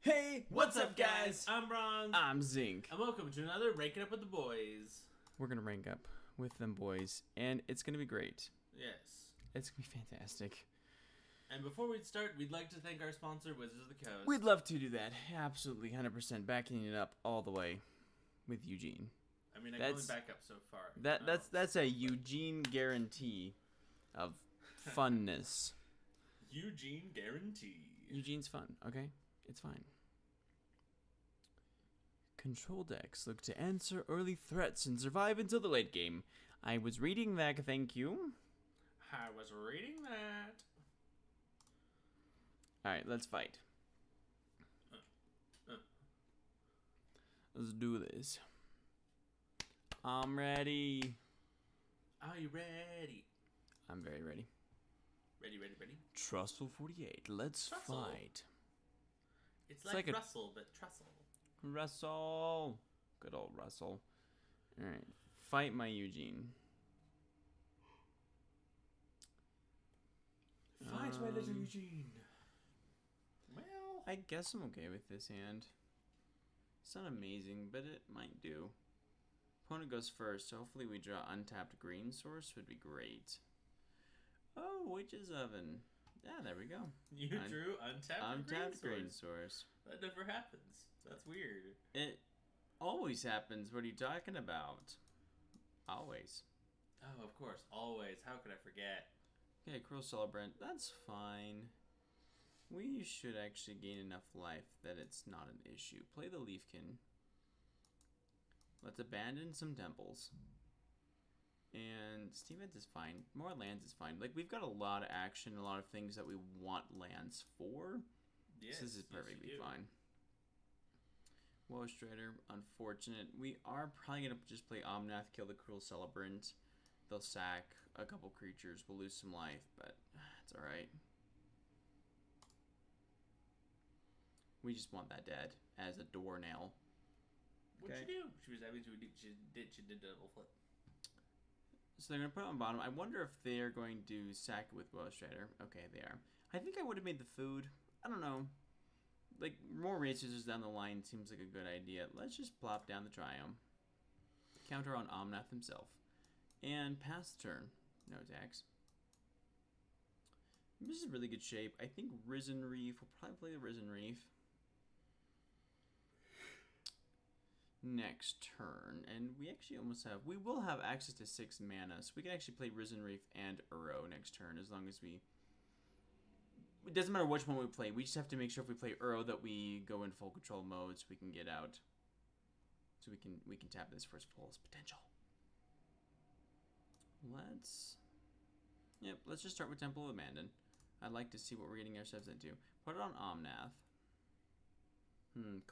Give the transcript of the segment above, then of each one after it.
Hey, What's up, guys? I'm Bronze. I'm Zink. And welcome to another Ranking Up with the Boys. We're gonna rank up with them boys, and it's gonna be great. Yes. It's gonna be fantastic. And before we start, we'd like to thank our sponsor, Wizards of the Coast. We'd love to do that. Absolutely, 100% backing it up all the way with Eugene. I mean, I can only back up so far. That's a Eugene guarantee of funness. Eugene guarantee. Eugene's fun, okay? It's fine. Control decks look to answer early threats and survive until the late game. I was reading that, thank you. I was reading that. Alright, let's fight. Let's do this. I'm ready. Are you ready? I'm very ready. Ready. Trustful 48, let's Trussell. fight. It's like Russell, but Trussell. Russell. Good old Russell. Alright, fight my Eugene. Fight my little Eugene. Well, I guess I'm okay with this hand. It's not amazing, but it might do. Opponent goes first, so hopefully we draw untapped green source would be great. Oh, Witch's Oven. Yeah, there we go. you drew untapped green source. That never happens. That's weird. It always happens. What are you talking about? Always. Oh, of course. Always. How could I forget? Okay, Cruel Celebrant. That's fine. We should actually gain enough life that it's not an issue. Play the Leafkin. Let's abandon some temples. And Steamheads is fine. More lands is fine. Like, we've got a lot of action, a lot of things that we want lands for. Yes, so this is perfectly fine. Woe Strider, unfortunate. We are probably going to just play Omnath, kill the Cruel Celebrant. They'll sack a couple creatures. We'll lose some life, but it's alright. We just want that dead as a doornail. What'd you do? She did double flip. So they're going to put it on bottom. I wonder if they're going to sack it with Woe Strider. Okay, they are. I think I would have made the food. I don't know. Like, more resources down the line seems like a good idea. Let's just plop down the Triome. Counter on Omnath himself. And pass the turn. No attacks. This is really good shape. I think Risen Reef. We'll probably play the Risen Reef next turn. And we actually almost have... We will have access to 6 mana. So we can actually play Risen Reef and Uro next turn as long as we... It doesn't matter which one we play. We just have to make sure if we play Uro that we go in full control mode so we can get out. So we can tap this for its fullest potential. Let's just start with Temple of Abandon. I'd like to see what we're getting ourselves into. Put it on Omnath.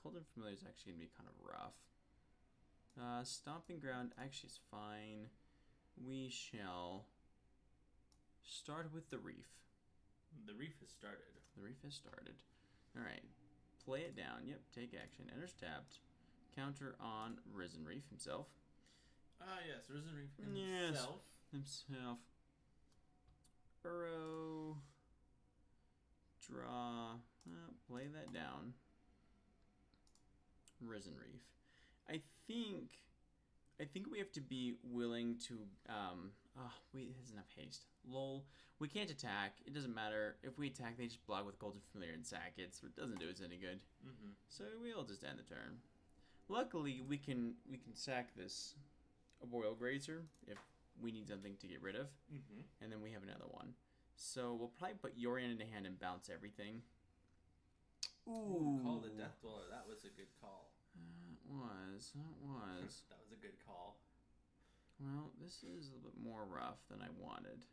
Cold and Familiar is actually going to be kind of rough. Stomping Ground actually is fine. We shall start with the Reef. The Reef has started. The Reef has started. Alright. Play it down. Yep, take action. Enters tapped. Counter on Risen Reef himself. Ah, yes, Risen Reef himself. Yes, himself. Uro. Draw. Play that down. Risen Reef. I think we have to be willing to... wait, there's enough haste. Lol. We can't attack. It doesn't matter. If we attack, they just block with Golden Familiar and sack it, so it doesn't do us any good. So we'll just end the turn. Luckily, we can sack this Arboreal Grazer if we need something to get rid of. And then we have another one. So we'll probably put Yorion in the hand and bounce everything. Ooh. Call the Death Dweller. That was a good call. That was. That was a good call. Well, this is a little bit more rough than I wanted.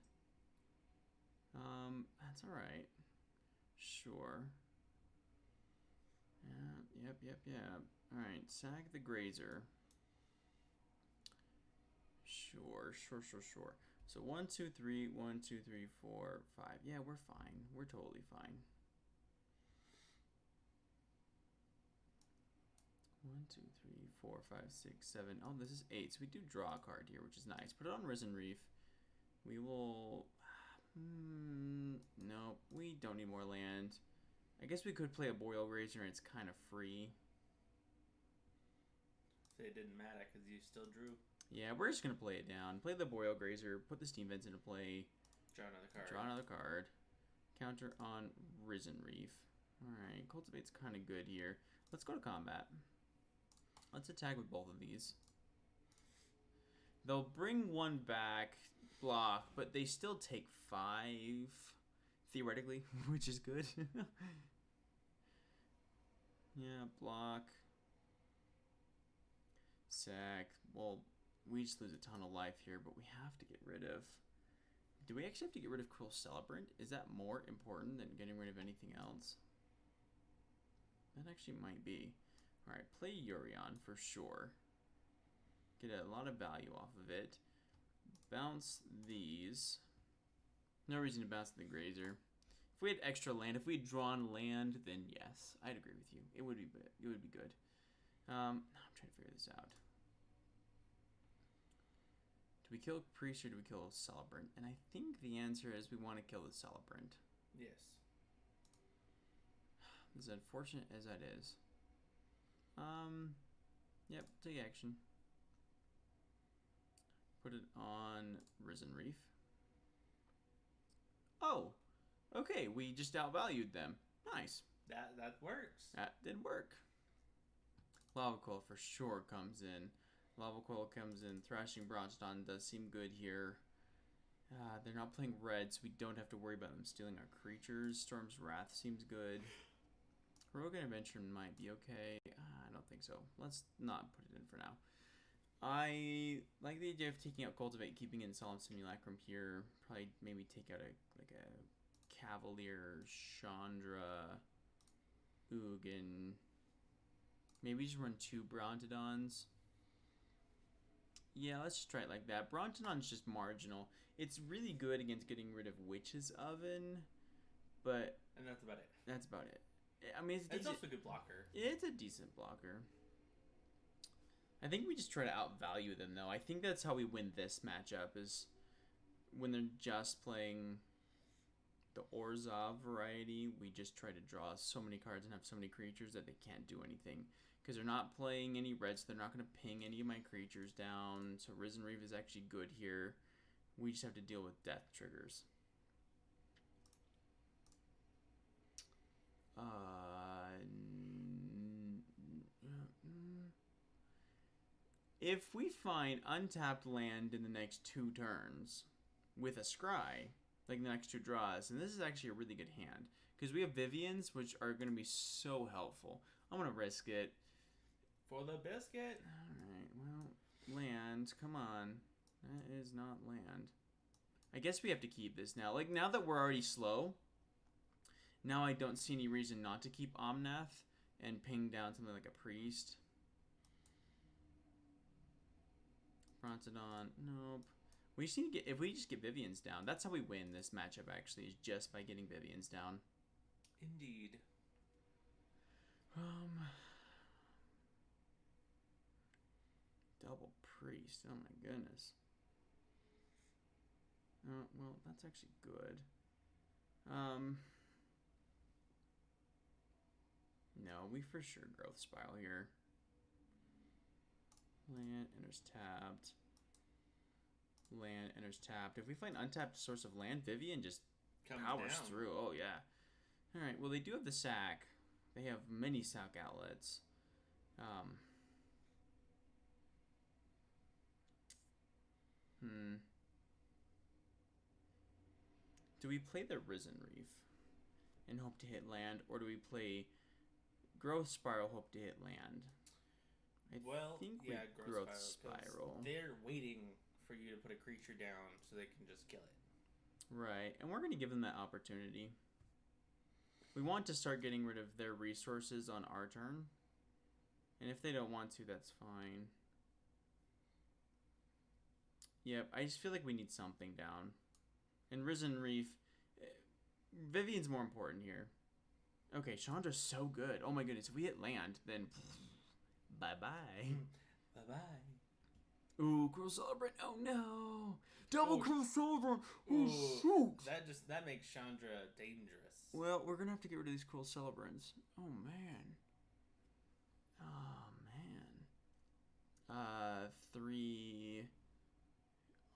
That's alright. Sure. Yep. Alright, sack the Grazer. Sure. So 1, 2, 3, 1, 2, 3, 4, 5. Yeah, we're fine. We're totally fine. 1, 2, 3, 4, 5, 6, 7. Oh, this is 8. So we do draw a card here, which is nice. Put it on Risen Reef. We will... Nope, we don't need more land. I guess we could play a Boreal Grazer and it's kind of free. So it didn't matter because you still drew. Yeah, we're just going to play it down. Play the Boreal Grazer, put the Steam Vents into play. Draw another card. Draw another card. Counter on Risen Reef. Alright, Cultivate's kind of good here. Let's go to combat. Let's attack with both of these. They'll bring one back, block, but they still take 5, theoretically, which is good. Yeah, block. Sack. Well, we just lose a ton of life here, but we have to get rid of... Do we actually have to get rid of Cruel Celebrant? Is that more important than getting rid of anything else? That actually might be. Alright, play Yorion for sure. Get a lot of value off of it. Bounce these. No reason to bounce the Grazer. If we had extra land, if we had drawn land, then yes, I'd agree with you. It would be good. I'm trying to figure this out. Do we kill Priest or do we kill Celebrant? And I think the answer is we want to kill the Celebrant. Yes. As unfortunate as that is. Yep, take action. Put it on Risen Reef. Oh, okay, we just outvalued them. Nice. That works. That did work. Lava Coil for sure comes in. Lava Coil comes in. Thrashing Bronzedon does seem good here. They're not playing red, so we don't have to worry about them stealing our creatures. Storm's Wrath seems good. Heroic Intervention might be okay. I don't think so. Let's not put it in for now. I like the idea of taking out Cultivate, keeping in Solemn Simulacrum here. Probably maybe take out a Cavalier, Chandra, Ugin. Maybe just run 2 Brontodons. Yeah, let's just try it like that. Brontodon's just marginal. It's really good against getting rid of Witch's Oven, but... And that's about it. That's about it. I mean, it's also a good blocker. It's a decent blocker. I think we just try to outvalue them, though. I think that's how we win this matchup, is when they're just playing the Orzhov variety, we just try to draw so many cards and have so many creatures that they can't do anything. Because they're not playing any red, so they're not going to ping any of my creatures down. So Risen Reef is actually good here. We just have to deal with death triggers. If we find untapped land in the next 2 turns with a scry, like the next 2 draws, and this is actually a really good hand, because we have Vivians, which are going to be so helpful. I'm going to risk it. For the biscuit. Alright, well, land, come on. That is not land. I guess we have to keep this now. Like, now that we're already slow, now I don't see any reason not to keep Omnath and ping down something like a Priest. Brontodon, nope. We just need to get, if we just get Vivians down, that's how we win this matchup actually, is just by getting Vivians down. Indeed. Double Priest, oh my goodness. Oh, well, that's actually good. No, we for sure Growth Spiral here. Land enters tapped. Land enters tapped. If we find untapped source of land, Vivian just powers through. Oh, yeah. Alright, well, they do have the sack. They have many sack outlets. Do we play the Risen Reef and hope to hit land, or do we play Growth Spiral, hope to hit land? I think we Growth Spiral. They're waiting for you to put a creature down so they can just kill it. Right, and we're going to give them that opportunity. We want to start getting rid of their resources on our turn. And if they don't want to, that's fine. Yep, I just feel like we need something down. And Risen Reef, Vivian's more important here. Okay, Chandra's so good. Oh my goodness, if we hit land, then bye-bye. Bye-bye. Ooh, Cruel Celebrant. Oh no! Double Cruel Celebrant! Oh shoot! That makes Chandra dangerous. Well, we're gonna have to get rid of these cruel celebrants. Oh man. Oh man. 3.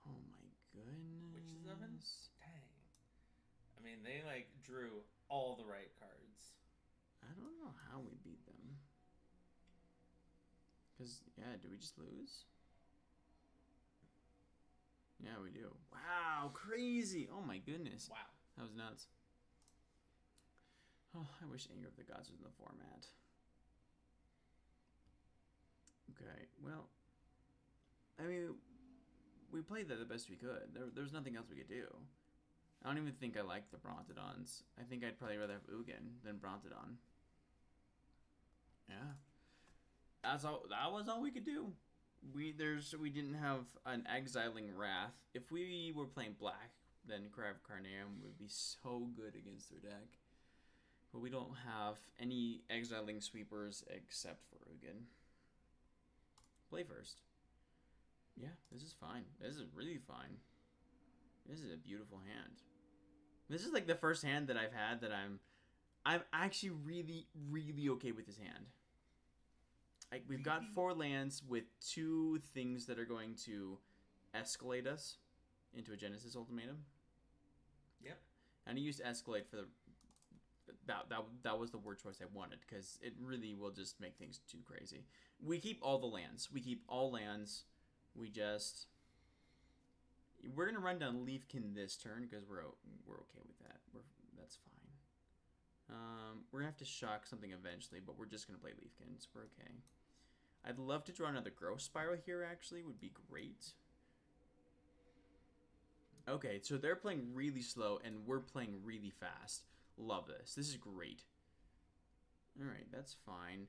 Oh my goodness. Witch's Oven? Dang. I mean, they like drew all the right cards. I don't know how we beat them. Cause yeah, do we just lose? Yeah, we do. Wow, crazy! Oh my goodness. Wow. That was nuts. Oh, I wish Anger of the Gods was in the format. Okay, well, I mean, we played that the best we could. There's nothing else we could do. I don't even think I like the Brontodons. I think I'd probably rather have Ugin than Brontodon. Yeah. That's all. That was all we could do. We didn't have an exiling Wrath. If we were playing black, then Cry of Carnarium would be so good against their deck. But we don't have any exiling sweepers except for Ugin. Play first. Yeah, this is fine. This is really fine. This is a beautiful hand. This is like the first hand that I've had that I'm actually really, really okay with this hand. Like, we've got 4 lands with 2 things that are going to escalate us into a Genesis Ultimatum. Yep. And I used escalate for the that was the word choice I wanted, because it really will just make things too crazy. We keep all the lands. We keep all lands. We're gonna run down Leafkin this turn because we're okay with that. That's fine. We're gonna have to shock something eventually, but we're just gonna play Leafkin, so we're okay. I'd love to draw another Growth Spiral here. Actually, would be great. Okay, so they're playing really slow and we're playing really fast. Love this. This is great. All right, that's fine.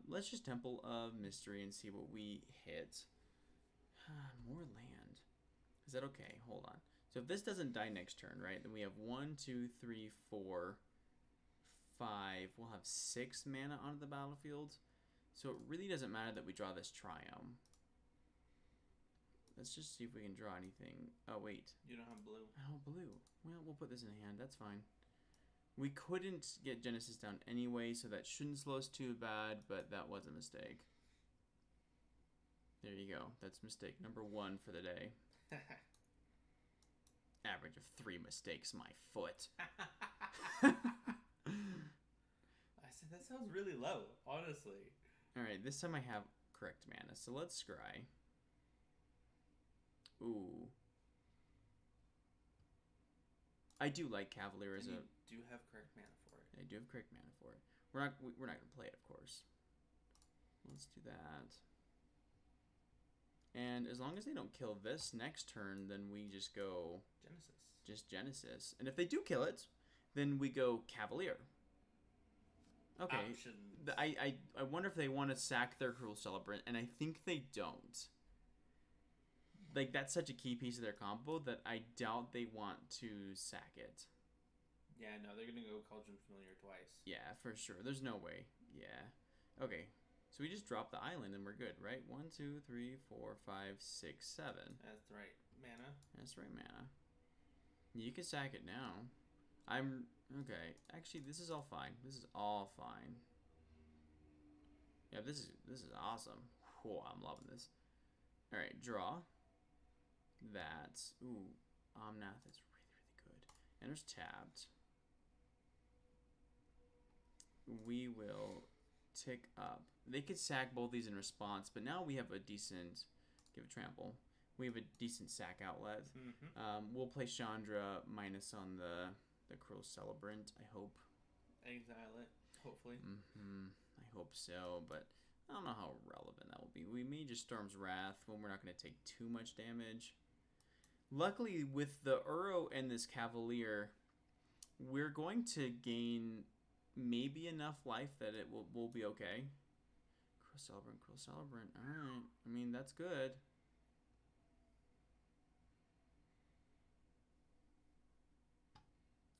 Let's just Temple of Mystery and see what we hit. More land. Is that okay? Hold on. So if this doesn't die next turn, right, then we have 1, 2, 3, 4, 5. We'll have 6 mana onto the battlefield. So it really doesn't matter that we draw this Triome. Let's just see if we can draw anything. Oh, wait. You don't have blue. Oh, blue. Well, we'll put this in hand. That's fine. We couldn't get Genesis down anyway, so that shouldn't slow us too bad, but that was a mistake. There you go. That's mistake number 1 for the day. Average of 3 mistakes, my foot. I said that sounds really low, honestly. Alright, this time I have correct mana, so let's scry. Ooh. I do like Cavalier as a... You do have correct mana for it. I do have correct mana for it. We're not going to play it, of course. Let's do that. And as long as they don't kill this next turn, then we just go... Genesis. Just Genesis. And if they do kill it, then we go Cavalier. Okay. Options. I wonder if they want to sack their Cruel Celebrant, and I think they don't. Like, that's such a key piece of their combo that I doubt they want to sack it. Yeah, no, they're going to go Cauldron Familiar twice. Yeah, for sure. There's no way. Yeah. Okay. So we just drop the island and we're good, right? 1, 2, 3, 4, 5, 6, 7. That's right. Mana. That's right, mana. You can sack it now. Okay. Actually, this is all fine. This is all fine. Yeah, this is awesome. Whoa, I'm loving this. All right, draw. That's Omnath is really, really good. Enters tapped. We will tick up. They could sack both these in response, but now we have a decent give a trample. We have a decent sack outlet. Mm-hmm. We'll play Chandra minus on the Cruel Celebrant, I hope. Exile it, hopefully. I hope so, but I don't know how relevant that will be. We may just Storm's Wrath when we're not going to take too much damage. Luckily, with the Uro and this Cavalier, we're going to gain maybe enough life that it will be okay. Cruel Celebrant. Alright. I mean, that's good.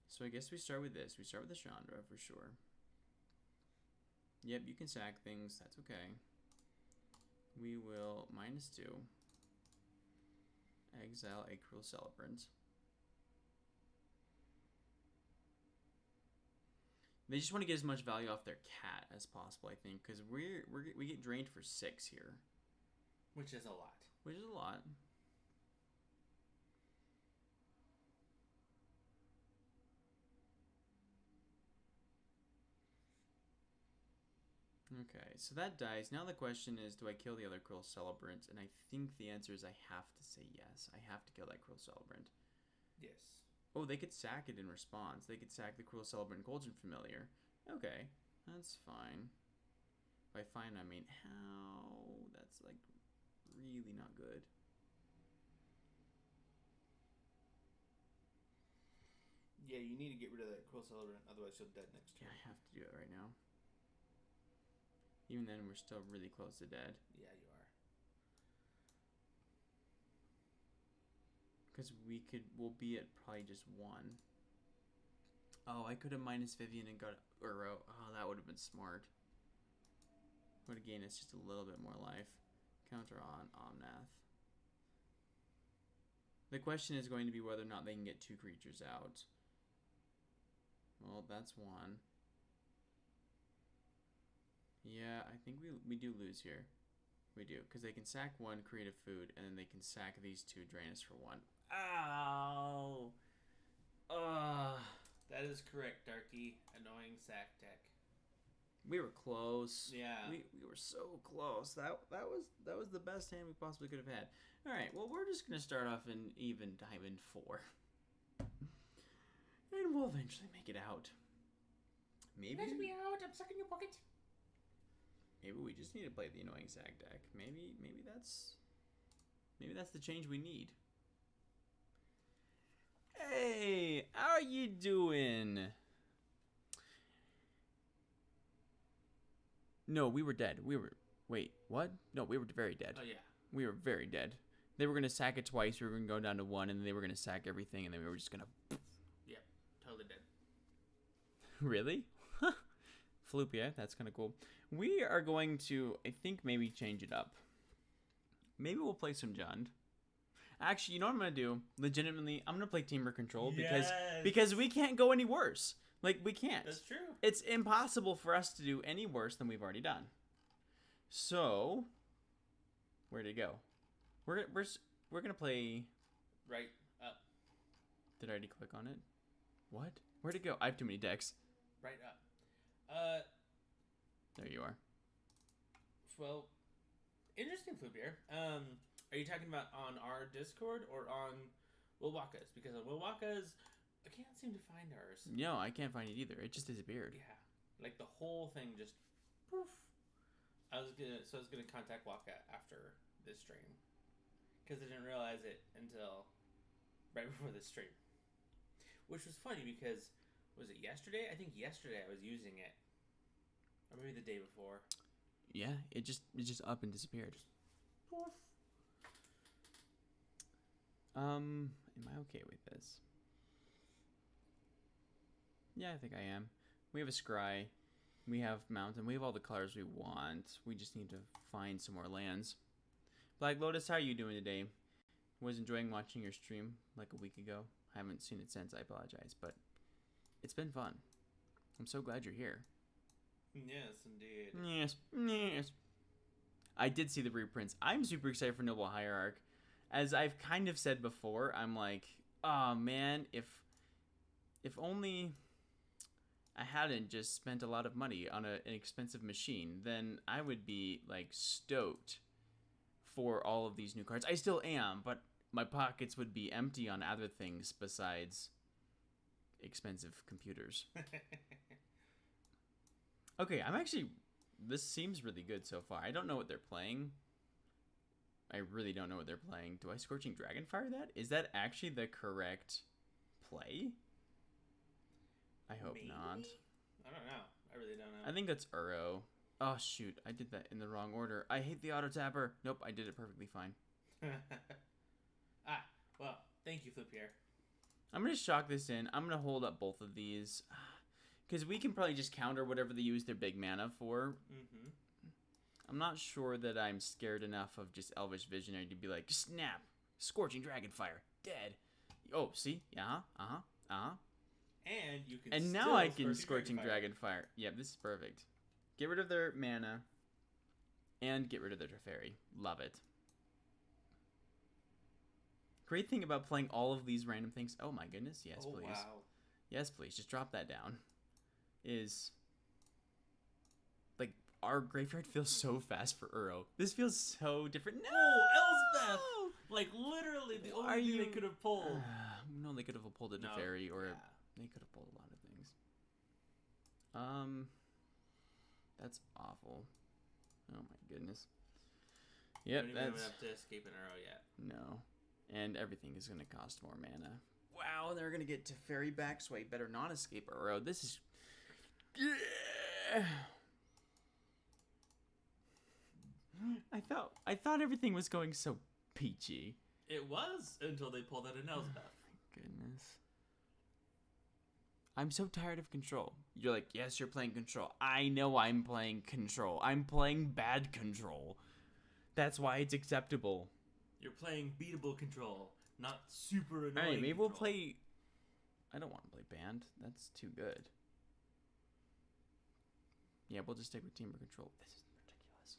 So I guess we start with this. We start with the Chandra for sure. Yep, you can sack things. That's okay. We will -2. Exile a Cruel Celebrant. They just want to get as much value off their cat as possible, I think, because we get drained for 6 here, which is a lot. which is a lot. Okay, so that dies. Now the question is, do I kill the other Cruel Celebrant? And I think the answer is I have to say yes. I have to kill that Cruel Celebrant. Yes. Oh, they could sack it in response. They could sack the Cruel Celebrant Golden Familiar. Okay, that's fine. By fine, I mean how? That's like really not good. Yeah, you need to get rid of that Cruel Celebrant, otherwise you'll dead next turn. Yeah, I have to do it right now. Even then, we're still really close to dead. Yeah, you are. Because we'll be at probably just 1. Oh, I could have minus Vivian and got Uro. Oh, that would have been smart. Would have gained us just a little bit more life. Counter on Omnath. The question is going to be whether or not they can get 2 creatures out. Well, that's 1. Yeah, I think we do lose here. We do, because they can sack 1, create a food, and then they can sack these 2, drain us for 1. Ow! That is correct, Darky. Annoying sack deck. We were close. Yeah. We were so close. That was the best hand we possibly could have had. All right. Well, we're just gonna start off in even diamond 4, and we'll eventually make it out. Maybe. Let me out! I'm stuck in your pocket. Maybe we just need to play the annoying sack deck. Maybe that's the change we need. Hey, how are you doing? No, we were dead. Wait, what? No, we were very dead. Oh, yeah. We were very dead. They were going to sack it twice. We were going to go down to 1, and then they were going to sack everything, and then we were just going to... Yep, totally dead. Really? Floop, yeah, that's kind of cool. We are going to, I think, maybe change it up. Maybe we'll play some Jund. Actually, you know what I'm going to do? Legitimately, I'm going to play Teamer Control because we can't go any worse. Like, we can't. That's true. It's impossible for us to do any worse than we've already done. So, where'd it go? We're gonna play... Right up. Did I already click on it? What? Where'd it go? I have too many decks. Right up. There you are. Well, interesting, Floop here. Are you talking about on our Discord or on Wilwaka's? Because on Wilwaka's, I can't seem to find ours. No, I can't find it either. It just disappeared. Yeah, like the whole thing just poof. I was gonna contact Waka after this stream because I didn't realize it until right before this stream, which was funny because was it yesterday? I think yesterday I was using it, or maybe the day before. Yeah, it just up and disappeared. Poof. Am I okay with this? Yeah, I think I am. We have a scry. We have mountain. We have all the colors we want. We just need to find some more lands. Black Lotus, how are you doing today? Was enjoying watching your stream like a week ago. I haven't seen it since. I apologize, but it's been fun. I'm so glad you're here. Yes, indeed. Yes. I did see the reprints. I'm super excited for Noble Hierarch. As I've kind of said before, I'm like, oh man, if only I hadn't just spent a lot of money on an expensive machine, then I would be like stoked for all of these new cards. I still am, but my pockets would be empty on other things besides expensive computers. Okay, this seems really good so far. I don't know what they're playing. I really don't know what they're playing. Do I Scorching Dragonfire that? Is that actually the correct play? I hope Maybe? not. I don't know. I really don't know. I think that's Uro. Oh, shoot. I did that in the wrong order. I hate the auto-tapper. Nope, I did it perfectly fine. Well, thank you, Flip here. I'm going to shock this in. I'm going to hold up both of these. Because we can probably just counter whatever they use their big mana for. Mm-hmm. I'm not sure that I'm scared enough of just Elvish Visionary to be like, snap, Scorching Dragonfire, dead. Oh, see? Uh-huh. And you can And now still I can Scorching Scorching Dragonfire. Yep, this is perfect. Get rid of their mana. And get rid of their Teferi. Love it. Great thing about playing all of these random things. Oh my goodness, yes, please. Wow. Yes, please. Just drop that down. Is like our graveyard feels so fast for Uro. This feels so different. No, Elspeth! Like literally the only thing they could have pulled. No, they could have pulled a Teferi, or yeah. they could have pulled a lot of things. That's awful. Oh my goodness. Yep, You don't even have to escape an arrow yet. No. And everything is going to cost more mana. Wow, they're going to get Teferi back, so I better not escape Uro. This is... I thought everything was going so peachy. It was until they pulled out an Elspeth. My goodness. I'm so tired of control. You're like, yes, you're playing control. I know I'm playing control. I'm playing bad control. That's why it's acceptable. You're playing beatable control, not super annoying. Alright, maybe control. we'll play... I don't want to play band. That's too good. Yeah, we'll just stick with team or control. This is ridiculous.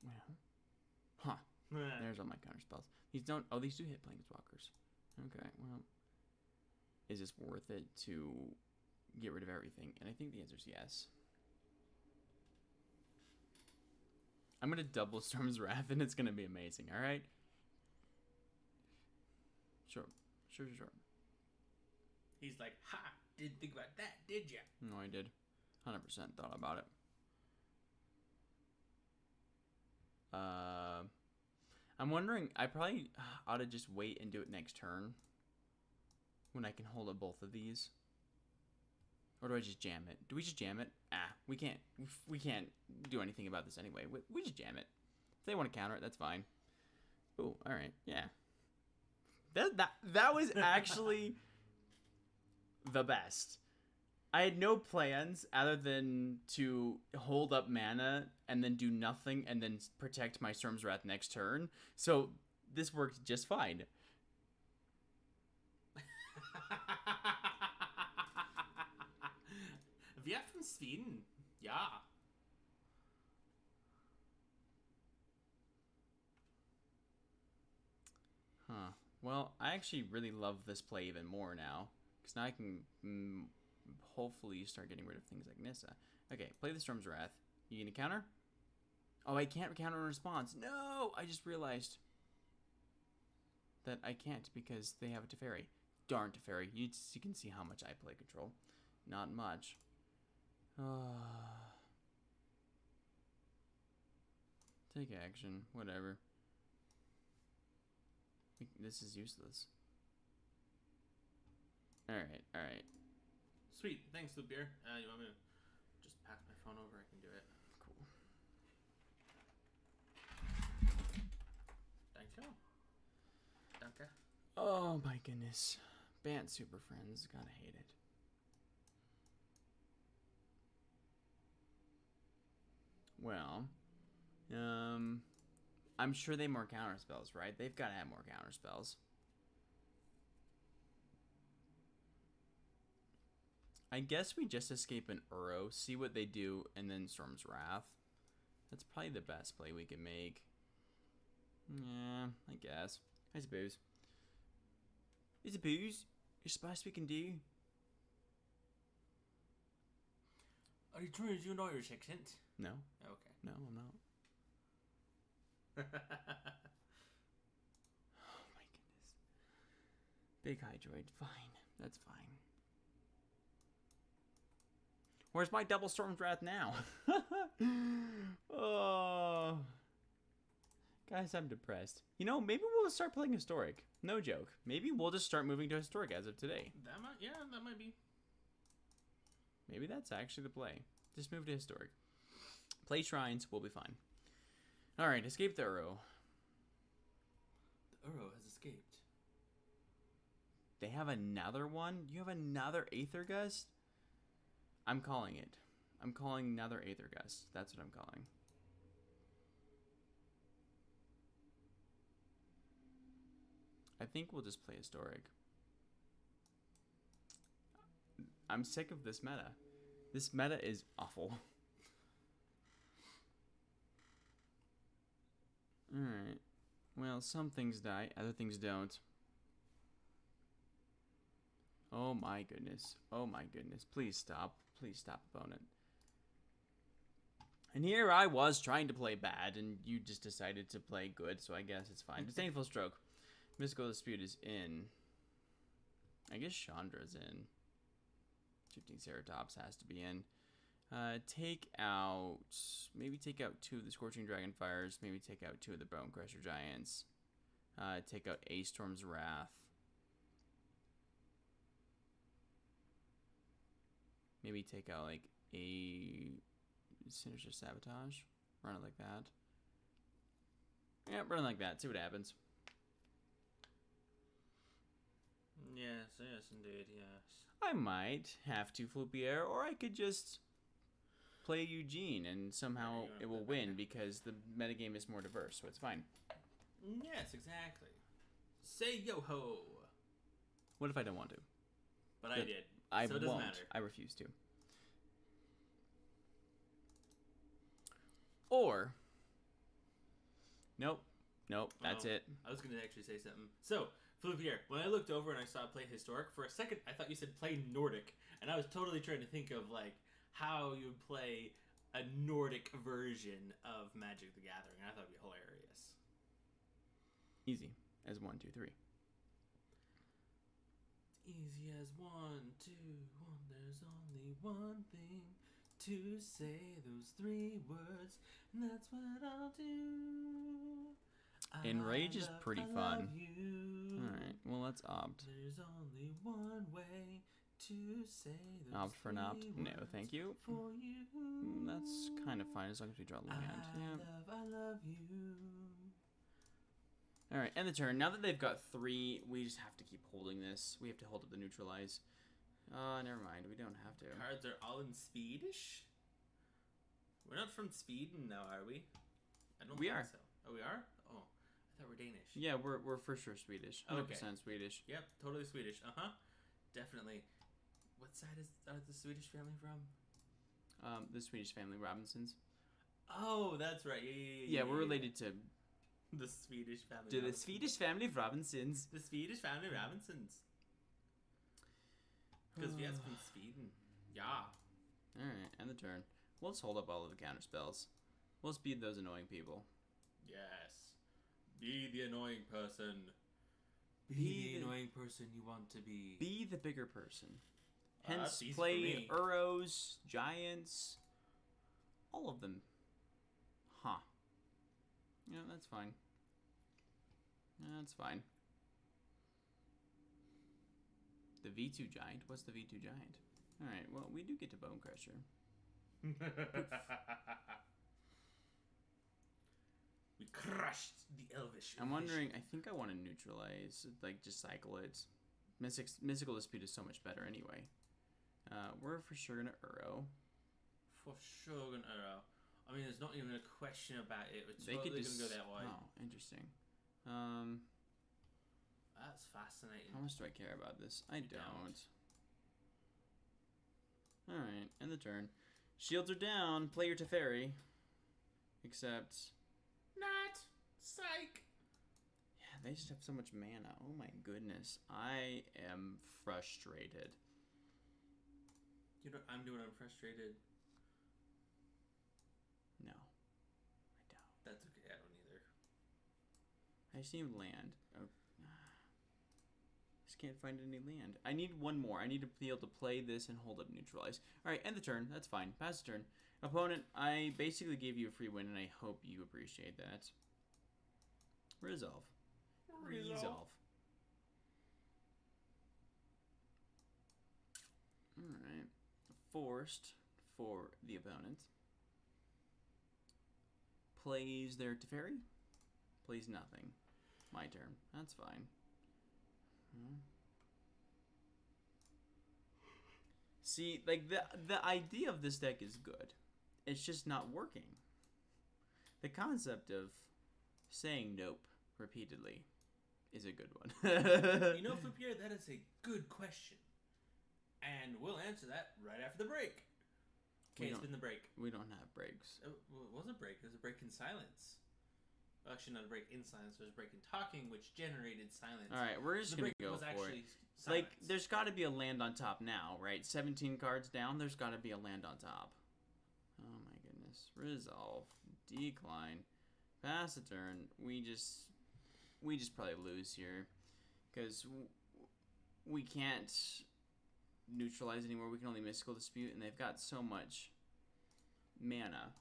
Well. Huh. There's all my counter spells. These don't... Oh, these do hit Planeswalkers. Okay, well... Is this worth it to get rid of everything? And I think the answer is yes. I'm going to double Storm's Wrath, and it's going to be amazing, alright? Sure. He's like, ha! Didn't think about that, did ya? No, I did. 100% thought about it. I'm wondering, I probably ought to just wait and do it next turn. When I can hold up both of these. Or do I just jam it? Do we just jam it? We can't do anything about this anyway. We just jam it. If they want to counter it, that's fine. Oh, alright, yeah. That was actually the best. I had no plans other than to hold up mana and then do nothing and then protect my Storm's Wrath next turn. So this worked just fine. Vi är från Sweden. Ja. Huh. Well, I actually really love this play even more now. Because now I can hopefully start getting rid of things like Nissa. Okay, play the Storm's Wrath. You gonna counter? Oh, I can't counter in response. No! I just realized that I can't because they have a Teferi. Darn Teferi. You can see how much I play control. Not much. Take action. Whatever. This is useless. Alright. Sweet. Thanks, Loop Beer. You want me to just pass my phone over? I can do it. Cool. Thank you. Danke. Oh my goodness. Bant Super Friends. Gotta hate it. Well, I'm sure they have more counter spells, right? They've got to have more counter spells. I guess we just escape an Uro, see what they do, and then Storm's Wrath. That's probably the best play we can make. Yeah, I guess. I suppose. It's the best we can do. Are you trying to do an Irish accent? No. Okay. No, I'm not. Oh my goodness. Big Hydroid. Fine. That's fine. Where's my double Storm's Wrath now? Oh. Guys, I'm depressed. You know, maybe we'll start playing Historic. No joke. Maybe we'll just start moving to Historic as of today. That might be. Maybe that's actually the play. Just move to Historic. Play Shrines, we'll be fine. Alright, escape the Uro. The Uro has escaped. They have another one? You have another Aether Gust? I'm calling it. I'm calling another Aether Gust. That's what I'm calling. I think we'll just play Historic. I'm sick of this meta. This meta is awful. Alright. Well, some things die, other things don't. Oh my goodness. Oh my goodness. Please stop. Please stop, opponent. And here I was trying to play bad, and you just decided to play good, so I guess it's fine. Disdainful Stroke. Mystical Dispute is in. I guess Chandra's in. Shifting Ceratops has to be in. Take out... Maybe take out 2 of the Scorching Dragonfires. Maybe take out 2 of the Bone Crusher Giants. Take out A Storm's Wrath. Maybe take out, like, a... Sinister Sabotage. Run it like that. Yeah, run it like that. See what happens. Yes, yes, indeed, yes. I might have to Floupier, or I could just play Eugene, and somehow it will win because the metagame is more diverse, so it's fine. Yes, exactly. Say yo-ho. What if I don't want to? But I did. I so it doesn't won't. matter. I refuse to. Or... Nope. Nope, that's it. I was going to actually say something. So, Floupier, when I looked over and I saw it play Historic, for a second I thought you said play Nordic. And I was totally trying to think of, like, how you would play a Nordic version of Magic the Gathering. I thought it would be hilarious. Easy. As 1, 2, 3. Easy as 1, 2, 1. There's only one thing to say, those 3 words, and that's what I'll do. Enrage is pretty fun. Alright, well, let's opt. There's only one way to say those Opt for an opt? No, thank you. For you. That's kind of fine as long as we draw the land. I love you. Alright, end the turn. Now that they've got 3, we just have to keep holding this. We have to hold up the neutralize. Never mind. We don't have to. Cards are all in Swedish? We're not from Sweden now, are we? I don't think so. Oh, we are? Oh, I thought we're Danish. Yeah, we're for sure Swedish. 100% Okay. Swedish. Yep, totally Swedish. Uh-huh. Definitely. What side are the Swedish family from? The Swedish family Robinsons. Oh, that's right. Yeah, we're related to... The Swedish family To the Swedish family Robinsons. The Swedish family Robinsons. Because we are from Sweden. Yeah. Alright, end the turn. We'll just hold up all of the counter spells. We'll speed those annoying people. Yes. Be the annoying person. Be the annoying person you want to be. Be the bigger person. That's Hence, easy play for me. Uros, Giants, all of them. Huh. Yeah, that's fine. That's fine. The V2 Giant? What's the V2 Giant? Alright, well, we do get to Bone Crusher. We crushed the Elvish. I'm wondering, I think I want to neutralize, like, just cycle it. Mystical Dispute is so much better anyway. We're for sure gonna Uro. For sure gonna Uro. I mean, there's not even a question about it. It's They totally could just... gonna go that way. Oh, interesting. That's fascinating. How much do I care about this? I don't. Alright, end the turn. Shields are down. Play your Teferi. Except... Not. Psych. Yeah, they just have so much mana. Oh my goodness. I am frustrated. You know what I'm doing? I'm frustrated. No. I don't. That's okay. I don't either. I just need land. Oh. Just can't find any land. I need one more. I need to be able to play this and hold up neutralize. Alright, end the turn. That's fine. Pass the turn. Opponent, I basically gave you a free win, and I hope you appreciate that. Resolve. Resolve. Alright. Forced for the opponent. Plays their Teferi. Plays nothing. My turn. That's fine. See, like, the idea of this deck is good. It's just not working. The concept of saying nope repeatedly is a good one. You know, Flippier, that is a good question. And we'll answer that right after the break. Okay, it's been the break. We don't have breaks. It wasn't a break. It was a break in silence. Well, actually, not a break in silence. It was a break in talking, which generated silence. All right, we're just going to go for it. Silence. Like, there's got to be a land on top now, right? 17 cards down, there's got to be a land on top. Oh, my goodness. Resolve. Decline. Pass a turn. We just probably lose here. Because we can't neutralize anymore. We can only Mystical Dispute, and they've got so much mana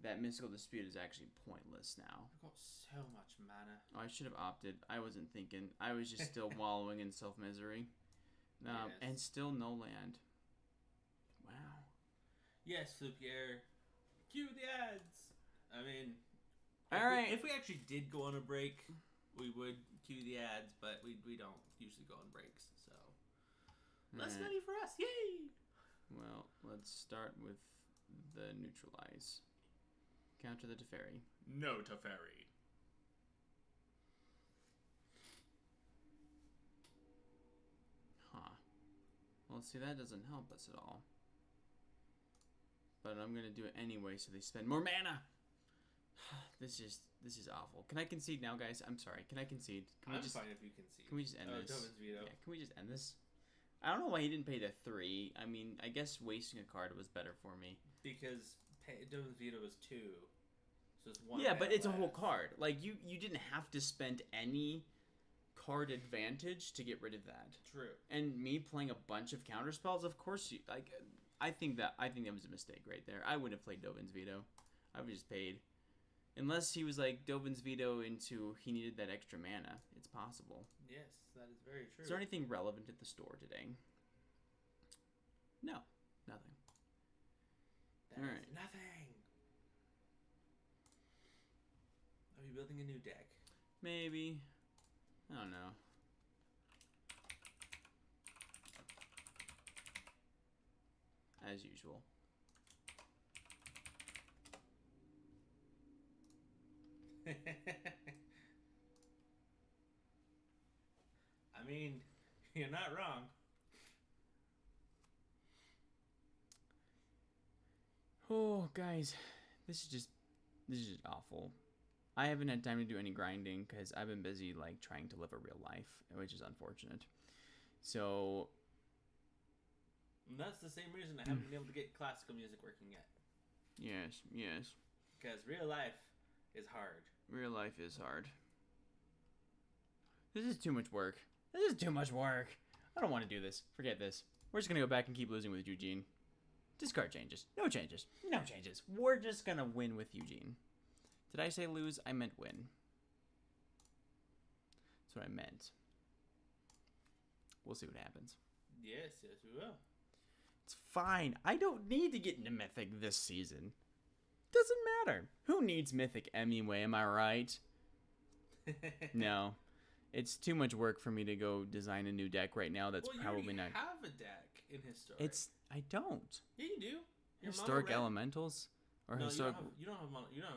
that Mystical Dispute is actually pointless now. I've got so much mana. Oh, I should have opted. I wasn't thinking. I was just still wallowing in self-misery. Yes. And still no land. Wow. Yes, Flippier. Cue the ads. I mean, if we actually did go on a break, we would cue the ads, but we don't usually go on breaks, so less money for us. Yay! Well, let's start with the neutralize. Counter the Teferi. No Teferi. Huh. Well, see, that doesn't help us at all. But I'm gonna do it anyway, so they spend more mana. This is awful. Can I concede now, guys? I'm sorry. Can I concede? I'm fine if you concede. Can we just end this? Dovin's veto. Yeah. Can we just end this? I don't know why he didn't pay the 3. I mean, I guess wasting a card was better for me. Because Dovin's veto was 2, so it's 1. Yeah, but it's a whole card. Like you didn't have to spend any card advantage to get rid of that. True. And me playing a bunch of counter spells, of course you like. I think that was a mistake right there. I wouldn't have played Dovin's veto. I would have just paid. Unless he was like Dovin's veto into he needed that extra mana. It's possible. Yes, that is very true. Is there anything relevant at the store today? No, nothing. All right, nothing. Are we building a new deck? Maybe. I don't know. As usual. I mean, you're not wrong. Oh, guys, this is just awful. I haven't had time to do any grinding because I've been busy like trying to live a real life, which is unfortunate. So, and that's the same reason I haven't been able to get classical music working yet. Yes. Because real life is hard. Real life is hard. This is too much work. I don't want to do this. Forget this. We're just going to go back and keep losing with Eugene. Discard changes. No changes. We're just going to win with Eugene. Did I say lose? I meant win. That's what I meant. We'll see what happens. Yes, we will. It's fine. I don't need to get into Mythic this season. Doesn't matter. Who needs Mythic anyway, am I right? No. It's too much work for me to go design a new deck right now. That's probably not. You have a deck in Historic. I don't. Yeah, you do. You're Historic Elementals? Or no, Historic... you don't have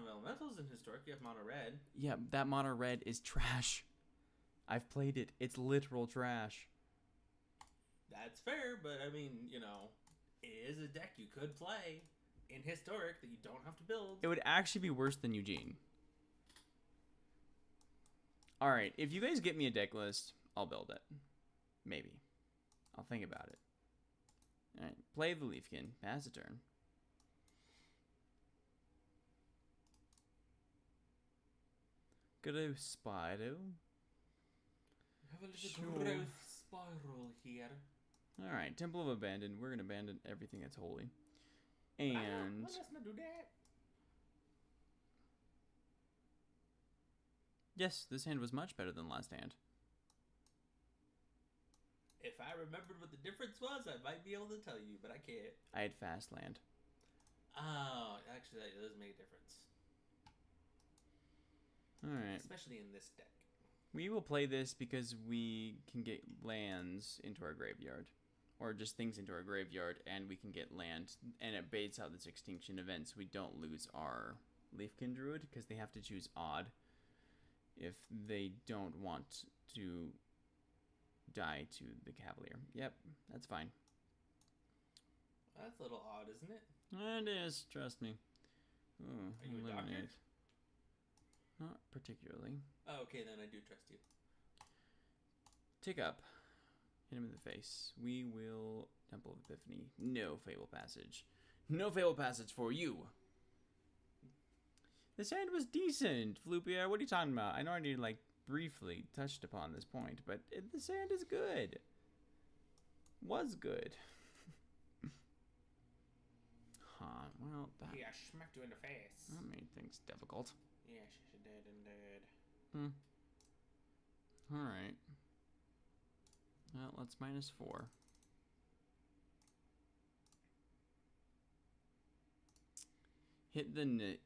Elementals in Historic. You have Mono Red. Yeah, that Mono Red is trash. I've played it. It's literal trash. That's fair, but I mean, it is a deck you could play in Historic that you don't have to build. It would actually be worse than Eugene. Alright, if you guys get me a deck list, I'll build it. Maybe. I'll think about it. Alright, play the Leafkin. Pass a turn. Go to Spyro. Have a little growth spiral here. Alright, Temple of Abandon. We're going to abandon everything that's holy. And... let's not do that. Yes, this hand was much better than last hand. If I remembered what the difference was, I might be able to tell you, but I can't. I had fast land. Oh, actually, that does make a difference. Alright. Especially in this deck. We will play this because we can get lands into our graveyard. Or just things into our graveyard, and we can get land. And it baits out this Extinction event, so we don't lose our Leafkin Druid, because they have to choose odd if they don't want to die to the Cavalier. Yep, that's fine. That's a little odd, isn't it? It is, trust me. Ooh, Are you a doctor? Not particularly. Oh, okay, then I do trust you. Tick up. Hit him in the face. We will Temple of Epiphany. No Fable Passage. No Fable Passage for you. The sand was decent, Flupia. What are you talking about? I know I already, like, briefly touched upon this point, but the sand is good. Was good. Huh, well, that... Yeah, I smacked you in the face. That made things difficult. Yes, she did indeed. Alright. Well, let's -4. Hit the...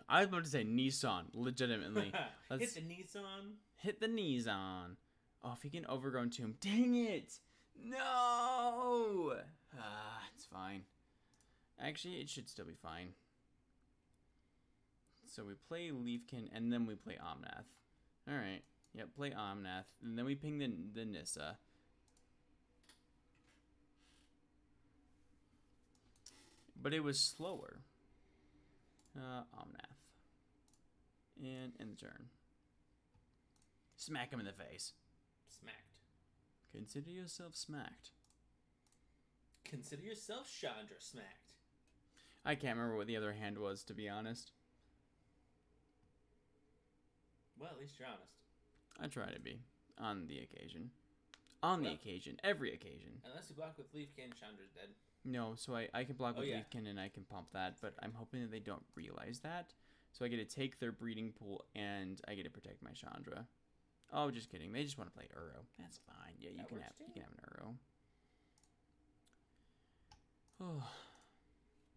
I was about to say Nissan, legitimately. Hit the Nissan. Hit the Nissan. Oh, if he can Overgrown Tomb. Dang it! No! It's fine. Actually, it should still be fine. So we play Leafkin, and then we play Omnath. Alright. Yep, play Omnath. And then we ping the Nissa. But it was slower. Omnath. And end the turn. Smack him in the face. Smacked. Consider yourself smacked. Consider yourself Chandra smacked. I can't remember what the other hand was, to be honest. Well, at least you're honest. I try to be. On the occasion. On the occasion. Every occasion. Unless you block with Leafkin, Chandra's dead. No, so I can block with yeah. Leafkin and I can pump that, but I'm hoping that they don't realize that. So I get to take their breeding pool and I get to protect my Chandra. Oh, just kidding. They just want to play Uro. That's fine. Yeah, you can have an Uro. Oh.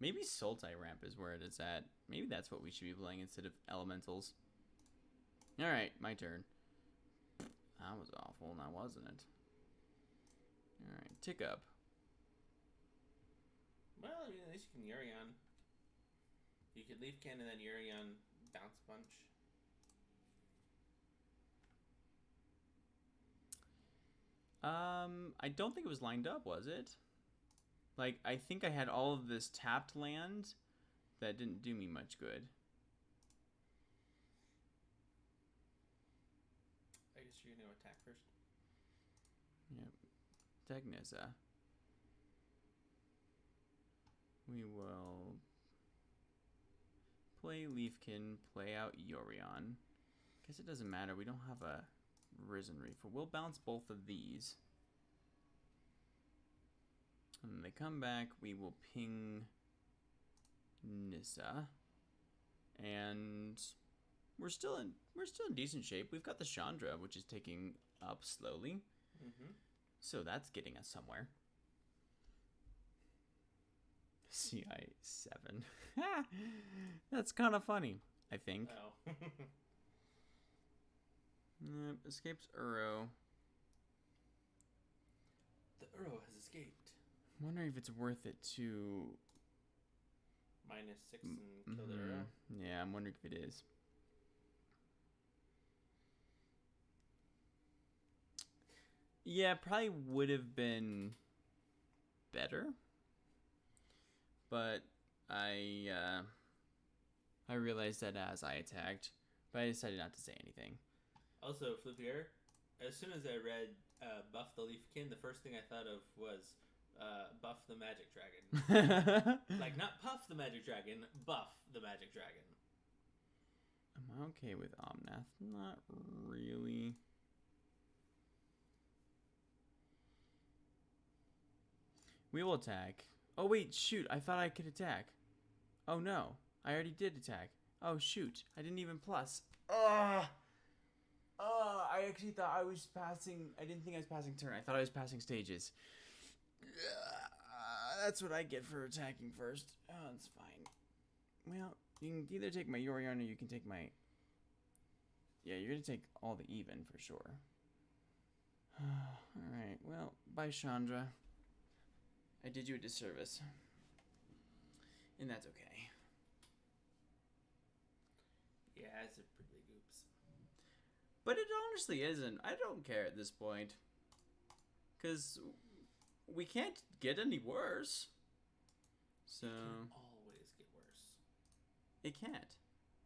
Maybe Sultai Ramp is where it is at. Maybe that's what we should be playing instead of Elementals. Alright, my turn. That was awful, now wasn't it? Alright, tick up. Well, I mean, at least you can Urion. You could Leafkin and then Urion bounce a bunch. I don't think it was lined up, was it? Like, I think I had all of this tapped land that didn't do me much good. I guess you're going to attack first. Yep. Attack Nissa. We will play Leafkin, play out Yorion. Guess it doesn't matter. We don't have a Risen Reef. We'll bounce both of these. And when they come back, we will ping Nissa. And we're still in decent shape. We've got the Chandra, which is taking up slowly. Mm-hmm. So that's getting us somewhere. CI7. That's kind of funny, I think. Oh. Escapes Uro. The Uro has escaped. I'm wondering if it's worth it to... -6 and kill the Uro? Yeah, I'm wondering if it is. Yeah, probably would have been better. But I realized that as I attacked, but I decided not to say anything. Also, Flippier, as soon as I read Buff the Leafkin, the first thing I thought of was Buff the Magic Dragon. Like, not Puff the Magic Dragon, Buff the Magic Dragon. Am I okay with Omnath? Not really. We will attack. Oh, wait, shoot. I thought I could attack. Oh, no. I already did attack. Oh, shoot. I didn't even plus. I actually thought I was passing... I didn't think I was passing turn. I thought I was passing stages. That's what I get for attacking first. Oh, that's fine. Well, you can either take my Yorion or you can take my... Yeah, you're going to take all the even for sure. Alright, well, bye, Chandra. I did you a disservice. And that's okay. Yeah, it's a pretty big oops. But it honestly isn't. I don't care at this point. Because we can't get any worse. So... It can always get worse. It can't.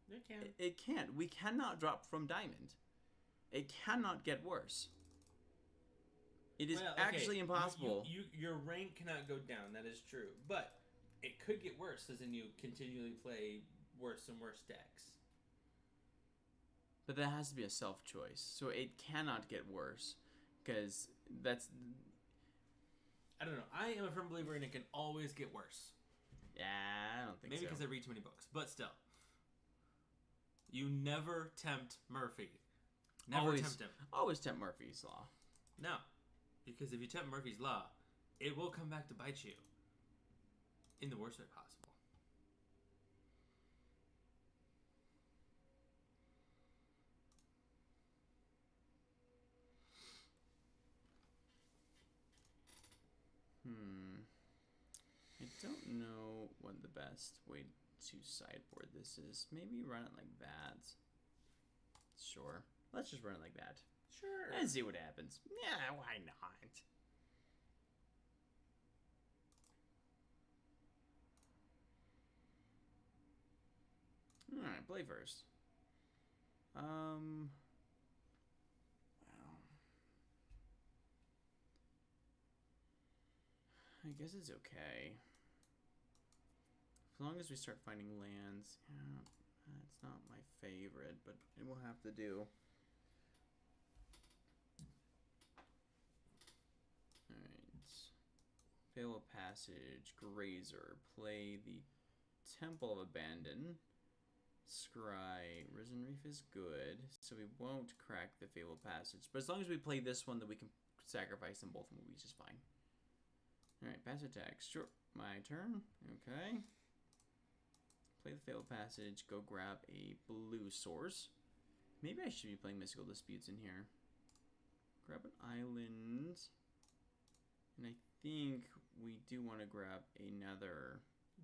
It can. It can't. We cannot drop from diamond. It cannot get worse. It is actually impossible. Your rank cannot go down. That is true. But it could get worse as in you continually play worse and worse decks. But that has to be a self-choice. So it cannot get worse. Because that's... I don't know. I am a firm believer in it can always get worse. Yeah, I don't think Maybe because I read too many books. But still. You never tempt Murphy. Never tempt him. Always tempt Murphy's Law. No. Because if you tempt Murphy's Law, it will come back to bite you. In the worst way possible. I don't know what the best way to sideboard this is. Maybe run it like that. Sure. Let's just run it like that. Sure. And see what happens. Yeah, why not? Alright, play first. Wow. I guess it's okay. As long as we start finding lands. Yeah, it's not my favorite, but it will have to do. Alright. Veil of Passage, Grazer. Play the Temple of Abandon. Scry. Risen Reef is good, so we won't crack the Veil of Passage. But as long as we play this one, then we can sacrifice them both and we'll be just fine. Alright, pass attack. Sure. My turn. Okay. Play the Failed Passage. Go grab a blue source. Maybe I should be playing Mystical Disputes in here. Grab an island. And I think we do want to grab another...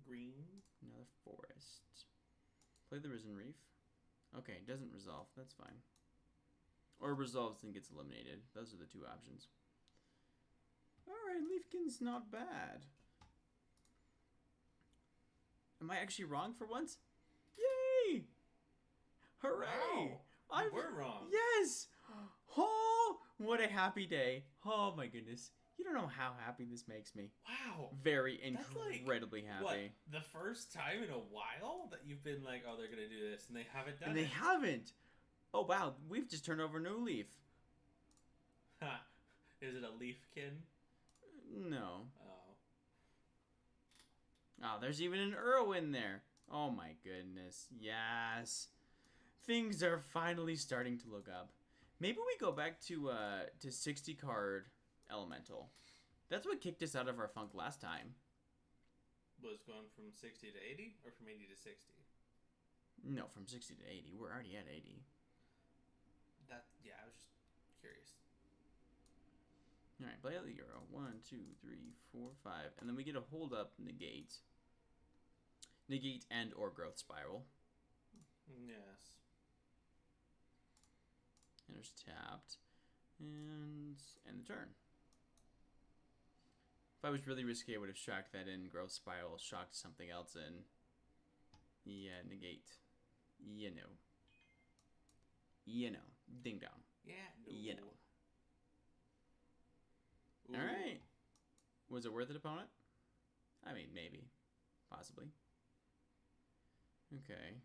Green? Another forest. Play the Risen Reef. Okay, doesn't resolve. That's fine. Or resolves and gets eliminated. Those are the two options. Alright, Leafkin's not bad. Am I actually wrong for once? Yay! Hooray! Wow, we're wrong. Yes! Oh, what a happy day. Oh my goodness. You don't know how happy this makes me. Wow. Very incredibly happy. What, the first time in a while that you've been like, oh, they're going to do this, and they haven't done it? And they haven't. Oh, wow. We've just turned over a new leaf. Ha. Is it a leafkin? No. Oh. Oh, there's even an Earl in there. Oh my goodness. Yes. Things are finally starting to look up. Maybe we go back to 60 card Elemental. That's what kicked us out of our funk last time. Was going from 60 to 80 or from 80 to 60? No, from 60 to 80. We're already at 80. Yeah, I was just curious. Alright, play out the Euro. 1, 2, 3, 4, 5. And then we get a hold up negate. Negate and or growth spiral. Yes. And there's tapped. And the turn. If I was really risky, I would have shocked that in. Growth spiral, shocked something else in. Yeah, negate. You know. You know. Ding dong. Yeah, no. You know. Alright. Was it worth it, opponent? I mean, maybe. Possibly. Okay.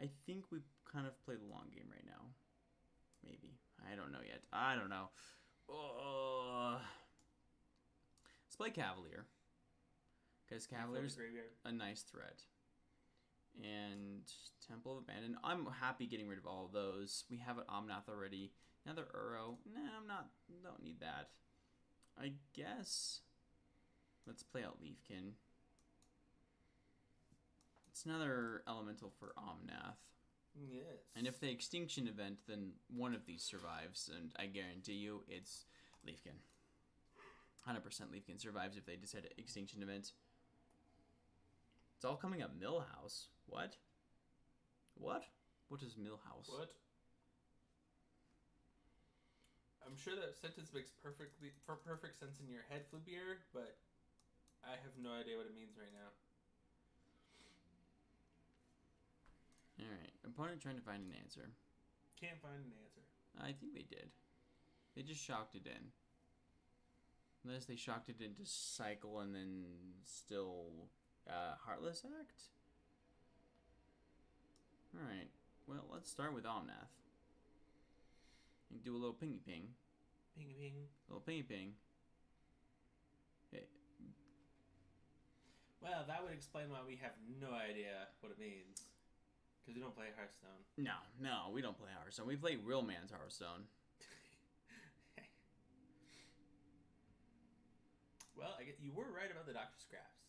I think we kind of play the long game right now. Maybe. I don't know yet. I don't know. Let's play Cavalier. Because Cavalier's a nice threat. And Temple of Abandon. I'm happy getting rid of all of those. We have an Omnath already. Another Uro. Nah, I'm not. Don't need that. I guess. Let's play out Leafkin. It's another elemental for Omnath. Yes. And if they extinction event, then one of these survives. And I guarantee you, it's Leafkin. 100% Leafkin survives if they decide to extinction event. It's all coming up Millhouse. What? What? What is Millhouse? What? I'm sure that sentence makes perfect sense in your head, Flubier, but I have no idea what it means right now. Alright. Opponent trying to find an answer. Can't find an answer. I think they did. They just shocked it in. Unless they shocked it into Cycle and then still Heartless Act? Alright. Well, let's start with Omnath. You can do a little pingy ping. Ping ping. A little pingy ping. Hey. Well, that would explain why we have no idea what it means. Because we don't play Hearthstone. No, we don't play Hearthstone. We play real man's Hearthstone. Well, you were right about the Dr. Scraps.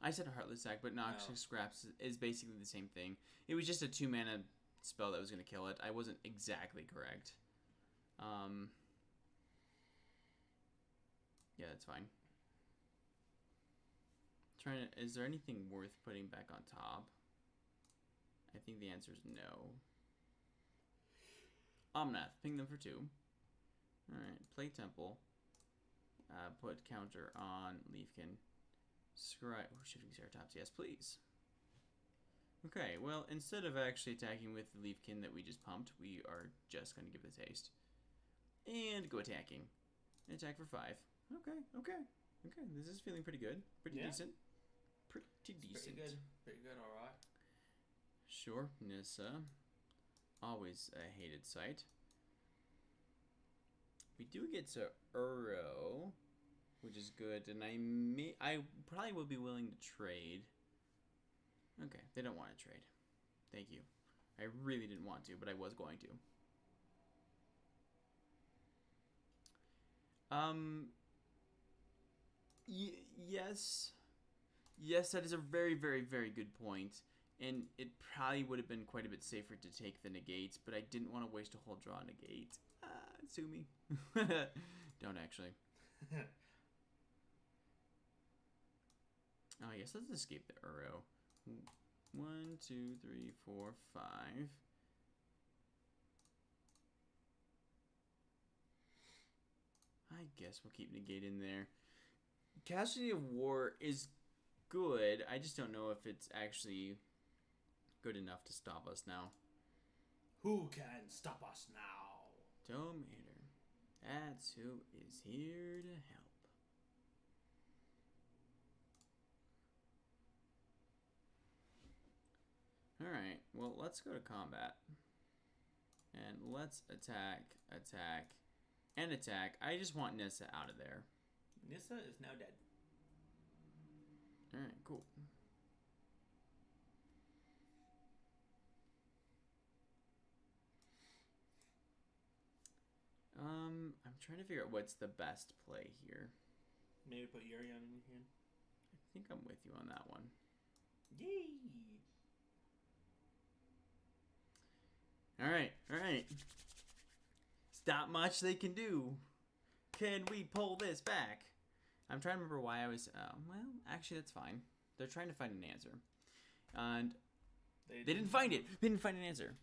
I said Heartless Act, but Noxious Scraps is basically the same thing. It was just a 2-mana spell that was going to kill it. I wasn't exactly correct. Yeah, that's fine. Is there anything worth putting back on top? I think the answer is no. Omnath, ping them for 2. Alright, play Temple. Put counter on Leafkin. Shifting Ceratops, yes please. Okay, well, instead of actually attacking with the Leafkin that we just pumped, we are just going to give it a taste. And go attacking. Attack for 5. Okay. This is feeling pretty good. Pretty decent. Pretty decent. Pretty good, alright. Sure, Nissa. Always a hated sight. We do get to Uro, which is good, and I probably will be willing to trade. Okay, they don't want to trade. Thank you. I really didn't want to, but I was going to. Yes, that is a very, very, very good point. And it probably would have been quite a bit safer to take the negates, but I didn't want to waste a whole draw negate. Sue me. Don't actually. Oh, yes, let's escape the Uro. 1, 2, 3, 4, 5. I guess we'll keep negate in there. Casualty of War is good. I just don't know if it's actually good enough to stop us now. Who can stop us now? Dominator. That's who is here to help. Alright, well, let's go to combat. And let's attack, and attack. I just want Nissa out of there. Nissa is now dead. Alright, cool. I'm trying to figure out what's the best play here. Maybe put Yuri on in your hand. I think I'm with you on that one. Yay! Alright. Stop much they can do. Can we pull this back? I'm trying to remember why I was... well, actually, that's fine. They're trying to find an answer. And they didn't find it. They didn't find an answer.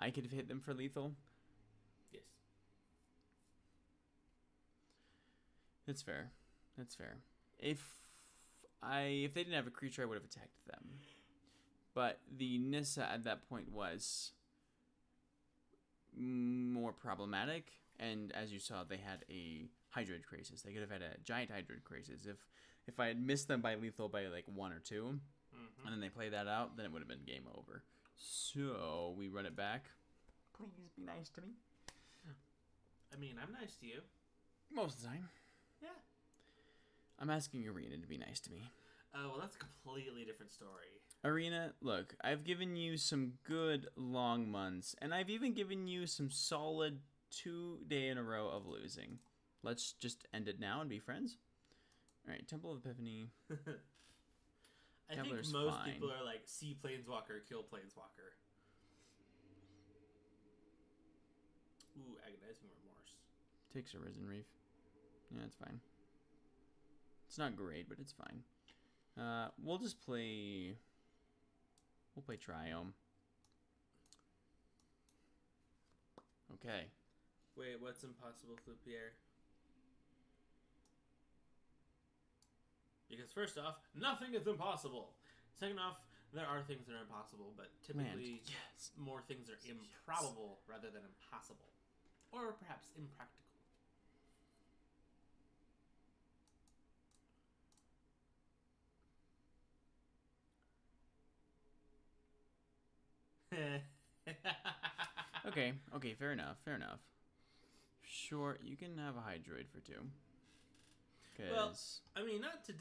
I could have hit them for lethal. Yes. That's fair. If they didn't have a creature, I would have attacked them. But the Nissa at that point was more problematic, and as you saw, they had a Hydroid Crisis. They could have had a giant Hydroid Crisis. If I had missed them by lethal by like 1 or 2, and then they play that out, then it would have been game over. So we run it back. Please be nice to me. I mean, I'm nice to you. Most of the time. Yeah. I'm asking Arena to be nice to me. Well, that's a completely different story. Arena, look, I've given you some good long months, and I've even given you some solid 2 day in a row of losing. Let's just end it now and be friends. All right, Temple of Epiphany. I think most people are like, see Planeswalker, kill Planeswalker. Ooh, Agonizing Remorse. Takes a Risen Reef. Yeah, that's fine. It's not great, but it's fine. We'll just play... We'll play Triome. Okay. Wait, what's impossible, Flupier? Because first off, nothing is impossible. Second off, there are things that are impossible, but typically yes. more things are improbable rather than impossible. Or perhaps impractical. Okay, fair enough. Sure, you can have a Hydroid for 2. Well, I mean, not to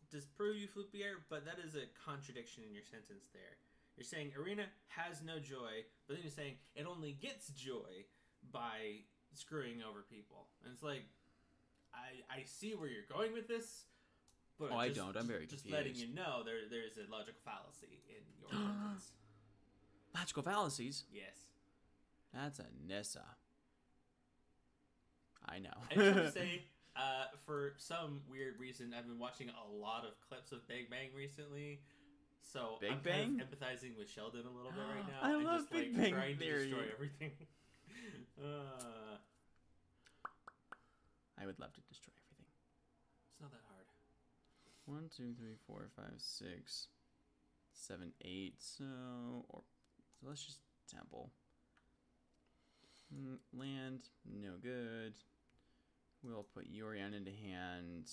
disprove you, Flupier, but that is a contradiction in your sentence there. You're saying Arena has no joy, but then you're saying it only gets joy by screwing over people. And it's like, I see where you're going with this, but I don't. I'm very just confused. letting you know there's a logical fallacy in your sentence. Logical fallacies? Yes. That's a Nissa. I know. I just have to say, for some weird reason, I've been watching a lot of clips of Big Bang recently. So Big I'm Bang? kind of empathizing with Sheldon a little bit right now. I and love just, Big like, Bang trying Theory. to destroy everything. I would love to destroy everything. It's not that hard. 1, 2, 3, 4, 5, 6, 7, 8. So let's just temple. Land, no good. We'll put Yorion into hand.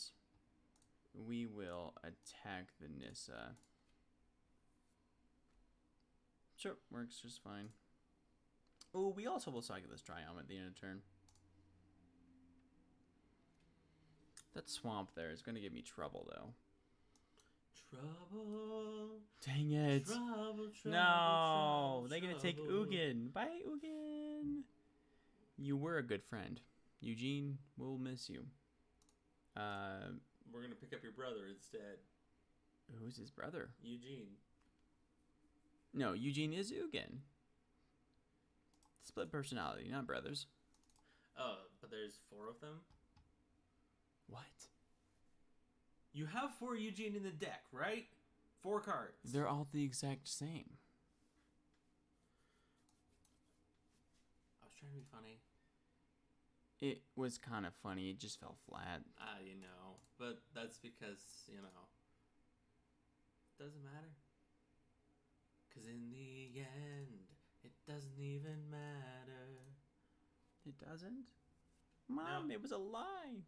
We will attack the Nissa. Sure, works just fine. Oh, we also will cycle this Triome at the end of turn. That swamp there is going to give me trouble, though. Trouble. Dang it. Trouble, No, they're going to take trouble. Ugin. Bye, Ugin. You were a good friend. Eugene, we'll miss you. We're going to pick up your brother instead. Who's his brother? Eugene. No, Eugene is Ugin. Split personality, not brothers. Oh, but there's 4 of them? What? You have 4 Eugene in the deck, right? 4 cards. They're all the exact same. I was trying to be funny. It was kind of funny. It just fell flat. You know. But that's because, you know. Doesn't matter. Because in the end, it doesn't even matter. It doesn't? Mom, No. it was a lie.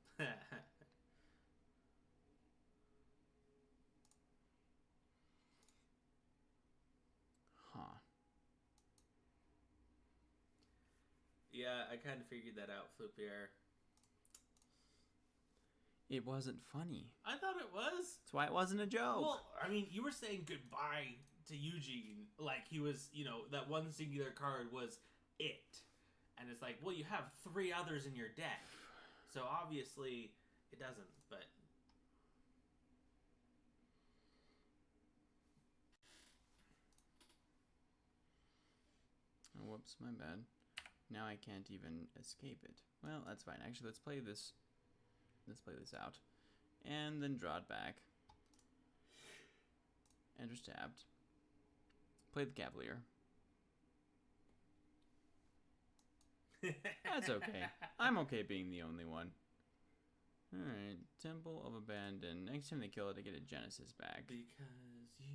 Huh. Yeah, I kind of figured that out, Flupier. It wasn't funny. I thought it was. That's why it wasn't a joke. Well, I mean, you were saying goodbye to Eugene. Like, he was, you know, that one singular card was it. And it's like, well, you have 3 others in your deck. So obviously, it doesn't, but... Oh, whoops, my bad. Now I can't even escape it. Well, that's fine. Actually, let's play this. Let's play this out. And then draw it back. Enters tapped. Play the Cavalier. That's okay. I'm okay being the only one. Alright, Temple of Abandon. Next time they kill it, I get a Genesis back. Because you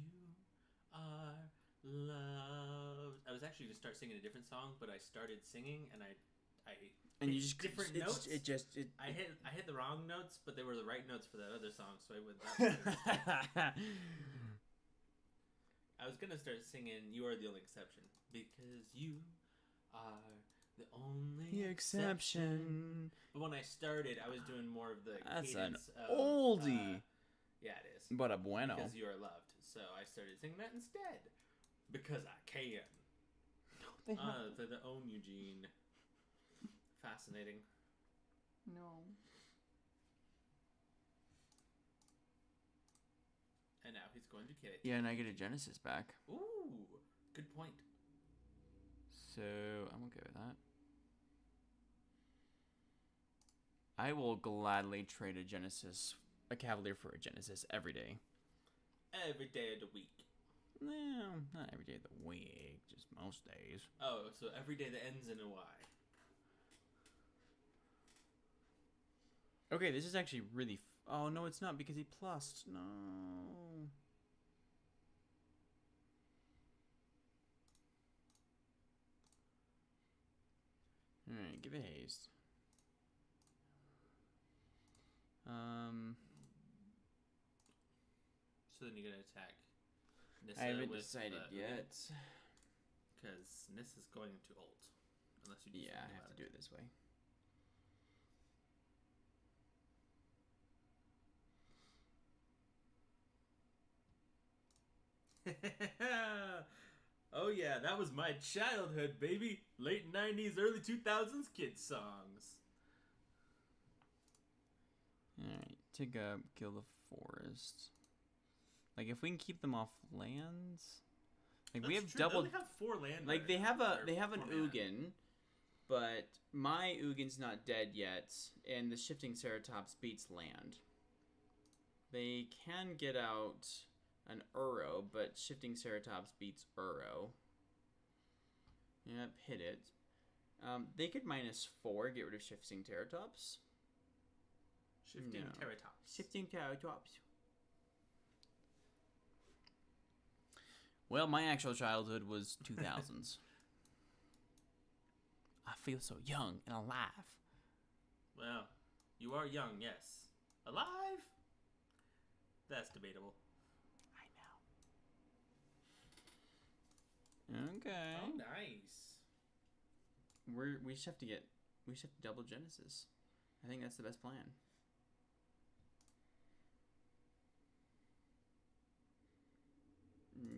are loved. I was actually going to start singing a different song, but I started singing, and I And you hit just different notes. I hit the wrong notes, but they were the right notes for that other song, so I went that. I was gonna start singing "You Are the Only Exception" because you are the only exception. But when I started, I was doing more of the That's cadence an of, oldie. Yeah, it is. But a bueno. Because you are loved, so I started singing that instead because I can. The own Eugene. Fascinating. No. And now he's going to get it. Yeah, and I get a Genesis back. Ooh, good point. So, I'm okay with that. I will gladly trade a Genesis a Cavalier for a Genesis every day. Every day of the week. No, not every day of the week, just most days. Oh, so every day that ends in a Y. Okay, this is actually really... oh, no, it's not because he plussed. No. Alright, give it haste. So then you're gonna attack Nissa I haven't with, decided yet. Because Nissa's going into ult. Unless you do Yeah, I something have to about do it this way. Oh yeah, that was my childhood, baby. Late 90s, early 2000s kids songs. Alright, take up, kill the forest. Like, if we can keep them off lands... like, we have true. double... They only have 4 land. like, they have an 4 mana. Ugin, but my Ugin's not dead yet, and the Shifting Ceratops beats land. They can get out an Uro, but Shifting Ceratops beats Uro. Yep, hit it. They could -4, get rid of Shifting Ceratops. Shifting No. Terratops. Shifting Ceratops. Well, my actual childhood was 2000s. I feel so young and alive. Well, you are young, yes. Alive? That's debatable. I know. Okay. Oh, nice. We just have to double Genesis. I think that's the best plan.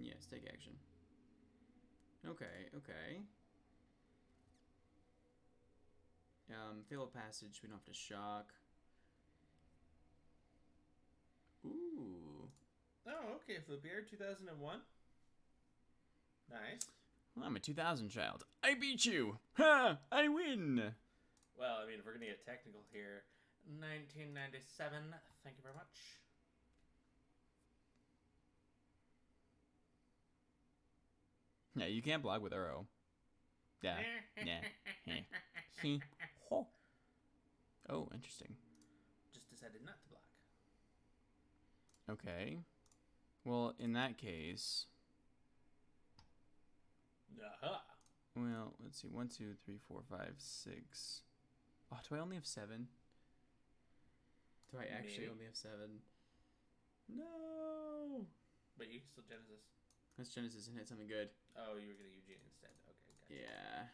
Yes, take action. Okay. Fail a passage, we don't have to shock. Ooh. Oh, okay. For the beer 2001. Nice. Well, I'm a 2000 child. I beat you! Ha! I win! Well, I mean, if we're going to get technical here, 1997. Thank you very much. Yeah, you can't block with Uro. Yeah. Oh, interesting. Just decided not to block. Okay. Well, in that case... Aha. well, let's see. 1, 2, 3, 4, 5, 6. Oh, do I only have 7? Do I actually Maybe. only have 7? No! But you can still Genesis. Let's Genesis and hit something good. Oh, you were going to Eugene instead. Okay, gotcha. Yeah.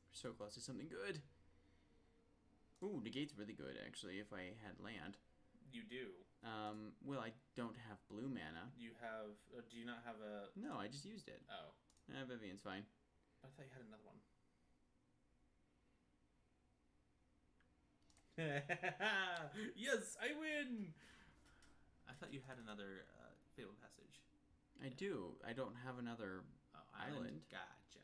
We're so close to something good. Ooh, negate's really good, actually, if I had land. You do. Well, I don't have blue mana. You have... do you not have a... No, I just used it. Oh. Vivian's fine. I thought you had another one. Yes, I win! I thought you had another Fatal Passage. I do. I don't have another island. Gotcha.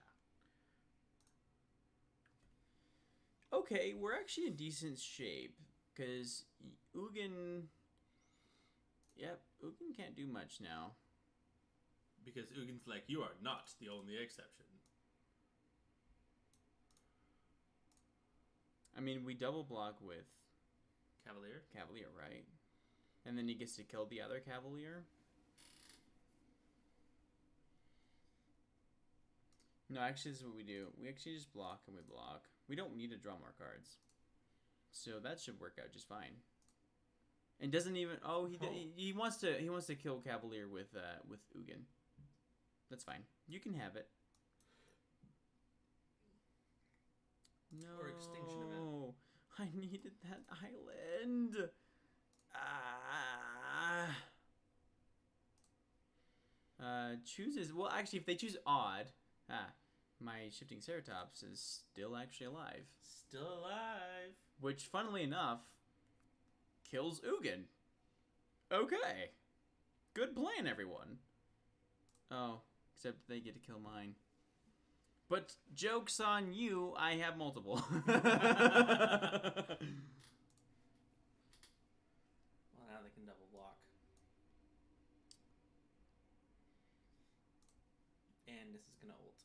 Okay, we're actually in decent shape. Because Ugin... yep, Ugin can't do much now. Because Ugin's like, you are not the only exception. I mean, we double block with Cavalier, right? And then he gets to kill the other Cavalier. No, actually, this is what we do. We actually just block and we block. We don't need to draw more cards. So that should work out just fine. And doesn't even... oh, he wants to kill Cavalier with Ugin. That's fine. You can have it. No. Or extinction event. I needed that island. Chooses... well, actually, if they choose odd... my Shifting Ceratops is still actually alive. Still alive. Which, funnily enough, kills Ugin. Okay. Good plan, everyone. Oh, except they get to kill mine. But joke's on you, I have multiple. Well, now they can double block. And this is gonna ult.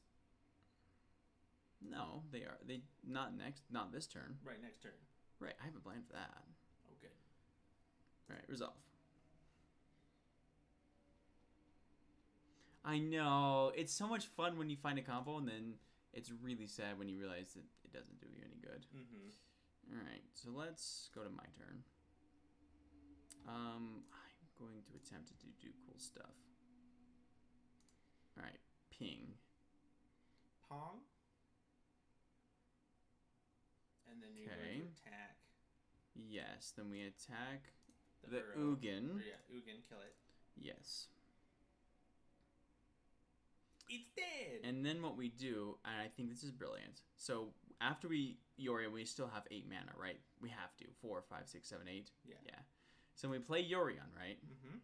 No, they are. They not this turn. Right, next turn. Right, I have a plan for that. Oh, good. Alright, resolve. I know. It's so much fun when you find a combo, and then it's really sad when you realize that it doesn't do you any good. Mm-hmm. Alright, so let's go to my turn. I'm going to attempt to do cool stuff. Alright, ping. Pong. And then you're going to attack. Yes, then we attack the Uro. Ugin. Yeah, Ugin, kill it. Yes. It's dead! And then what we do, and I think this is brilliant. So after we Yorion, we still have 8 mana, right? We have to. 4, 5, 6, 7, 8. Yeah. So we play Yorion, right? Mm-hmm.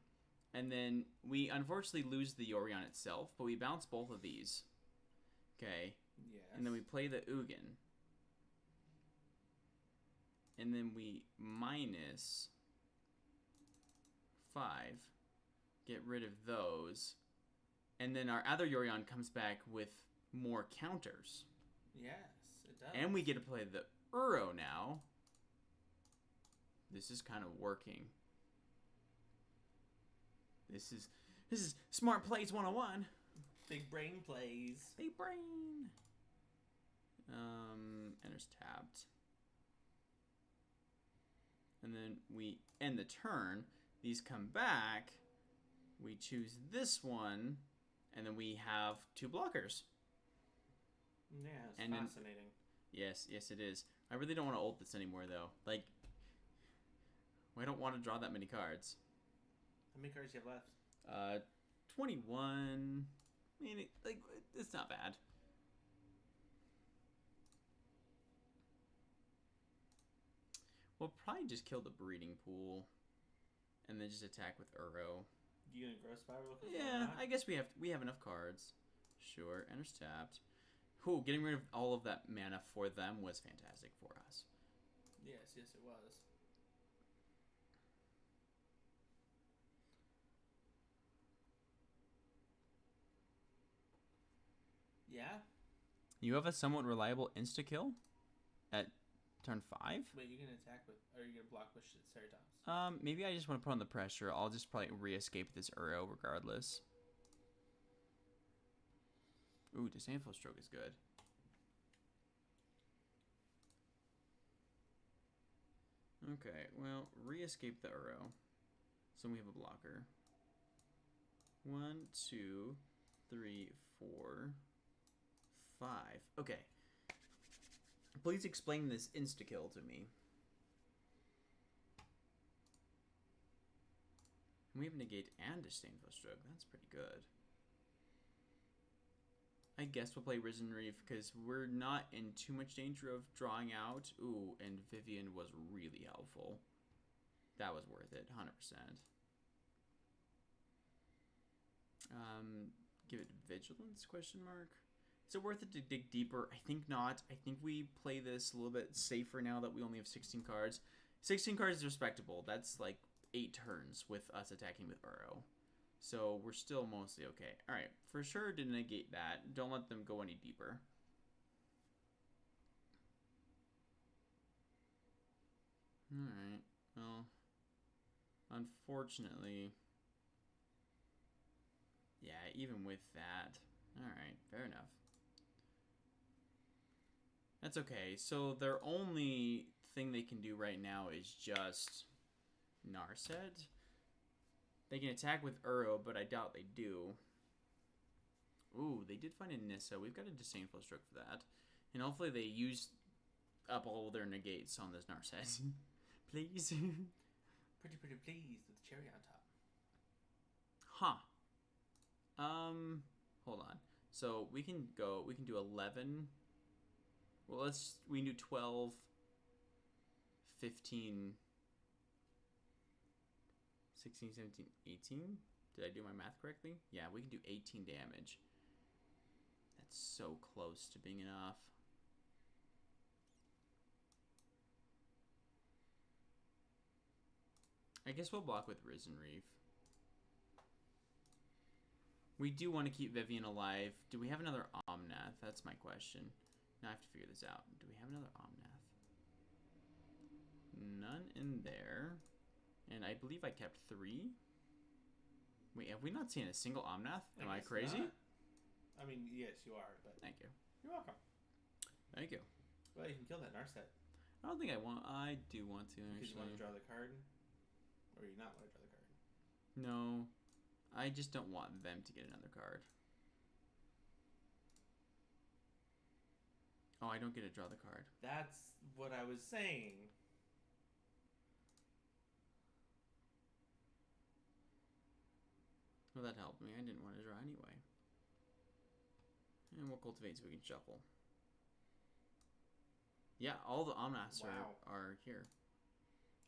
And then we unfortunately lose the Yorion itself, but we bounce both of these. Okay. Yes. And then we play the Ugin. And then we minus 5. Get rid of those. And then our other Yorion comes back with more counters. Yes, it does. And we get to play the Uro now. This is kind of working. This is smart plays 101. Big brain plays. Big brain. Enters tapped. And then we end the turn. These come back. We choose this one. And then we have 2 blockers. Yeah, it's and fascinating. Yes, it is. I really don't want to ult this anymore, though. Like, I don't want to draw that many cards. How many cards do you have left? 21. I mean, it's not bad. We'll probably just kill the breeding pool, and then just attack with Uro. You gonna grow spiral? Yeah, I guess we have enough cards. Sure, enters tapped. Whew, getting rid of all of that mana for them was fantastic for us. Yes, it was. Yeah? You have a somewhat reliable insta-kill at turn 5? Wait, you can attack with, or you gonna block with Ceratops? Maybe I just want to put on the pressure. I'll just probably re-escape this Uro regardless. Ooh, Disdainful Stroke is good. Okay, well, re-escape the Uro. So we have a blocker. 1, 2, 3, 4, 5. Okay. Please explain this insta-kill to me. We have Negate and Disdainful Stroke. That's pretty good. I guess we'll play Risen Reef because we're not in too much danger of drawing out. Ooh, and Vivian was really helpful. That was worth it, 100%. Give it Vigilance, question mark? Is it worth it to dig deeper? I think not. I think we play this a little bit safer now that we only have 16 cards. 16 cards is respectable. That's like 8 turns with us attacking with Uro. So we're still mostly okay. Alright, for sure to negate that. Don't let them go any deeper. Alright, well, unfortunately, yeah, even with that. Alright, fair enough. That's okay. So their only thing they can do right now is just Narset. They can attack with Uro, but I doubt they do. Ooh, they did find a Nissa. We've got a Disdainful Stroke for that. And hopefully they use up all their negates on this Narset. Please. Pretty pleased with the cherry on top. Huh. Hold on. So we can do 11. Well, we can do 12, 15, 16, 17, 18. Did I do my math correctly? Yeah, we can do 18 damage. It's so close to being enough. I guess we'll block with Risen Reef. We do want to keep Vivian alive. Do we have another Omnath? That's my question. Now I have to figure this out. Do we have another Omnath? None in there. And I believe I kept 3. Wait, have we not seen a single Omnath? Am I crazy? Not. I mean, yes, you are, but... Thank you. You're welcome. Thank you. Well, you can kill that Narset. I don't think I want... I do want to, actually. Because you want to draw the card? Or you not want to draw the card? No. I just don't want them to get another card. Oh, I don't get to draw the card. That's what I was saying. Well, that helped me. I didn't want to draw anyway. And we'll cultivate so we can shuffle. Yeah, all the Omnaths are here.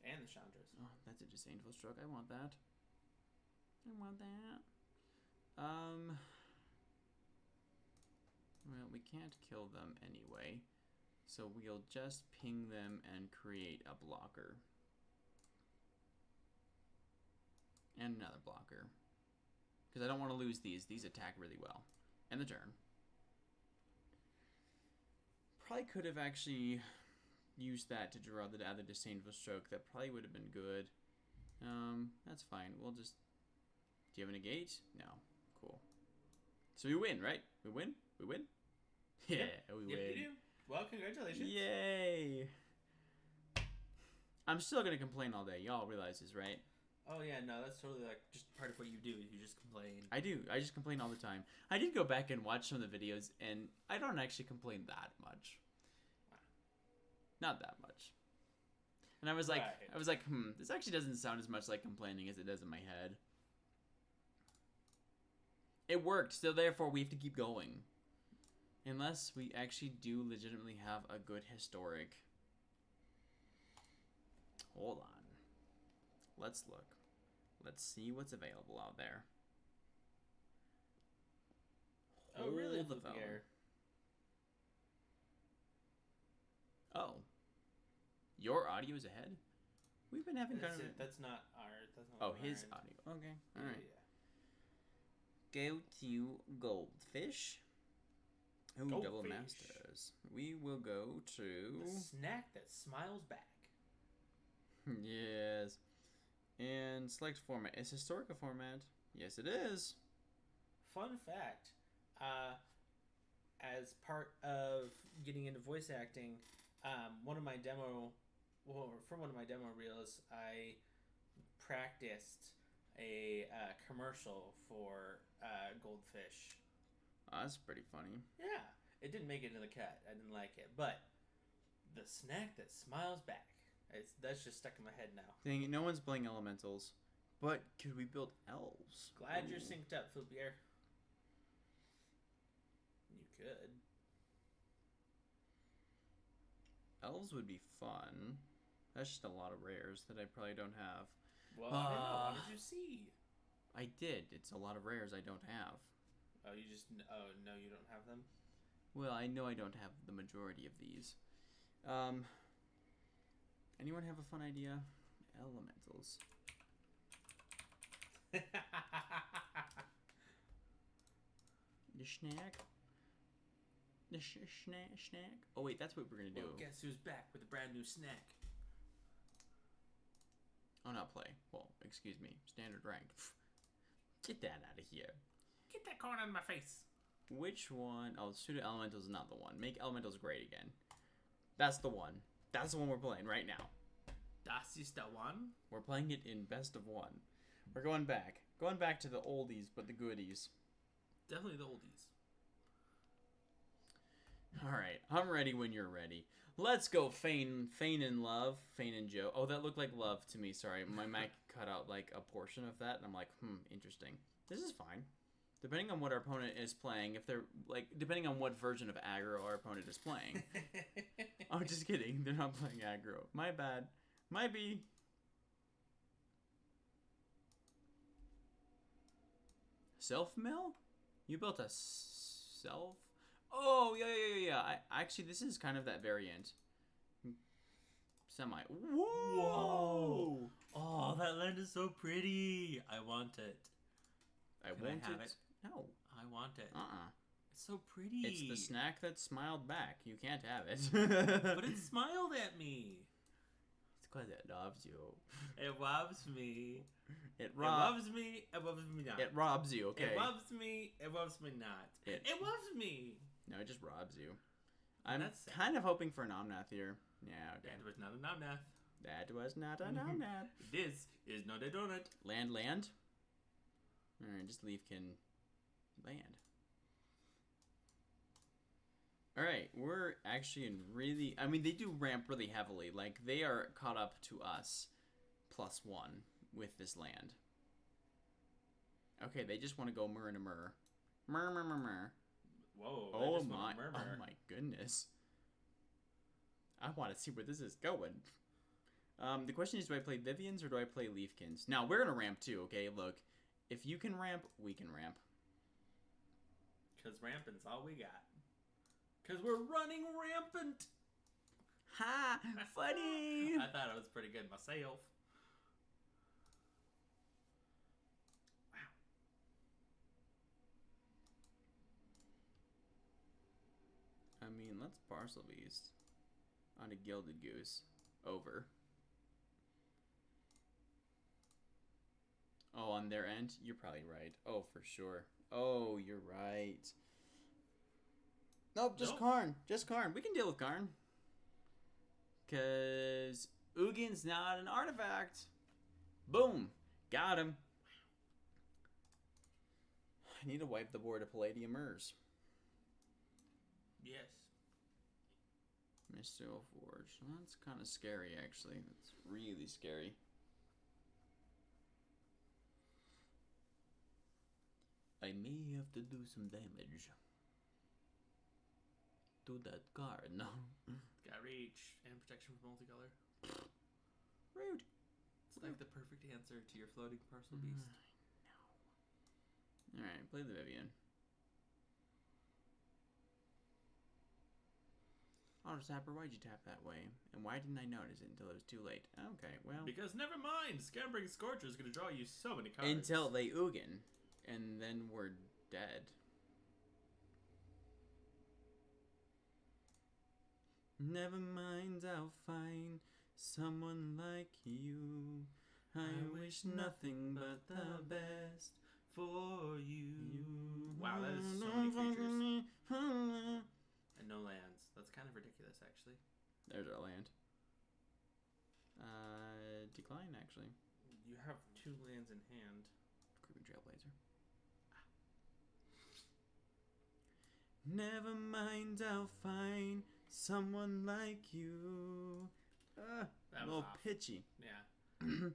And the Chandras. Oh, that's a disdainful stroke. I want that. I want that. Well, we can't kill them anyway. So we'll just ping them and create a blocker. And another blocker. Because I don't want to lose these. These attack really well. And the turn. Probably could have actually used that to draw the other disdainful stroke. That probably would have been good. That's fine. We'll just... Do you have a negate? No. Cool. So we win, right? We win? We win? Yeah, we win. You do. Well, congratulations. Yay! I'm still going to complain all day. Y'all realize this, right? Oh, yeah, no, that's totally, like, just part of what you do. You just complain. I do. I just complain all the time. I did go back and watch some of the videos, and I don't actually complain that much. Not that much. And I was like, this actually doesn't sound as much like complaining as it does in my head. It worked, so therefore we have to keep going. Unless we actually do legitimately have a good historic. Hold on. Let's look. Let's see what's available out there. Oh, really? Hold the phone. Oh. Your audio is ahead? We've been having kind of... That's not our... That's not oh, his audio. Okay. All right. Yeah. Go to Goldfish. Ooh, Goldfish. Double Masters. We will go to... The snack that smiles back. Yes. And select format. Is historic a format? Yes, it is. Fun fact. As part of getting into voice acting, from one of my demo reels, I practiced a commercial for Goldfish. Oh, that's pretty funny. Yeah, it didn't make it in the cut. I didn't like it, but the snack that smiles back. That's just stuck in my head now. Dang it, no one's playing elementals. But could we build elves? Glad Ooh. you're synced up, Flipier. You could. Elves would be fun. That's just a lot of rares that I probably don't have. Well, I don't know. What did you see? I did. It's a lot of rares I don't have. Oh, you just... Oh, no, you don't have them? Well, I know I don't have the majority of these. Anyone have a fun idea? Elementals. The snack? The snack? Oh, wait, that's what we're going to do. Well, guess who's back with a brand new snack? Oh, not play. Well, excuse me. Standard ranked. Get that out of here. Get that corn out of my face. Which one? Oh, Pseudo Elemental is not the one. Make Elementals great again. That's the one. That's the one we're playing right now. Das ist the one? We're playing it in best of one. We're going back. Going back to the oldies, but the goodies. Definitely the oldies. Alright, I'm ready when you're ready. Let's go Feign and Love. Feign and Joe. Oh, that looked like love to me. Sorry, my mic cut out like a portion of that, and I'm like, interesting. This is fine. Depending on what our opponent is playing, if they're, like, depending on what version of aggro our opponent is playing. Oh, just kidding. They're not playing aggro. My bad. Might be. Self-mill? You built a self? Oh, yeah. Actually, this is kind of that variant. Semi. Whoa! Oh, that land is so pretty. I want it. Can I have it? No. I want it. Uh-uh. It's so pretty. It's the snack that smiled back. You can't have it. But it smiled at me. It's because it loves you. It robs me. It It robs me. It robs me not. It robs you, okay? It robs me. It robs me not. It- It robs me. No, it just robs you. I'm That's sad. kind of hoping for an Omnath here. Yeah, okay. That was not a nomnath. That was not an Omnath. This is not a donut. Land. Alright, just Leafkin land. Alright, we're actually in really... I mean, they do ramp really heavily. Like, they are caught up to us +1 with this land. Okay, they just want to go myrrh and a myrrh. Myrrh. Whoa. Oh my goodness. I want to see where this is going. The question is, do I play Vivians or do I play Leafkins? Now, we're going to ramp too, okay? Look, if you can ramp, we can ramp. Because rampant's all we got. Because we're running rampant. Ha! Funny! I thought I was pretty good myself. Wow. I mean, let's Parcel Beast on a Gilded Goose. Over. Oh, on their end? You're probably right. Oh, for sure. Oh, you're right. Nope, just Karn. Just Karn. We can deal with Karn. Because Ugin's not an artifact. Boom. Got him. I need to wipe the board of Palladium Mers. Yes. Mystical Forge. That's kind of scary, actually. That's really scary. I may have to do some damage to that card. No. Got reach and protection from multicolor. Rude. It's like the perfect answer to your floating parcel beast. No. Alright, play the Vivian. Auto Zapper, why'd you tap that way? And why didn't I notice it until it was too late? Okay, well. Because never mind, Scampering Scorcher is going to draw you so many cards. Until they Ugin. And then we're dead. Never mind, I'll find someone like you. I wish nothing but the best for you. Wow, that is so many creatures. And no lands. That's kind of ridiculous, actually. There's our land. Decline, actually. You have 2 lands in hand. Creeping Trailblazer. Never mind, I'll find someone like you. That a was little off. pitchy. Yeah.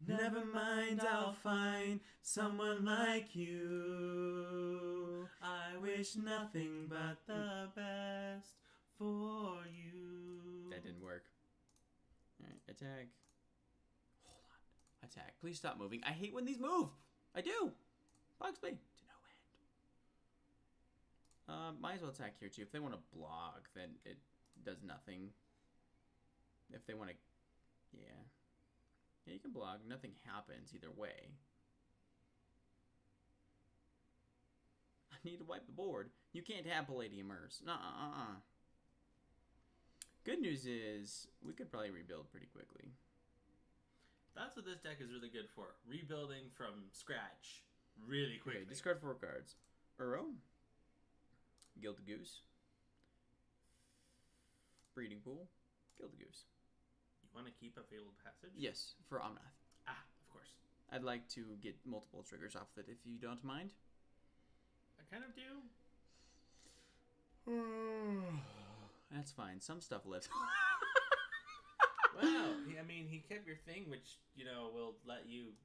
Never mind, I'll find someone like you. I wish nothing but the best for you. That didn't work. Alright, attack. Hold on. Attack. Please stop moving. I hate when these move. I do. Bugs me. To no end. Might as well attack here too. If they want to block, then it does nothing. If they want to... Yeah. Yeah, you can block. Nothing happens either way. I need to wipe the board. You can't have Palladium Mers. Nuh-uh. Good news is, we could probably rebuild pretty quickly. That's what this deck is really good for. Rebuilding from scratch really quickly. Okay, discard 4 cards. Uro. Gilded Goose. Breeding Pool. Gilded Goose. You want to keep a Fabled Passage? Yes, for Omnath. Ah, of course. I'd like to get multiple triggers off of it if you don't mind. I kind of do. That's fine. Some stuff lives. Well, I mean, he kept your thing, which, you know, will let you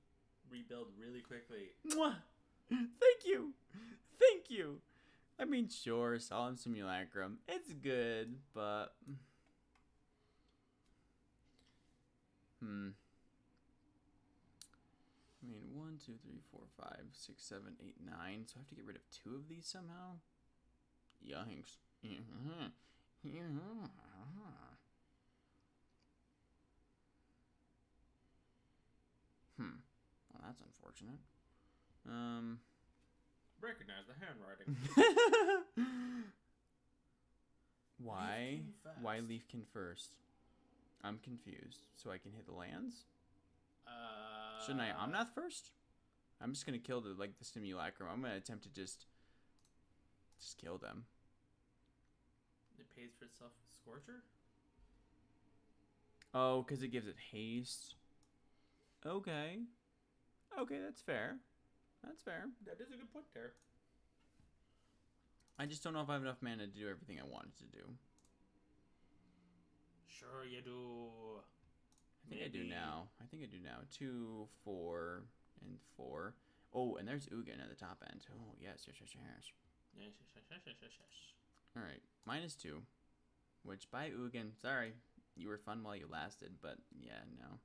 rebuild really quickly. Mwah! Thank you. Thank you. I mean, sure, Solemn Simulacrum. It's good, but... I mean, 1, 2, 3, 4, 5, 6, 7, 8, 9. So I have to get rid of 2 of these somehow? Yikes. Well, that's unfortunate. Recognize the handwriting. Why? Leafkin first. Why Leafkin first? I'm confused. So I can hit the lands? Shouldn't I Omnath first? I'm just gonna kill the Simulacrum. I'm gonna attempt to just kill them. It pays for itself with Scorcher? Oh, because it gives it haste. Okay. Okay, that's fair. That's fair. That is a good point there. I just don't know if I have enough mana to do everything I wanted to do. Sure you do. I think I do now. 2, 4, and 4. Oh, and there's Ugin at the top end. Oh, yes. Yes. Alright, -2. Which, by Ugin, sorry, you were fun while you lasted, but yeah, no.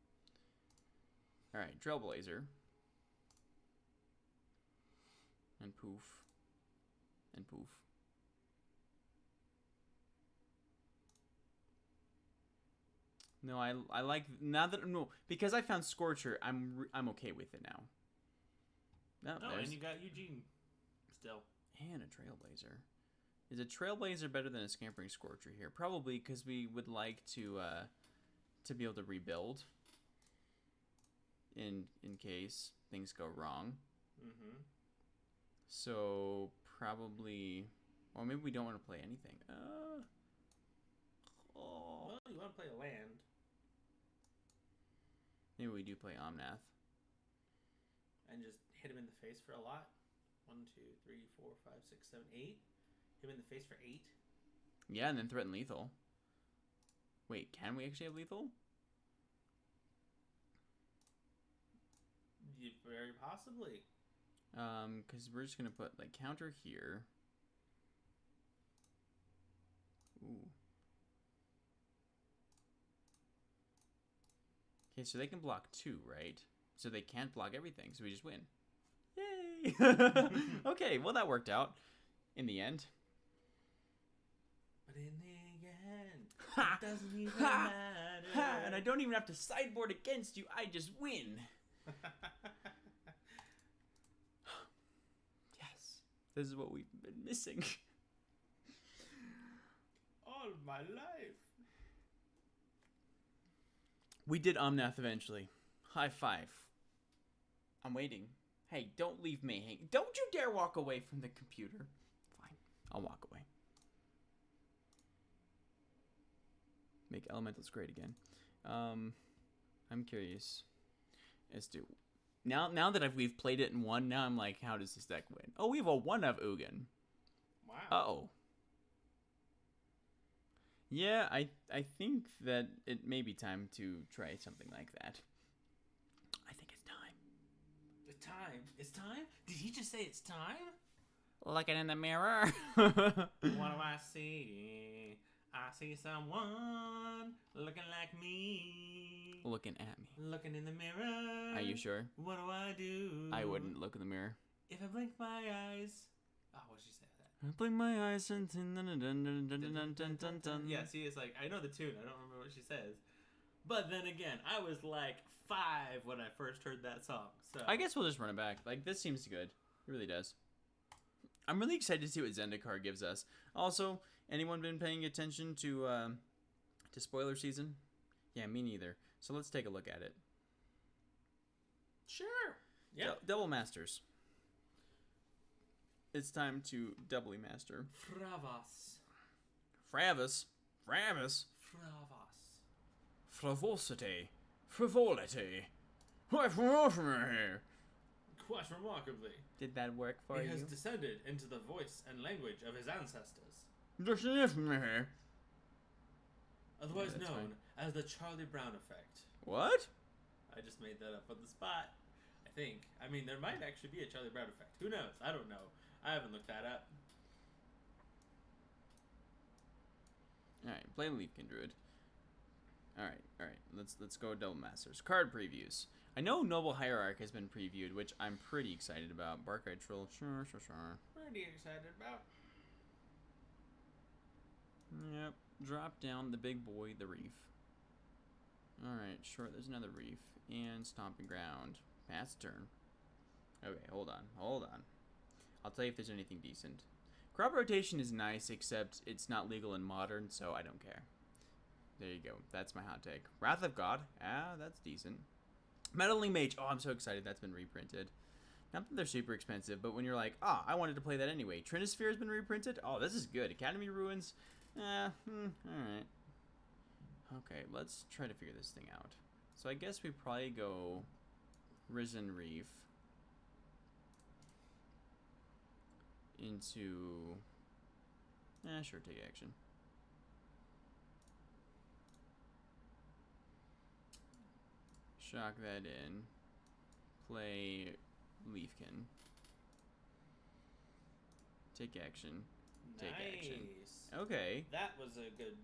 Alright, Trailblazer. And poof. And poof. No, I like now that no because I found Scorcher. I'm okay with it now. No, and you got Eugene still. And a Trailblazer. Is a Trailblazer better than a Scampering Scorcher here? Probably because we would like to be able to rebuild in case things go wrong. Mm-hmm. So probably, or maybe we don't want to play anything. Well, you want to play a land. Maybe we do play Omnath. And just hit him in the face for a lot. 1, 2, 3, 4, 5, 6, 7, 8. Hit him in the face for 8. Yeah, and then threaten lethal. Wait, can we actually have lethal? Very possibly. Because we're just gonna put like counter here. Ooh. Okay, so they can block 2, right? So they can't block everything, so we just win. Yay! Okay, well that worked out in the end. But in the end, it doesn't even matter. And I don't even have to sideboard against you. I just win. Yes, this is what we've been missing. All my life. We did Omnath eventually. High five. I'm waiting. Hey, don't leave me hanging. Don't you dare walk away from the computer. Fine, I'll walk away. Make elementals great again. I'm curious as to now that we've played it and won. Now I'm like, how does this deck win? Oh, we have a 1 of Ugin. Wow. Uh-oh. Yeah, I think that it may be time to try something like that. I think it's time. It's time. It's time? Did he just say it's time? Looking in the mirror. What do I see? I see someone looking like me. Looking at me. Looking in the mirror. Are you sure? What do I do? I wouldn't look in the mirror. If I blink my eyes. Oh, what did she say with that? I blink my eyes and dun. Yeah, see, it's like, I know the tune. I don't remember what she says. But then again, I was like 5 when I first heard that song. So I guess we'll just run it back. Like, this seems good. It really does. I'm really excited to see what Zendikar gives us. Also, anyone been paying attention to spoiler season? Yeah, me neither. So let's take a look at it. Sure. Yeah. Double masters. It's time to doubly master. Fravas. Fravis. Fravas. Fravosity. Frivolity. Quite remarkably. Did that work for he you? has descended into the voice and language of his ancestors. Otherwise that's known as the Charlie Brown effect. What? I just made that up on the spot. I think. I mean, there might actually be a Charlie Brown effect. Who knows? I don't know. I haven't looked that up. Alright, play Leafkin Druid. Alright. Let's go double masters. Card previews. I know Noble Hierarch has been previewed, which I'm pretty excited about. Barkeye Troll, sure. Pretty excited about. Yep. Drop down the big boy, the reef. Alright, sure, there's another reef. And stomping ground. Pass turn. Okay, hold on. I'll tell you if there's anything decent. Crop rotation is nice, except it's not legal in modern, so I don't care. There you go. That's my hot take. Wrath of God. Ah, that's decent. Meddling Mage. Oh, I'm so excited that's been reprinted. Not that they're super expensive, but when you're like, I wanted to play that anyway. Trinisphere has been reprinted. Oh, this is good. Academy Ruins. Alright. Okay, let's try to figure this thing out. So I guess we probably go Risen Reef into... sure, take action. Shock that in. Play Leafkin. Take action. Take action. Okay. That was a good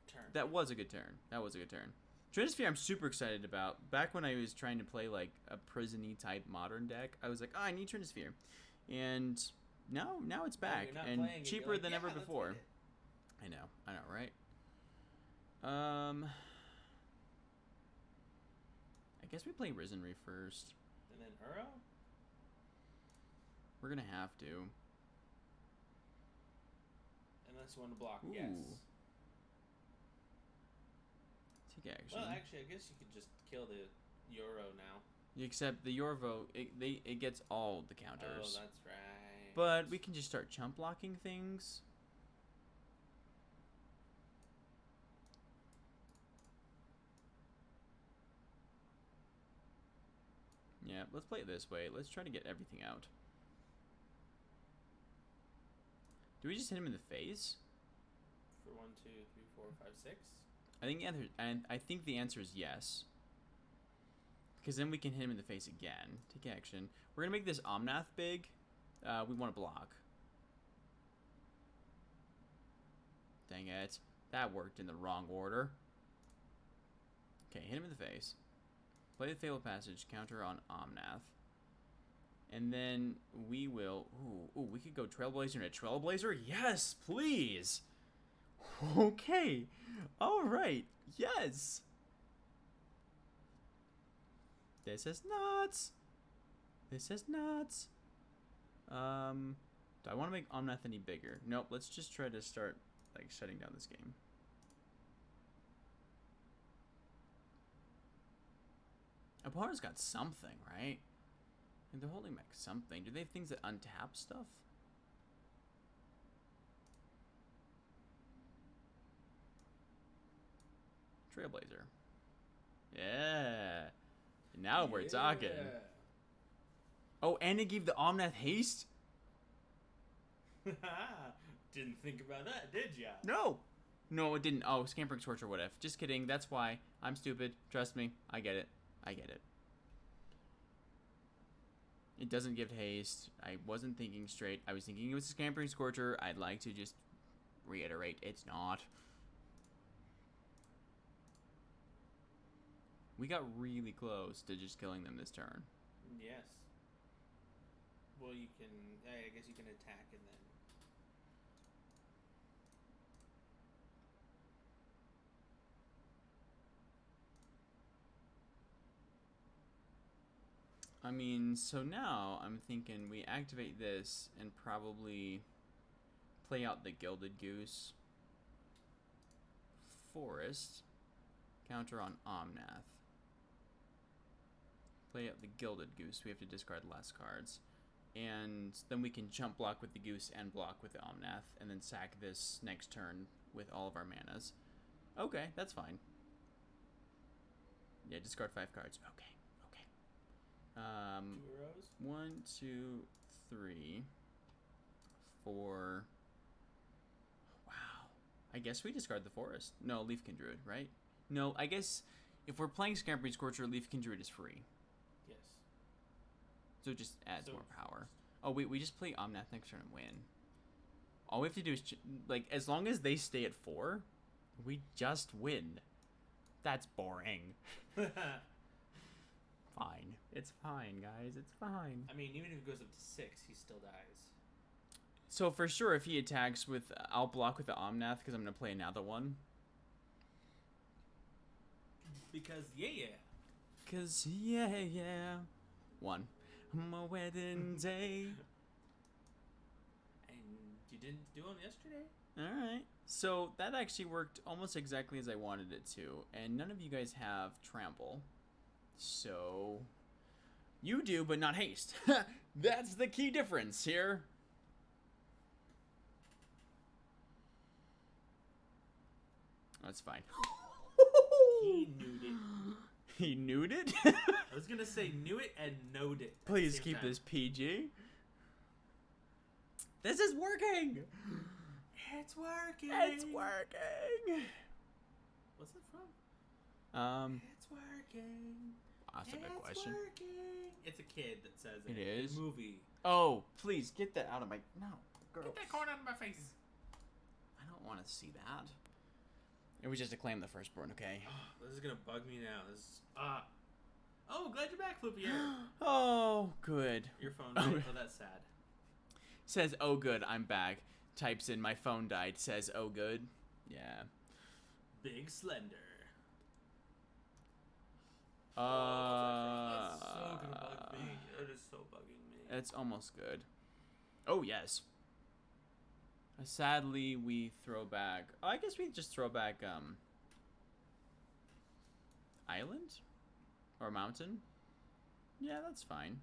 turn. That was a good turn. Trinisphere I'm super excited about. Back when I was trying to play like a prison-y type modern deck, I was like, I need Trinisphere. And now it's back and cheaper than ever before. I know, right? I guess we play Risen Reef first. And then Uro? We're gonna have to. Unless you want to block, Ooh. yes. Take action. Well, actually, I guess you could just kill the Euro now. Except the Yorvo, it gets all the counters. Oh, that's right. But we can just start chump blocking things. Yeah, let's play it this way. Let's try to get everything out. Do we just hit him in the face? For 1, 2, 3, 4, 5, 6? I think the answer is yes. Because then we can hit him in the face again. Take action. We're gonna make this Omnath big. We want to block. Dang it. That worked in the wrong order. Okay, hit him in the face. Play the Fatal Passage, counter on Omnath. And then we will... Ooh, we could go Trailblazer and a Trailblazer? Yes, please! Okay. Alright. Yes! This is nuts! This is nuts! Do I want to make Omnath any bigger? Nope, let's just try to start, like, shutting down this game. Opponent's got something, right? Like they're holding back something. Do they have things that untap stuff? Trailblazer. Yeah. Now we're talking. Oh, and it gave the Omnath haste? Didn't think about that, did ya? No. No, it didn't. Oh, Scampering Scorcher, what if? Just kidding. That's why. I'm stupid. Trust me. I get it. I get it. It doesn't give haste. I wasn't thinking straight. I was thinking it was a Scampering Scorcher. I'd like to just reiterate it's not. We got really close to just killing them this turn. Yes. Well, you can... I guess you can attack and then... I mean, so now I'm thinking we activate this and probably play out the Gilded Goose. Forest. Counter on Omnath. Play out the Gilded Goose. We have to discard less cards. And then we can jump block with the Goose and block with the Omnath. And then sack this next turn with all of our manas. Okay, that's fine. Yeah, discard 5 cards. Okay. 2 rows? 1, 2, 3, 4. Wow. I guess we discard the forest. No, Leafkin Druid, right? No, I guess if we're playing Scampering Scorcher, Leafkin Druid is free. Yes. So it just adds more power. Oh, wait, we just play Omnath next turn and win. All we have to do is, like, as long as they stay at 4, we just win. That's boring. Fine. It's fine, guys. It's fine. I mean, even if it goes up to 6, he still dies. So for sure, if he attacks with, I'll block with the Omnath because I'm gonna play another one. Because yeah. Cause yeah. One. My wedding day. And you didn't do them yesterday? Alright. So that actually worked almost exactly as I wanted it to. And none of you guys have trample. So you do, but not haste. That's the key difference here. That's fine. He knew it. He knew it? I was gonna say knew it and knowed it. Please keep this PG. This is working! It's working! It's working! What's it from? It's working. That's a good question. Working. It's a kid that says it. It is? A movie. Oh, please, get that out of my... No, girl. Get that corn out of my face. I don't want to see that. It was just to claim the firstborn, okay? Oh, this is gonna bug me now. This is... Oh, glad you're back, Flippy. Oh, good. Your phone died. Oh, that's sad. Says, oh, good, I'm back. Types in, my phone died. Says, oh, good. Yeah. Big Slender. That's so gonna bug me. It is so bugging me. It's almost good. Oh, yes. Sadly, we throw back... Oh, I guess we just throw back, Island? Or mountain? Yeah, that's fine.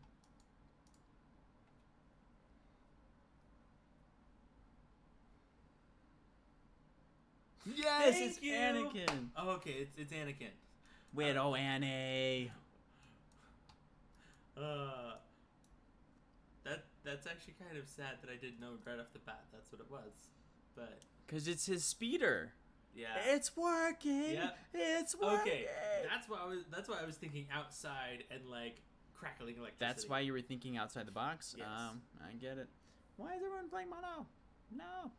Yes, it's Anakin. Oh, okay, it's Anakin. Widow Annie. That's actually kind of sad that I didn't know right off the bat that's what it was, but because it's his speeder. Yeah, it's working. Yeah, it's working. Okay, that's why I was thinking outside and like crackling electricity. That's why you were thinking outside the box. Yes. I get it. Why is everyone playing mono? No.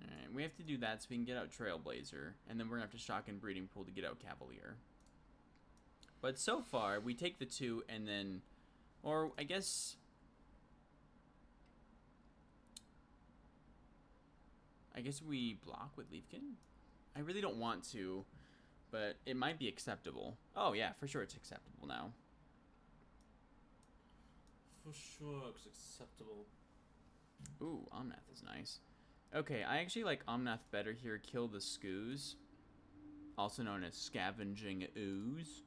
Alright, we have to do that so we can get out Trailblazer, and then we're gonna have to shotgun Breeding Pool to get out Cavalier. But so far, we take the 2 and then, or I guess we block with Leafkin. I really don't want to, but it might be acceptable. Oh yeah, for sure it's acceptable now. For sure it's acceptable. Ooh, Omnath is nice. Okay, I actually like Omnath better here. Kill the Skoos, also known as Scavenging Ooze.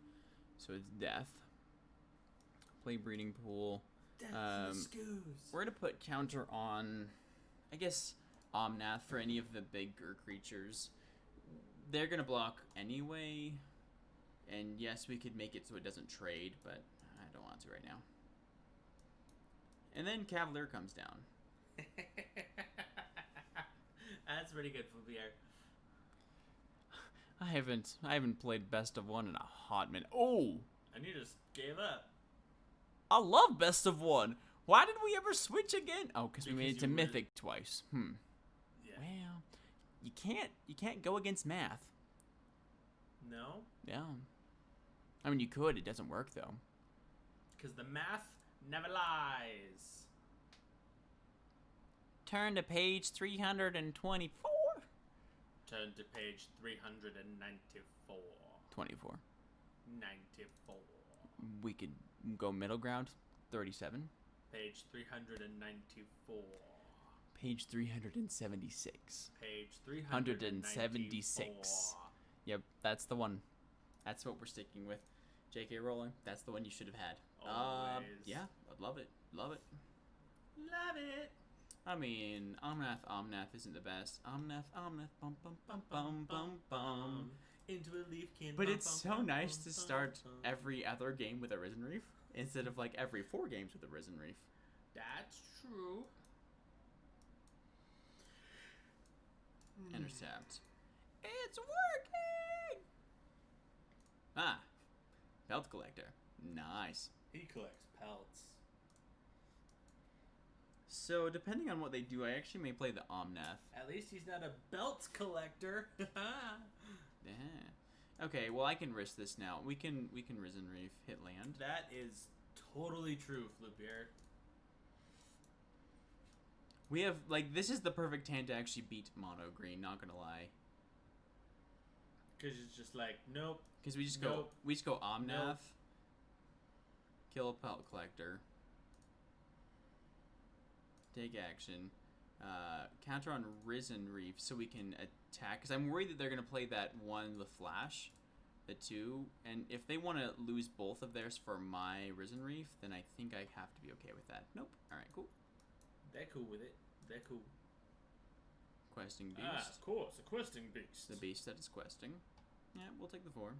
So it's death. Play Breeding Pool. Death for the Skoos. We're gonna put counter on, I guess, Omnath for any of the bigger creatures. They're gonna block anyway. And yes, we could make it so it doesn't trade, but I don't want to right now. And then Cavalier comes down. That's pretty good, Flubier. I haven't played Best of 1 in a hot minute. Oh! And you just gave up. I love Best of 1. Why did we ever switch again? Oh, because we made it to Mythic twice. Yeah. Well, you can't go against math. No? Yeah. I mean, you could. It doesn't work, though. Because the math never lies. Turn to page 324. Turn to page 394. 24. 94. We could go middle ground. 37. Page 394. Page 376. Page 376. Yep, that's the one. That's what we're sticking with. J.K. Rowling, that's the one you should have had. Always. Yeah, I'd love it. Love it. Love it. I mean, Omnath isn't the best. Omnath, bum bum bum bum bum bum. Into a Leafkin. But it's so nice to start every other game with a Risen Reef instead of like every 4 games with a Risen Reef. That's true. Intercept. It's working! Ah, Belt Collector. Nice. He collects pelts. So, depending on what they do, I actually may play the Omnath. At least he's not a belt collector. Okay, well I can risk this now. We can Risen Reef hit land. That is totally true, Flippier. We have like this is the perfect hand to actually beat mono green. Not gonna lie. Because it's just like nope. Because we just Nope. go Omnath, Nope. kill a Pellet Collector, take action, counter on Risen Reef so we can attack. Because I'm worried that they're gonna play that one the Flash, the 2, and if they want to lose both of theirs for my Risen Reef, then I think I have to be okay with that. Nope. All right, cool. They're cool with it. They're cool. Questing Beast. Ah, of course, a questing beast. The beast that is questing. Yeah, we'll take the 4.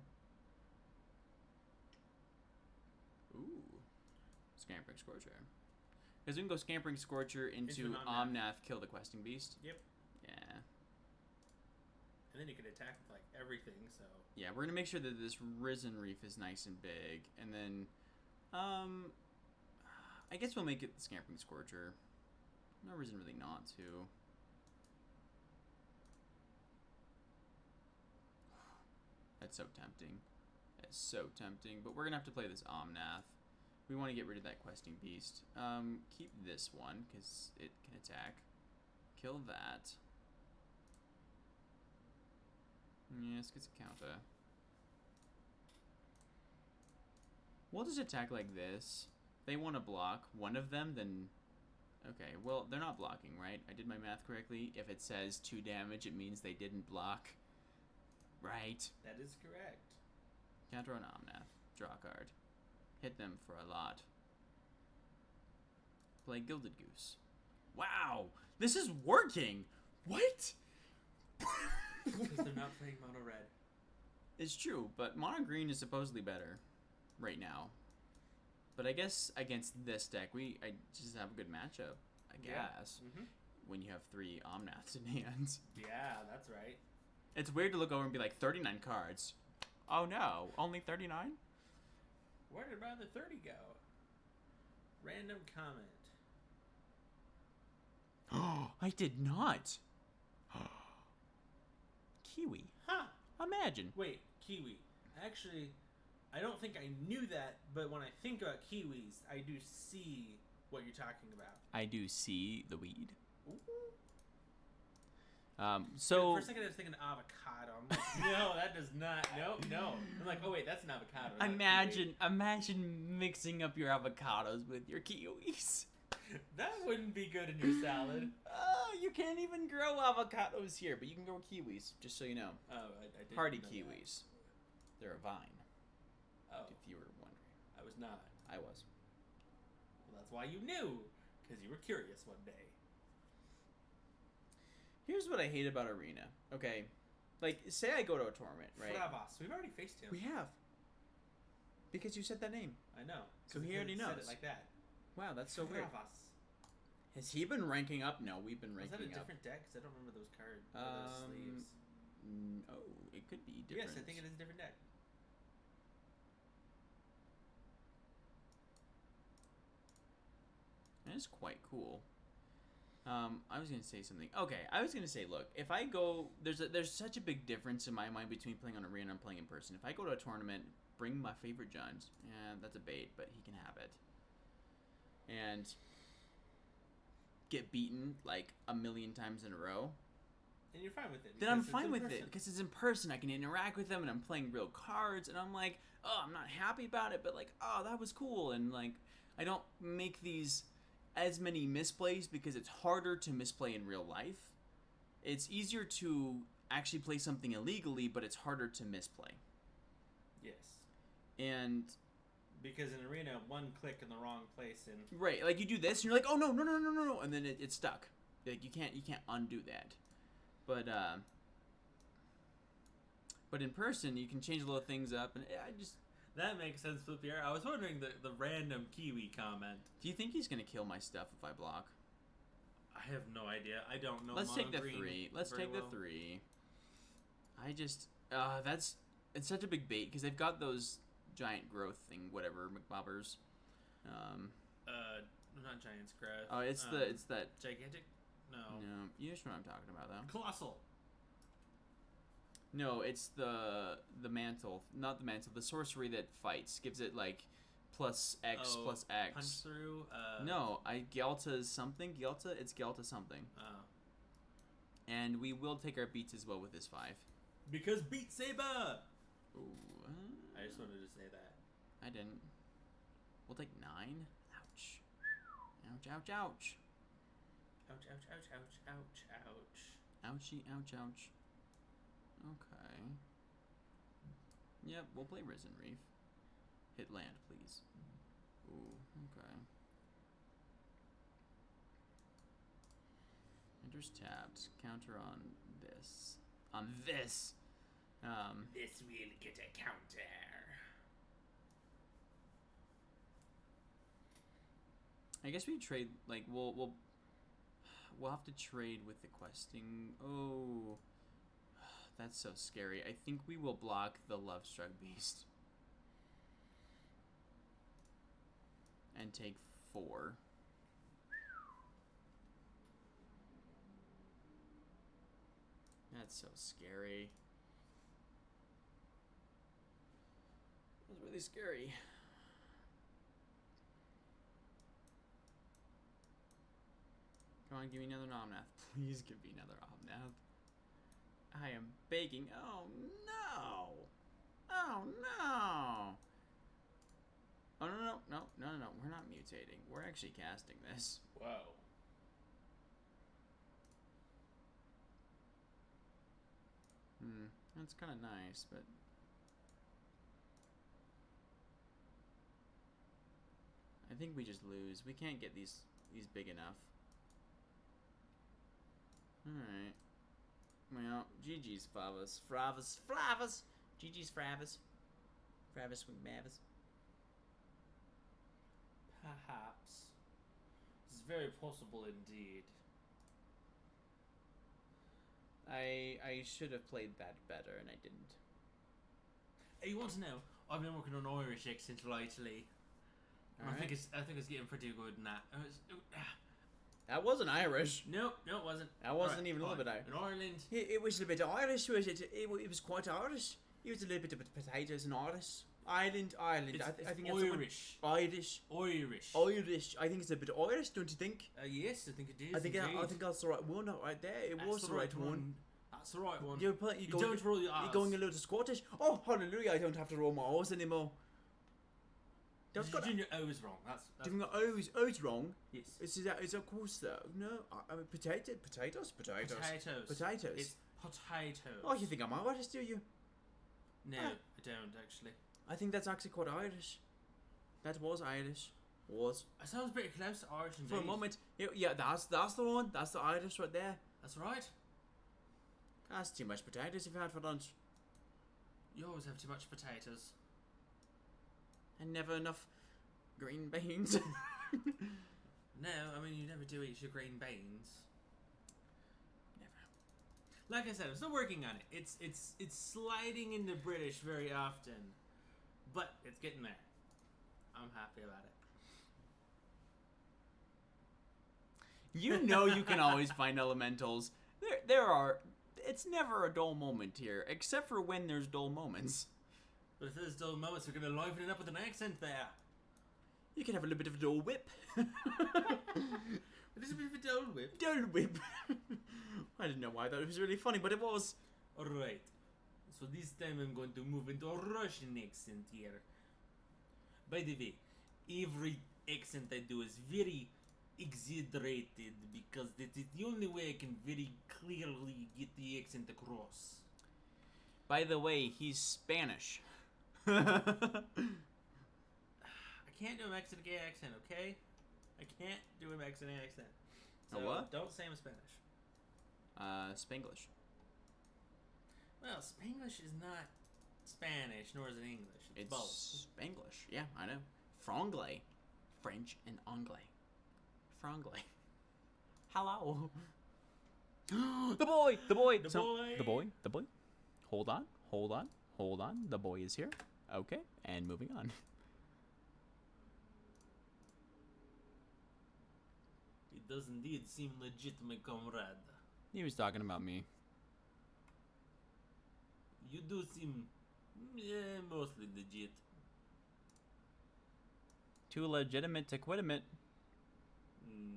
Ooh. Scampering Scorcher. Because we can go Scampering Scorcher into Omnath, kill the questing beast. Yep. Yeah. And then you can attack with, like, everything, so... Yeah, we're going to make sure that this Risen Reef is nice and big. And then, I guess we'll make it the Scampering Scorcher. No reason really not to. That's so tempting. That's so tempting. But we're going to have to play this Omnath. We want to get rid of that questing beast. Keep this one, because it can attack. Kill that. Yes, gets a counter. We'll just attack like this. If they want to block one of them, then... Okay, well, they're not blocking, right? I did my math correctly. If it says 2 damage, it means they didn't block. Right? That is correct. Counter on Omnath. Draw a card. Hit them for a lot. Play Gilded Goose. Wow! This is working! What? Because they're not playing mono red. It's true, but mono green is supposedly better right now. But I guess against this deck, I just have a good matchup, I guess. Yeah. When you have 3 Omnaths in hand. Yeah, that's right. It's weird to look over and be like, 39 cards. Oh no, only 39? Where did my other 30 go? Random comment. Oh, I did not. Kiwi. Huh. Imagine. Wait, kiwi. Actually, I don't think I knew that, but when I think about kiwis, I do see what you're talking about. I do see the weed. Ooh. So For a second, I was thinking avocado. I'm like, no, that does not. No. I'm like, oh wait, that's an avocado. not a kiwi. Imagine mixing up your avocados with your kiwis. That wouldn't be good in your salad. You can't even grow avocados here, but you can grow kiwis, just so you know. Oh, I didn't Hardy know kiwis. They're a vine, that. Oh, if you were wondering. I was not. I was. Well, that's why you knew, because you were curious one day. Here's what I hate about Arena. Okay, like say I go to a tournament, right? Fravas. We've already faced him. We have. Because you said that name. I know. So he already knows. Said it like that. Wow, that's so weird. Fravas. Has he been ranking up? No, we've been Was ranking that a up. different deck? Because I don't remember those cards. Those sleeves. Oh, it could be different. Yes, I think it is a different deck. That is quite cool. I was gonna say something. Okay, I was gonna say, look, if I go, there's such a big difference in my mind between playing on Arena and playing in person. If I go to a tournament, bring my favorite Judge. Yeah, that's a bait, but he can have it. And get beaten like a million times in a row. And you're fine with it. Then I'm fine with it because it's in person. I can interact with them, and I'm playing real cards, and I'm like, oh, I'm not happy about it, but like, oh, that was cool, and like, I don't make these as many misplays because it's harder to misplay in real life. It's easier to actually play something illegally, but it's harder to misplay. Yes. And because in Arena, one click in the wrong place and right, like you do this, and you're like, oh no, and then it's stuck. Like you can't undo that. But in person, you can change little things up, and I just. That makes sense, Flippier. I was wondering the random Kiwi comment. Do you think he's gonna kill my stuff if I block? I have no idea. I don't know. Let's take the 3. Let's take the 3. I just it's such a big bait because they've got those giant growth thing, whatever McBobbers. Not giant's growth. Oh, it's that gigantic. No. No, you know what I'm talking about though. Colossal. No, it's the mantle, not the mantle. The sorcery that fights gives it like plus X plus X. Punch through. No, Gyalta is something. It's Gyalta something. Oh. And we will take our beats as well with this 5. Because Beat Saber. Ooh, I just wanted to say that. I didn't. We'll take 9. Ouch. Ouch! Ouch! Ouch! Ouch! Ouch! Ouch! Ouch! Ouch! Ouch! Ouchie! Ouch! Ouch! Okay. Yep, we'll play Risen Reef. Hit land, please. Ooh, okay. Enters tapped. Counter on this. On this! This will get a counter. I guess we trade, like, we'll have to trade with the questing. Oh, that's so scary. I think we will block the Lovestruck Beast. And take 4. That's so scary. That's really scary. Come on, give me another Omnath. Please give me another Omnath. I am begging. Oh no! Oh no! Oh no! We're not mutating. We're actually casting this. Whoa. That's kind of nice, but I think we just lose. We can't get these big enough. Alright. Well, GG's Fravas. Fravas! GG's Fravas. Fravas McMavis. Perhaps. It's very possible indeed. I should have played that better, and I didn't. Hey, you want to know? I've been working on Irish accent lately. I think it's getting pretty good in that. That wasn't Irish. No, it wasn't. That wasn't even a little bit Irish. In Ireland. It was a bit Irish, was it? It was quite Irish. It was a little bit of potatoes and Irish. Ireland. It's I think Irish. Irish. I think it's a bit Irish, don't you think? Yes, I think it is. I think that's the right one right there. Was the right one. That's the right one. You don't roll your R's. You're going a little Scottish. Oh, hallelujah! I don't have to roll my R's anymore. You're doing your O's wrong. That's doing my O's wrong. Yes. Is of course though. No, I mean potatoes. Potatoes. Potatoes. It's potatoes. Oh, you think I'm Irish, do you? No, I don't actually. I think that's actually quite Irish. That was Irish. Was. It sounds pretty close to Irish indeed. For a moment. Yeah, that's the one. That's the Irish right there. That's right. That's too much potatoes you've had for lunch. You always have too much potatoes. And never enough green beans. No, I mean you never do eat your green beans. Never. Like I said, I'm still working on it. It's sliding into British very often, but it's getting there. I'm happy about it. You know you can always find elementals. There are. It's never a dull moment here, except for when there's dull moments. But if there's dull moments, we're going to liven it up with an accent there. You can have a little bit of a dull whip. This is a bit of a dull whip. Dull whip. I didn't know why that was really funny, but it was. Alright. So this time I'm going to move into a Russian accent here. By the way, every accent I do is very exaggerated because that is the only way I can very clearly get the accent across. By the way, he's Spanish. I can't do a Mexican accent, okay? I can't do a Mexican accent. So a what? Don't say I'm Spanish. Spanglish. Well, Spanglish is not Spanish, nor is it English. It's both. Spanglish. Yeah, I know. Franglais. French and Anglais. Franglais. Hello. The boy. Hold on. The boy is here. Okay, and moving on. It does indeed seem legit, my comrade. He was talking about me. You do seem mostly legit. Too legitimate to quit it.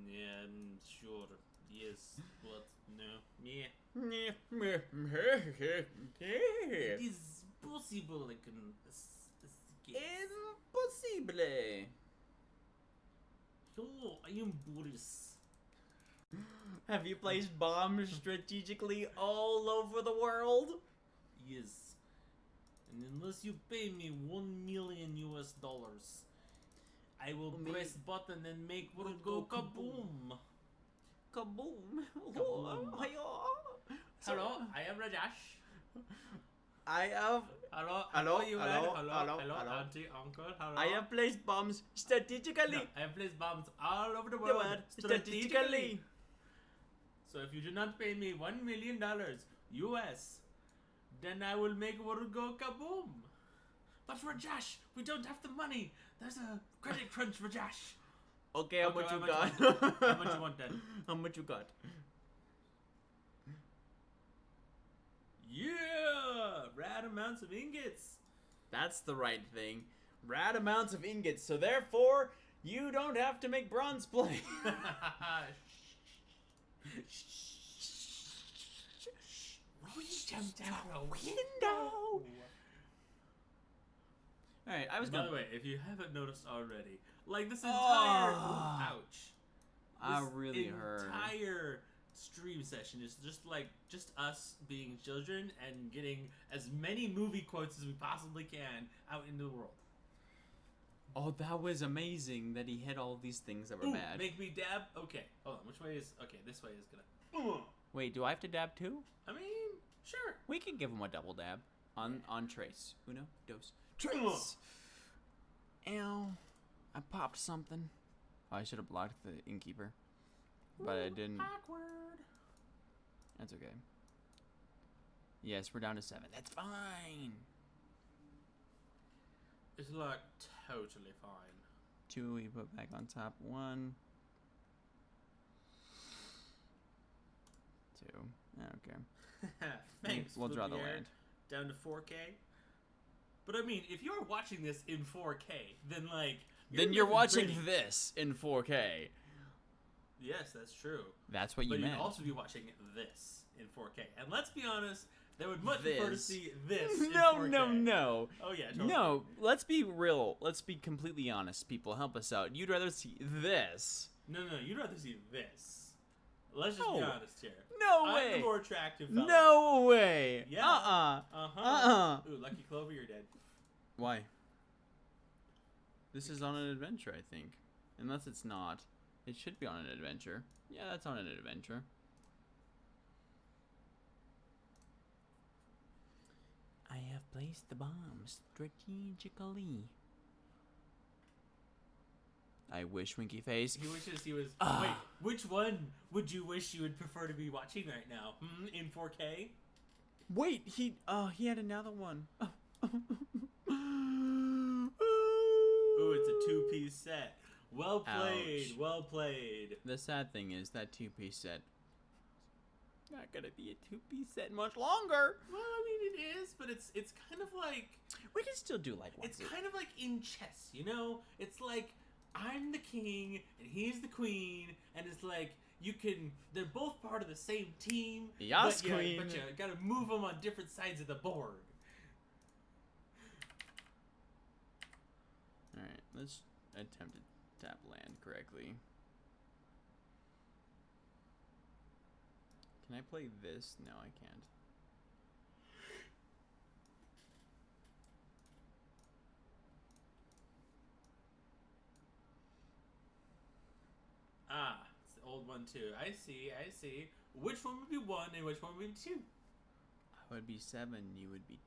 Yeah, I'm sure. Yes, but no. Yeah. It is possible I can escape. Impossible. Hello, I am Boris. Have you placed bombs strategically all over the world? Yes. And unless you pay me $1 million, I will press button and make world go kaboom. Kaboom. Kaboom. Hello, I am Rajesh. I have... Hello, you hello, hello, hello. auntie, uncle, hello. I have placed bombs strategically. No, I have placed bombs all over the The world. word strategically. So if you do not pay me $1 million US, then I will make world go kaboom. But Rajesh, we don't have the money. There's a credit crunch, Rajesh. Okay, how much you got? How much you want then? How much you got? Yeah! Rad amounts of ingots. That's the right thing. Rad amounts of ingots, so therefore, you don't have to make bronze plate. We jumped out a window. Alright, I was By gonna... the way, if you haven't noticed already, like this entire ouch. I This really heard. entire stream session is just us being children and getting as many movie quotes as we possibly can out into the world. Oh, that was amazing that he hit all these things that were bad. Make me dab? Okay, hold on. Which way is... Okay, this way is gonna... Wait, do I have to dab too? I mean, sure. We can give him a double dab. On Trace. Uno, dos, Trace! Ow. I popped something. Oh, I should have blocked the innkeeper. But I didn't. Awkward. That's okay. Yes, we're down to 7. That's fine. It's like totally fine. 2 we put back on top. 1. 2. Okay. Thanks. We'll draw the Flupier. land. Down to 4K. But I mean, if you're watching this in 4K, then like... Then you're looking watching pretty. this in 4K. Yes, that's true. That's what you But meant. you'd also be watching this in 4K. And let's be honest, they would much prefer to This. see this in No, 4K. no. Oh yeah, totally. No, let's be real. Let's be completely honest, people. Help us out. You'd rather see this. No, you'd rather see this. Let's just be No. honest here. No I'm way. the more attractive fella. No way. Yeah. Uh-uh. Ooh, Lucky Clover, you're dead. Why? This is on an adventure, I think. Unless it's not. It should be on an adventure. Yeah, that's on an adventure. I have placed the bombs strategically. I wish Winky Face. He wishes he was... Ah. Wait, which one would you wish you would prefer to be watching right now? In 4K? Wait, he had another one. Ooh, it's a two-piece set. Well played, Ouch. well played. The sad thing is that 2-piece set not gonna be a 2-piece set much longer. Well, I mean, it is, but it's kind of like... We can still do like one. It's kind of like in chess, you know? It's like, I'm the king, and he's the queen, and it's like, they're both part of the same team. Yes, but queen. But you gotta move them on different sides of the board. Alright, let's attempt to tap land correctly. Can I play this? No, I can't. Ah, it's the old one too. I see. Which one would be 1 and which one would be 2? I would be 7, you would be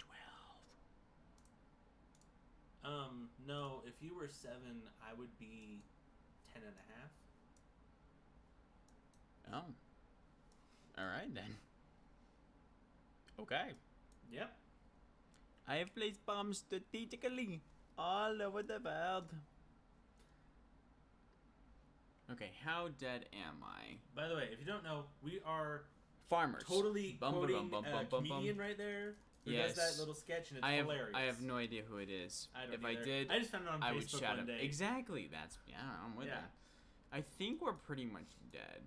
12. No, if you were 7, I would be 10 and a half. Oh. Alright then. Okay. Yep. I have placed bombs strategically all over the world. Okay, how dead am I? By the way, if you don't know, we are Farmers. totally Bum, quoting bum, bum, bum, a bum, bum. comedian right there. who does that little sketch, and it's hilarious. I have no idea who it is. I don't if either. I did, I just found it on I would Facebook shout one him. day. Exactly. That's I'm with that. I think we're pretty much dead.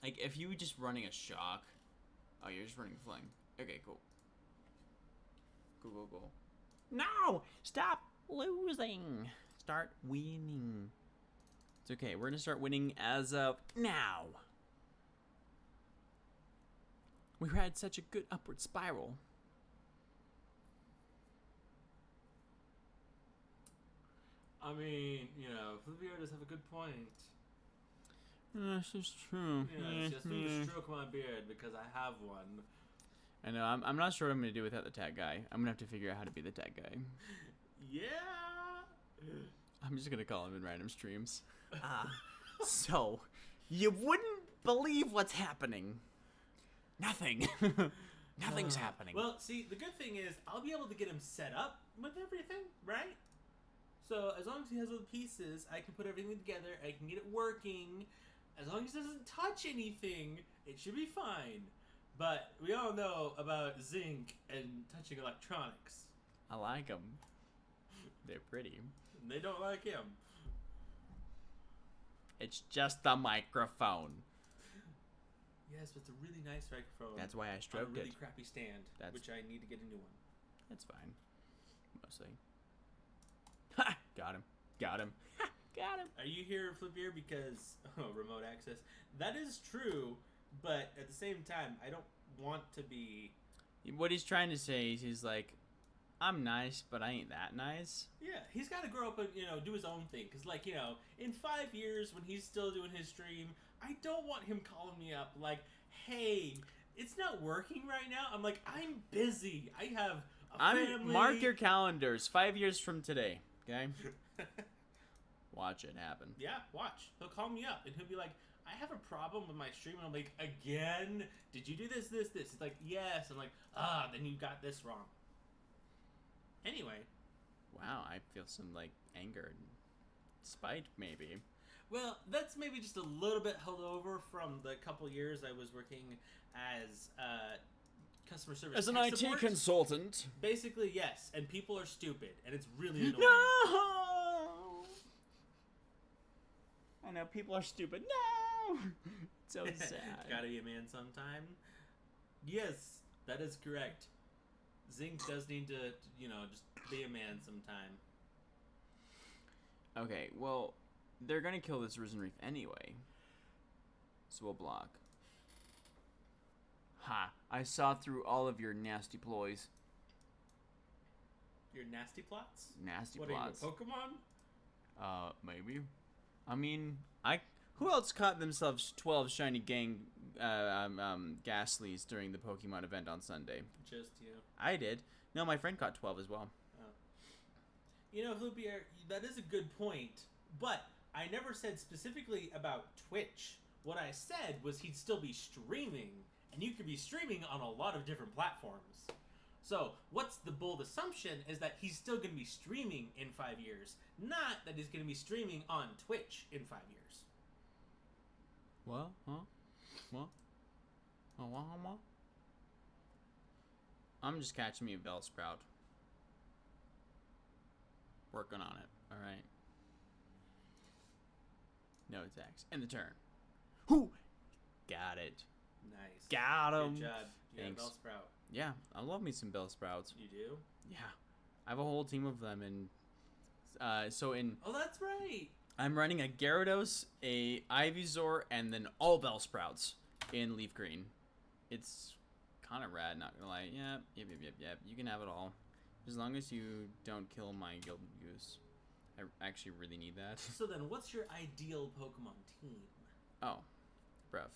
Like if you were just running a shock. Oh, you're just running fling. Okay, cool. Cool. No! Stop losing. Start winning. It's okay. We're gonna start winning as of now. We had such a good upward spiral. I mean, Fluvier does have a good point. This is true. Yes, just me to stroke my beard because I have one. I know. I'm not sure what I'm gonna do without the tag guy. I'm gonna have to figure out how to be the tag guy. Yeah. I'm just gonna call him in random streams. So, you wouldn't believe what's happening. Nothing. Nothing's happening. Well, see, the good thing is I'll be able to get him set up with everything, right? So as long as he has all the pieces, I can put everything together. I can get it working. As long as he doesn't touch anything, it should be fine. But we all know about zinc and touching electronics. I like them. They're pretty. And they don't like him. It's just the microphone. Yes, but it's a really nice microphone. That's why I stroked on a really it. crappy stand, which I need to get a new one. That's fine. Mostly. Ha! Got him. Got him. Ha! Got him. Are you here, Flipier? Because remote access. That is true, but at the same time, I don't want to be. What he's trying to say is he's like, I'm nice, but I ain't that nice. Yeah, he's got to grow up and do his own thing. Cause in 5 years when he's still doing his stream, I don't want him calling me up like, "Hey, it's not working right now." I'm like, I'm busy. I have a family. Mark your calendars. 5 years from today. Okay. Watch it happen. Yeah, watch. He'll call me up and he'll be like, I have a problem with my stream. And I'm like, again? Did you do this? He's like, yes. I'm like, then you got this wrong. Anyway. Wow, I feel some, anger and spite, maybe. Well, that's maybe just a little bit held over from the couple years I was working as customer service as an IT support. consultant. Basically, yes. And people are stupid. And it's really annoying. No! I know, people are stupid. No! It's so sad. Gotta be a man sometime. Yes, that is correct. Zinc does need to, just be a man sometime. Okay, well, they're gonna kill this Risen Reef anyway. So we'll block. Ha! I saw through all of your nasty ploys. Your nasty plots? Nasty what plots. What are you, a Pokemon? Maybe. I mean, who else caught themselves 12 shiny gang Ghastlies during the Pokemon event on Sunday? Just you. I did. No, my friend caught 12 as well. Oh. Flupier, that is a good point, but I never said specifically about Twitch. What I said was he'd still be streaming, and you could be streaming on a lot of different platforms. So, what's the bold assumption is that he's still going to be streaming in 5 years, not that he's going to be streaming on Twitch in 5 years. What? Huh? What? What? I'm just catching me a Bellsprout. Working on it, alright? No attacks. And the turn. Whoo! Got it. Nice. Got him. Good job. You Thanks. have Bellsprout. Yeah, I love me some Bellsprouts. You do? Yeah. I have a whole team of them, and Oh, that's right! I'm running a Gyarados, a Ivysaur, and then all Bellsprouts in Leaf Green. It's kind of rad, not gonna lie. Yep. You can have it all. As long as you don't kill my Guild Goose. I actually really need that. So then, what's your ideal Pokemon team? Oh, bruv.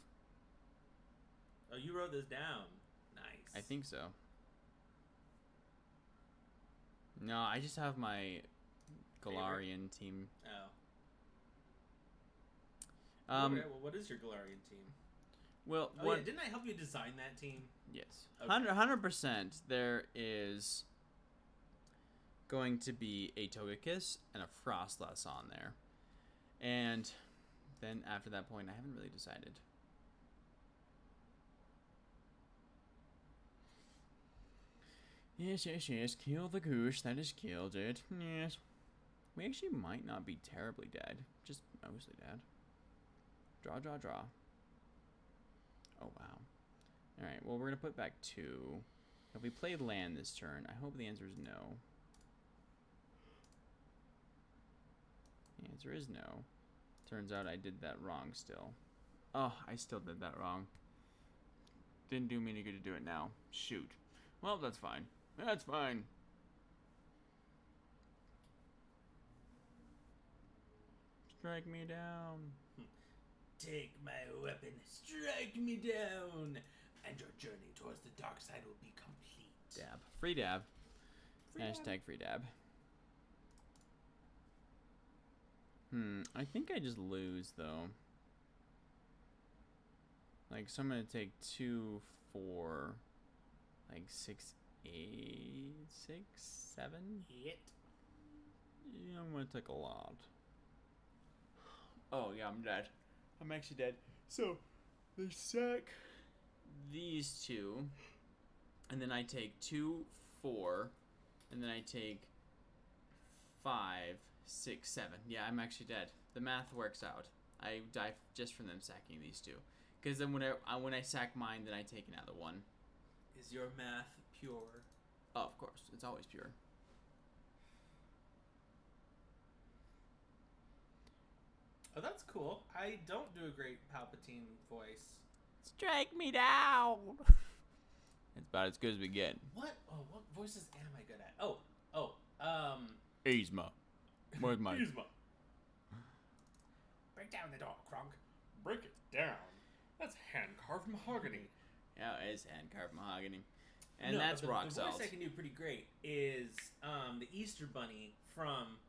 Oh, you wrote this down. Nice. I think so. No, I just have my Galarian team. Oh. Okay, well, what is your Galarian team? Well, yeah, didn't I help you design that team? Yes. Okay. 100%. There is going to be a Togekiss and a Frostlass on there. And then after that point, I haven't really decided. Yes, yes, yes. Kill the goose. That has killed it. Yes. We actually might not be terribly dead. Just mostly dead. Draw, draw, draw. Oh, wow. Alright, well, we're going to put back 2. If we play land this turn, I hope the answer is no. The answer is no. Turns out I did that wrong still. Oh, I still did that wrong. Didn't do me any good to do it now. Shoot. Well, that's fine. That's fine. Strike me down. Take my weapon, strike me down, and your journey towards the dark side will be complete. Dab. Free dab. Free Hashtag dab. free dab. I think I just lose, though. Like, so I'm going to take 2, 4, like 6, 8, 6, 7? Hit. Yeah, I'm going to take a lot. Oh, yeah, I'm dead. I'm actually dead. So, they sack these 2, and then I take 2, 4, and then I take 5, 6, 7. Yeah, I'm actually dead. The math works out. I die just from them sacking these 2. Because then when I sack mine, then I take another one. Is your math pure? Oh, of course. It's always pure. Oh, that's cool. I don't do a great Palpatine voice. Strike me down! It's about as good as we get. What? Oh, what voices am I good at? Yzma. Where's mine? Yzma. Break down the door, Kronk. Break it down. That's hand-carved mahogany. Yeah, it's hand-carved mahogany. And no, that's rock the salt. voice I can do pretty great is the Easter Bunny from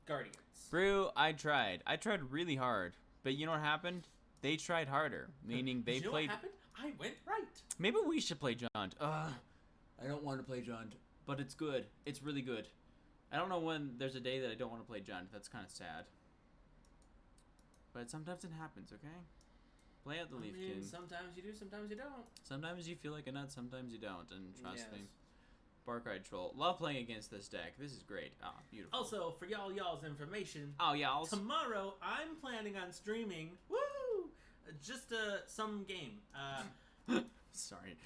Guardians. Brew, I tried. I tried really hard. But you know what happened? They tried harder. Meaning they you know played... what happened? I went right. Maybe we should play Jaunt. I don't want to play Jaunt. But it's good. It's really good. I don't know when there's a day that I don't want to play Jaunt. That's kind of sad. But sometimes it happens, okay? Play out the Leaf King. Sometimes you do, sometimes you don't. Sometimes you feel like a nut, sometimes you don't. And trust me. Yes. Bark Ride Troll. Love playing against this deck. This is great. Ah, beautiful. Also, for y'all's information, tomorrow I'm planning on streaming, just some game. Sorry.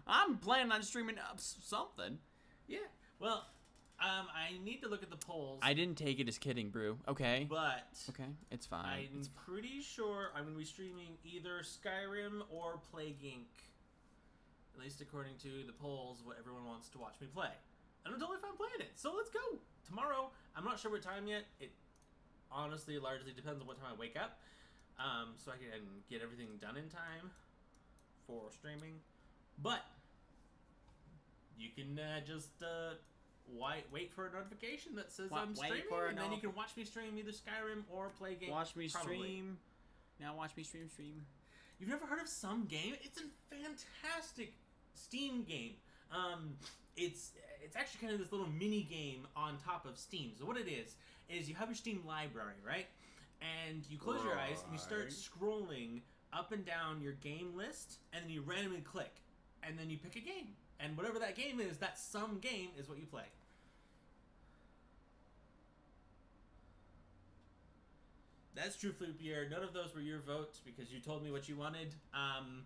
I'm planning on streaming up something. Yeah. Well, I need to look at the polls. I didn't take it as kidding, Brew. Okay. But okay, it's fine. I'm pretty sure I'm going to be streaming either Skyrim or Plague Inc. At least according to the polls, what everyone wants to watch me play. And I'm totally fine playing it. So let's go. Tomorrow, I'm not sure what time yet. It honestly largely depends on what time I wake up. So I can get everything done in time for streaming. But you can just wait for a notification that says I'm streaming, and then you can watch me stream either Skyrim or Play Game. Watch me probably. Stream. Now watch me stream. You've never heard of Some Game? It's a fantastic Steam game. It's actually kind of this little mini game on top of Steam. So what it is you have your Steam library, right? And you close your eyes and you start scrolling up and down your game list, and then you randomly click, and then you pick a game. And whatever that game is, that Some Game is what you play. That's true, Floopier. None of those were your votes because you told me what you wanted. And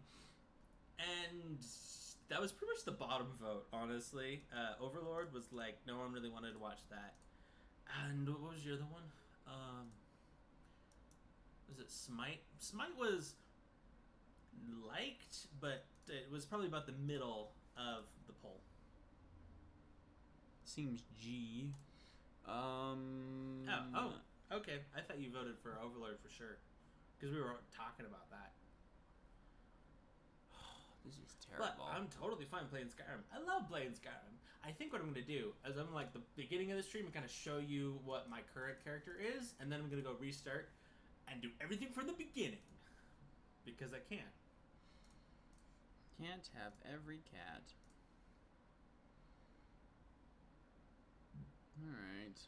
that was pretty much the bottom vote, honestly. Overlord was like, no one really wanted to watch that. And what was your other one? Was it Smite? Smite was liked, but it was probably about the middle of the poll. Seems G. Okay. I thought you voted for Overlord for sure, because we were talking about that. This is terrible. But I'm totally fine playing Skyrim. I love playing Skyrim. I think what I'm going to do is I'm like the beginning of the stream and kind of show you what my current character is, and then I'm going to go restart and do everything from the beginning because I can. Can't have every cat. Alright.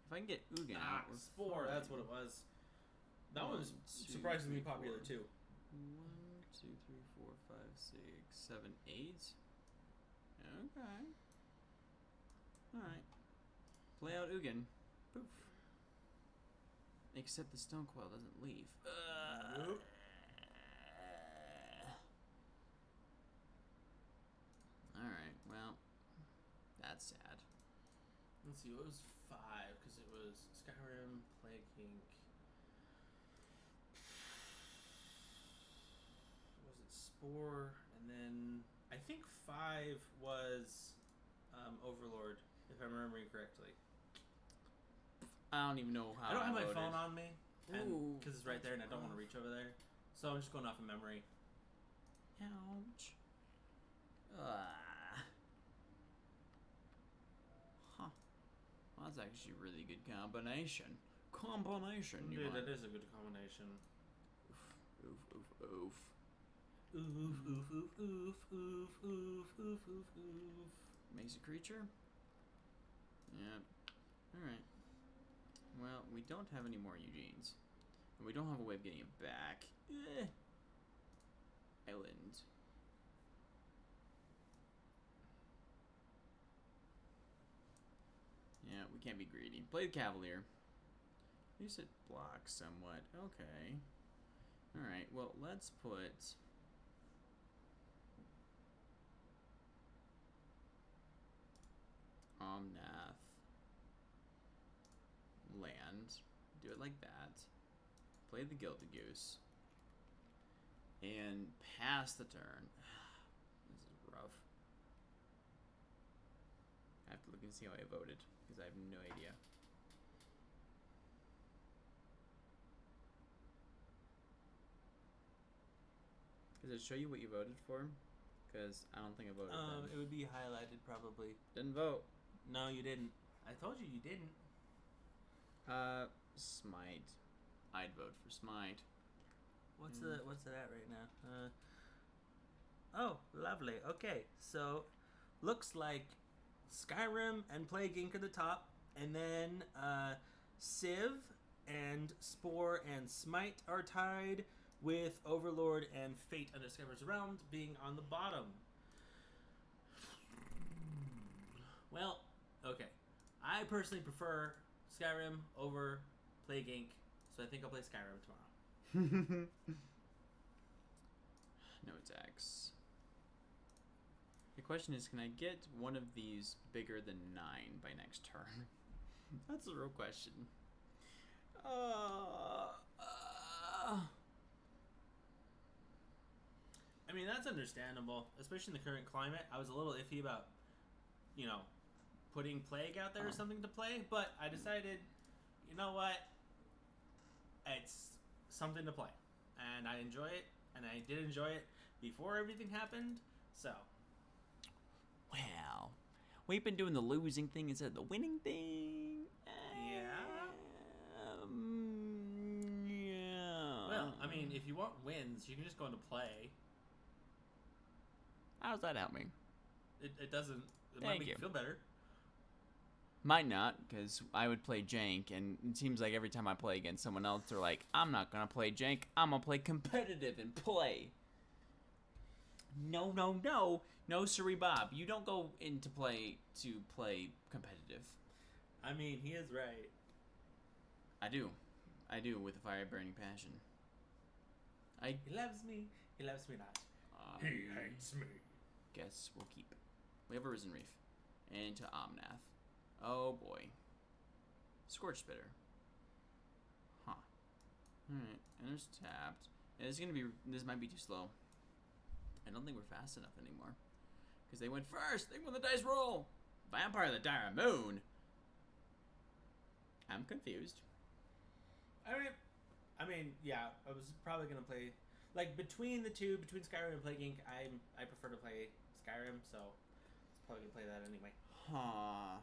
If I can get Ugin out, we're Spore, fine. that's what it was. That one was surprisingly popular too. 1, 2, 3, 4, 5, 6, 7, 8. Okay. Alright. Play out Ugin. Poof. Except the stone coil doesn't leave. Nope. Alright, well, that's sad. Let's see, what was 5? Because it was Skyrim, Plague Inc. Was it Spore? And then I think 5 was Overlord, if I'm remembering correctly. I don't even know how I don't have my voted. phone on me, Ooh, because it's right there, and I don't want to reach over there. So I'm just going off of memory. Ouch. Huh. Well, that's actually a really good combination. Dude, that is a good combination. Oof, oof, oof. Oof, oof, oof, oof, oof, oof, oof, oof, oof. Makes a creature? Yeah. Alright. Well, we don't have any more Eugenes. And we don't have a way of getting it back. Island. Yeah, we can't be greedy. Play the Cavalier. At least it blocks somewhat. Okay. Alright, well, let's put... Omnath. Land. Do it like that. Play the Gilded Goose. And pass the turn. This is rough. I have to look and see how I voted, because I have no idea. Does it show you what you voted for? Because I don't think I voted then. It would be highlighted probably. Didn't vote. No, you didn't. I told you didn't. Smite. I'd vote for Smite. What's it at right now? Oh, lovely. Okay, so looks like Skyrim and Plague Inc. are the top, and then Civ and Spore and Smite are tied, with Overlord and Fate Undiscovered's Realms being on the bottom. Well, okay. I personally prefer Skyrim over Plague Inc., so I think I'll play Skyrim tomorrow. No attacks. The question is, can I get one of these bigger than 9 by next turn? That's the real question. I mean, that's understandable, especially in the current climate. I was a little iffy about, putting Plague out there or something to play, but I decided, you know what? It's something to play, and I enjoy it, and I did enjoy it before everything happened, so. Well, we've been doing the losing thing instead of the winning thing. Yeah. Yeah. Well, I mean, if you want wins, you can just go into play. How does that help me? It doesn't. It might Thank make you. you feel better. Might not, because I would play Jank, and it seems like every time I play against someone else, they're like, I'm not going to play Jank, I'm going to play competitive and play. No, no, no. No, siree Bob. You don't go into play to play competitive. I mean, he is right. I do. I do, with a fire-burning passion. He loves me. He loves me not. He hates me. Guess we'll keep. We have a Risen Reef. Into Omnath. Oh boy. Scorch Spitter. Huh. Alright, and there's tapped. And it's gonna be. This might be too slow. I don't think we're fast enough anymore. Because they went first! They won the dice roll! Vampire of the Dire Moon! I'm confused. I mean, yeah, I was probably gonna play. Like, between the two, between Skyrim and Plague Inc., I prefer to play Skyrim, so I was probably gonna play that anyway. Huh.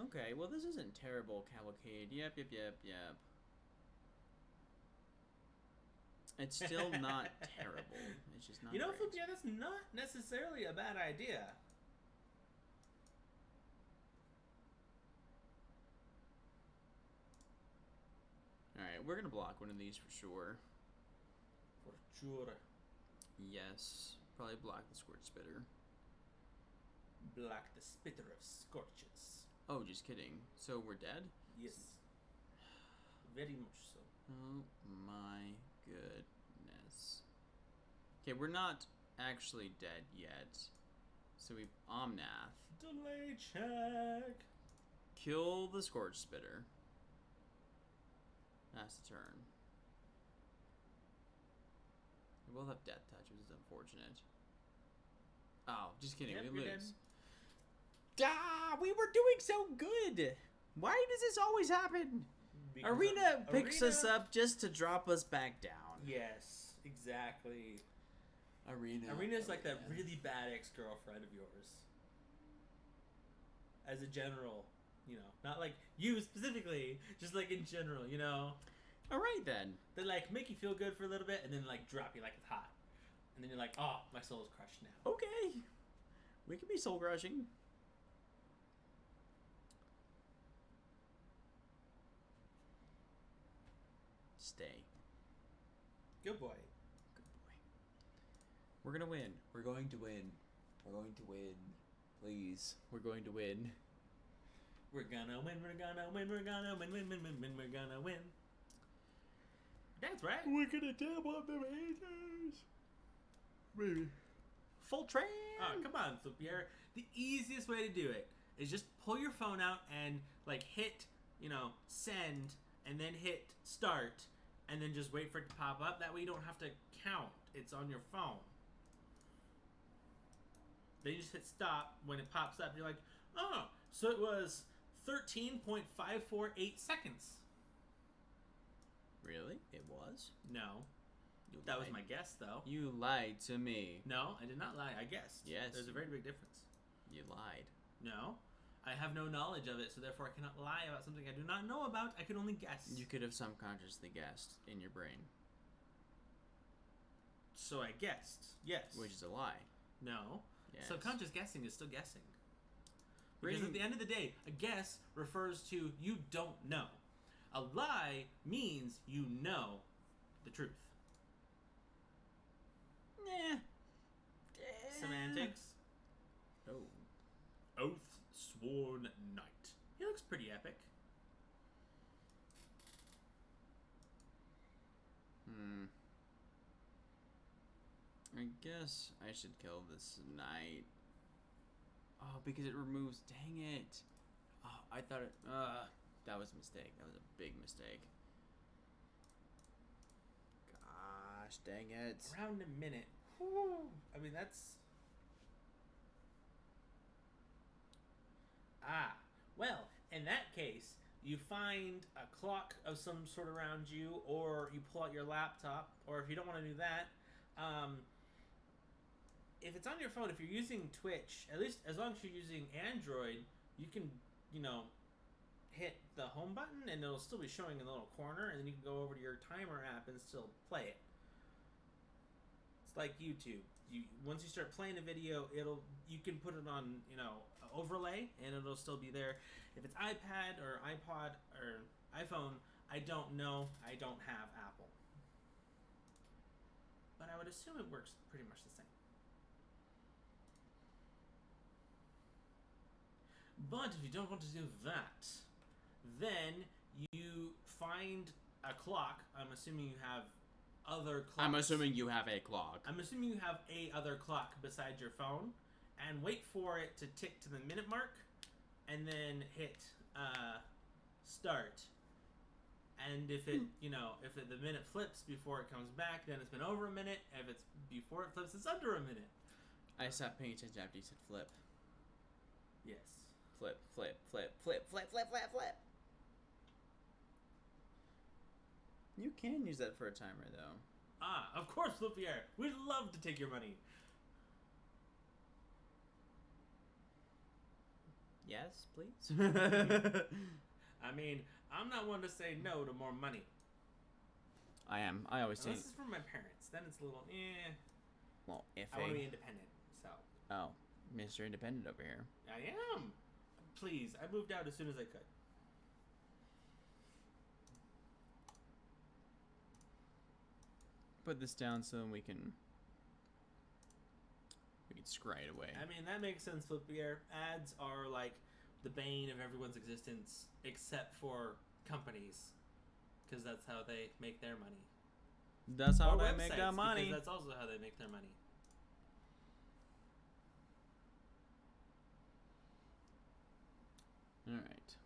Okay, well this isn't terrible, Cavalcade. Yep. It's still not terrible. It's just not great. Flip, yeah, that's not necessarily a bad idea. Alright, we're gonna block one of these for sure. For sure. Yes. Probably block the Squirt Spitter. Black, the spitter of scorches. Oh, just kidding. So we're dead? Yes. Very much so. Oh my goodness. Okay, we're not actually dead yet. So we've Omnath. Delay check. Kill the Scorch Spitter. That's the turn. We both have Death Touch, which is unfortunate. Oh, just kidding. Yep, We you're lose. Ah, we were doing so good. Why does this always happen? Because Arena picks Arena- us up just to drop us back down. Yes, exactly. Arena. Arena's like that really bad ex-girlfriend of yours. As a general, you know, not like you specifically, just like in general, you know. All right then. They like make you feel good for a little bit and then like drop you like it's hot. And then you're like, oh, my soul is crushed now. Okay. We can be soul crushing. Stay. Good boy. Good boy. We're gonna win. We're going to win. We're going to win. Please. We're going to win. We're gonna win, we're gonna win, we're gonna win, we're gonna win. That's right. We're gonna tap on them haters. Maybe. Full train. Oh, come on, Flippier. The easiest way to do it is just pull your phone out and like hit, you know, send, and then hit start, and then just wait for it to pop up. That way you don't have to count. It's on your phone. Then you just hit stop when it pops up. You're like, oh, so it was 13.548 seconds. Really? It was? No. You That was lied. my guess, though. You lied to me. No, I did not lie. I guessed. Yes. There's a very big difference. You lied. No. I have no knowledge of it, so therefore I cannot lie about something I do not know about. I can only guess. You could have subconsciously guessed in your brain, So I guessed. Yes. which is a lie. No. Yes. Subconscious guessing is still guessing. Because Reading- at the end of the day, a guess refers to you don't know. A lie means you know the truth. Nah. Semantics. Oh. Oath Sworn Knight. He looks pretty epic. I guess I should kill this knight. Oh, because it removes. Dang it. Oh, I thought it. That was a mistake. That was a big mistake. Gosh, dang it. Around a minute. Whew. I mean, that's... Ah. Well, in that case, you find a clock of some sort around you, or you pull out your laptop, or if you don't want to do that, if it's on your phone, if you're using Twitch, at least as long as you're using Android, you can, you know, hit the home button and it'll still be showing in the little corner, and then you can go over to your timer app and still play it. It's like YouTube. Once you start playing a video, you can put it on, you know, overlay, and it'll still be there. If it's iPad or iPod or iPhone, I don't know. I don't have Apple, but I would assume it works pretty much the same. But if you don't want to do that, then you find a clock. I'm assuming you have other clocks. I'm assuming you have a clock. I'm assuming you have a other clock beside your phone, and wait for it to tick to the minute mark, and then hit start. And if it, the minute flips before it comes back, then it's been over a minute. If it's before it flips, it's under a minute. I stopped paying attention after you said flip. Yes. Flip, flip, flip, flip, flip, flip, flip, flip. You can use that for a timer, though. Ah, of course, Flippier. We'd love to take your money. Yes, please. I mean, I'm not one to say no to more money. I am. I always say. Unless it's from my parents. Then it's a little, Well, if I want to be independent, so. Oh, Mr. Independent over here. I am. Please, I moved out as soon as I could. Put this down so we can we'd scry it away. I mean, that makes sense, Flippier. Ads are like the bane of everyone's existence, except for companies, because that's how they make their money. That's how or they websites, make their money. Because that's also how they make their money. All right.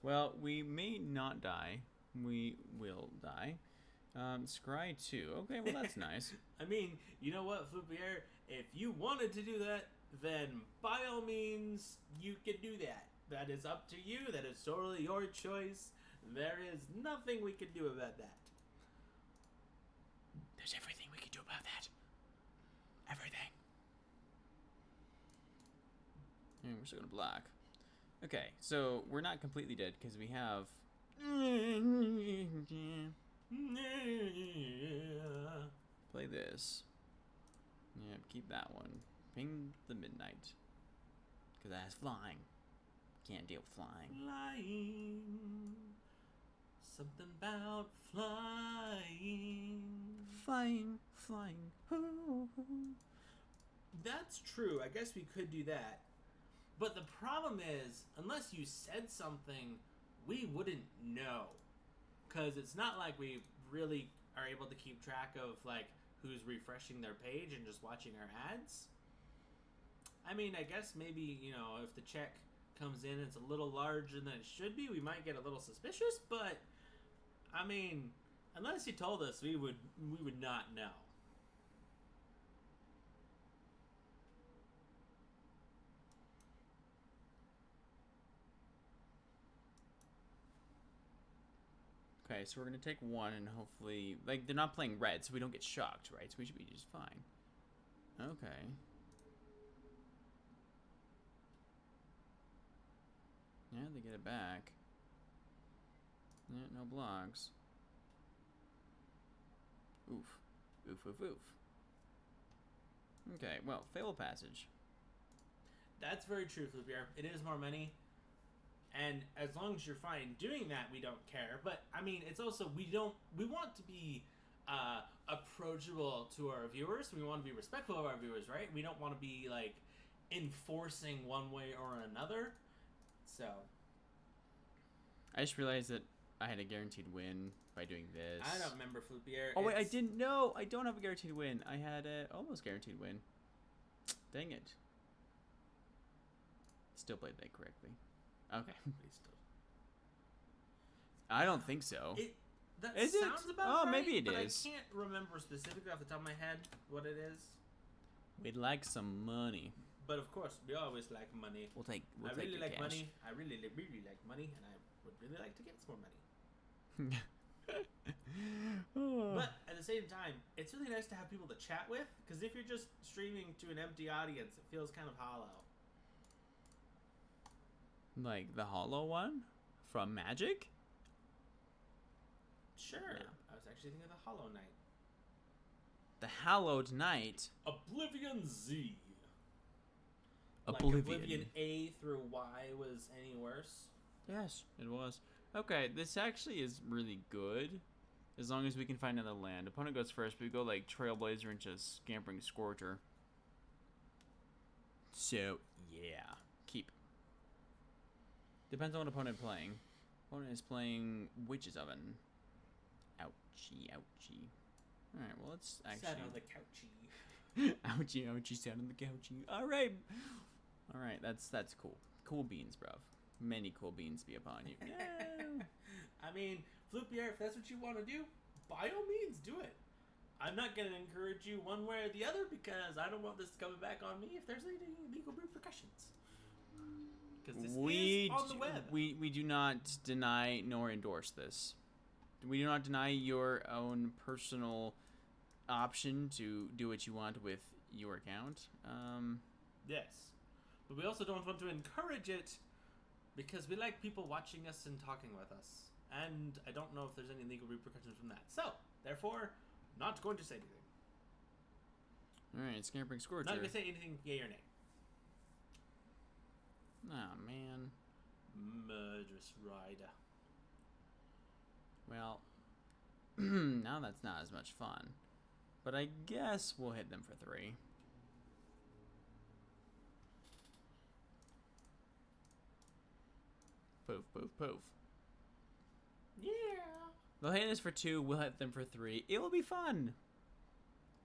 Well, we may not die. We will die. Scry 2. Okay, well, that's nice. I mean, you know what, Flippier? If you wanted to do that, then by all means, you can do that. That is up to you. That is totally your choice. There is nothing we can do about that. There's everything we can do about that. Everything. And we're still going to block. Okay, so we're not completely dead because we have... Play this. Yep, keep that one. Ping the midnight. Because that has flying. Can't deal with flying. Flying. Something about flying. Flying. That's true. I guess we could do that. But the problem is, unless you said something, we wouldn't know. Because it's not like we really are able to keep track of, like, who's refreshing their page and just watching our ads. I mean, I guess maybe, you know, if the check comes in, it's a little larger than it should be, we might get a little suspicious, but, I mean, unless you told us, we would not know. Okay, so we're going to take one and hopefully... Like, they're not playing red, so we don't get shocked, right? So we should be just fine. Okay. Yeah, they get it back. Yeah, no blocks. Oof. Oof, oof, oof. Okay, well, fail passage. That's very true, Flippier. It is more money. And as long as you're fine doing that, we don't care. But, I mean, it's also, we want to be approachable to our viewers. We want to be respectful of our viewers, right? We don't want to be, like, enforcing one way or another. So. I just realized that I had a guaranteed win by doing this. I don't remember, Flippier. Oh, wait, I didn't know. I don't have a guaranteed win. I had a almost guaranteed win. Dang it. Still played that correctly. Okay. I don't think so. That is sounds it? about right, maybe it but is. I can't remember specifically off the top of my head what it is. We'd like some money. But of course, we always like money. We'll take I really your like cash. money. I really like money, and I would really like to get some more money. But at the same time, it's really nice to have people to chat with, because if you're just streaming to an empty audience, it feels kind of hollow. Like the hollow one from Magic? Sure. Yeah. I was actually thinking of the Hollow Knight. The Hallowed Knight. Oblivion Z. Oblivion. Like Oblivion A through Y was any worse? Yes, it was. Okay, this actually is really good. As long as we can find another land. Opponent goes first, but we go like Trailblazer into Scampering Scorcher. So, yeah. Keep. Depends on what opponent playing. Opponent is playing Witch's Oven. Ouchie, ouchie. Alright, well, let's actually... Sat on the couchy. Ouchie, ouchie, sat on the couchie. Alright. Alright, that's cool. Cool beans, bruv. Many cool beans be upon you. Yeah. I mean, Flippier, if that's what you want to do, by all means, do it. I'm not going to encourage you one way or the other, because I don't want this coming back on me if there's any legal repercussions. Because this is on the web. We do not deny nor endorse this. We do not deny your own personal option to do what you want with your account. Yes. But we also don't want to encourage it, because we like people watching us and talking with us. And I don't know if there's any legal repercussions from that. So, therefore, not going to say anything. Alright, Scampering Scorcher. Not going to say anything yay or nay. Oh, man. Murderous Rider. Well, now that's not as much fun. But I guess we'll hit them for 3. Poof, poof, poof. Yeah. They'll hit us for 2. We'll hit them for 3. It will be fun.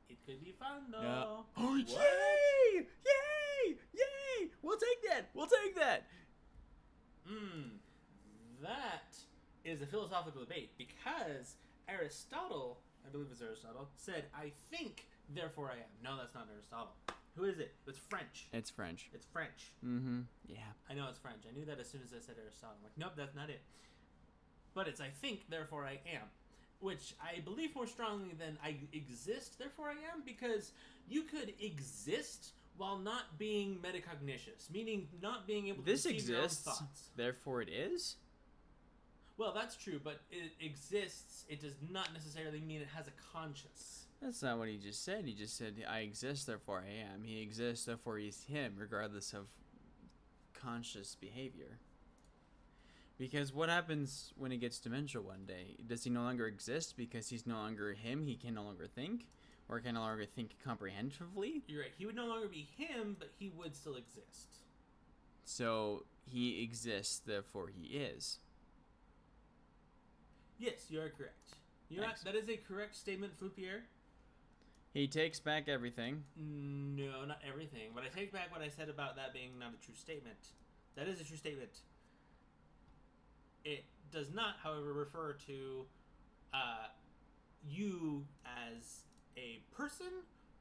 It could be fun though. Yeah. Oh, What? yay! Yay! Yay! We'll take that. We'll take that. That is a philosophical debate because Aristotle, I believe it's Aristotle, said, "I think, therefore I am." No, that's not Aristotle. Who is it? It's French. It's French. It's French. Mm-hmm. Yeah. I know it's French. I knew that as soon as I said Aristotle. I'm like, nope, that's not it. But it's "I think, therefore I am," which I believe more strongly than "I exist, therefore I am," because you could exist while not being metacognitious, meaning not being able to This perceive your own exists, thoughts. therefore it is? Well, that's true, but it exists. It does not necessarily mean it has a conscience. That's not what he just said. He just said, I exist, therefore I am. He exists, therefore he's him, regardless of conscious behavior. Because what happens when he gets dementia one day? Does he no longer exist because he's no longer him? He can no longer think? Or can no longer think comprehensively? You're right. He would no longer be him, but he would still exist. So he exists, therefore he is. Yes, you are correct. That is a correct statement, Foupier. He takes back everything. No, not everything. But I take back what I said about that being not a true statement. That is a true statement. It does not, however, refer to you as a person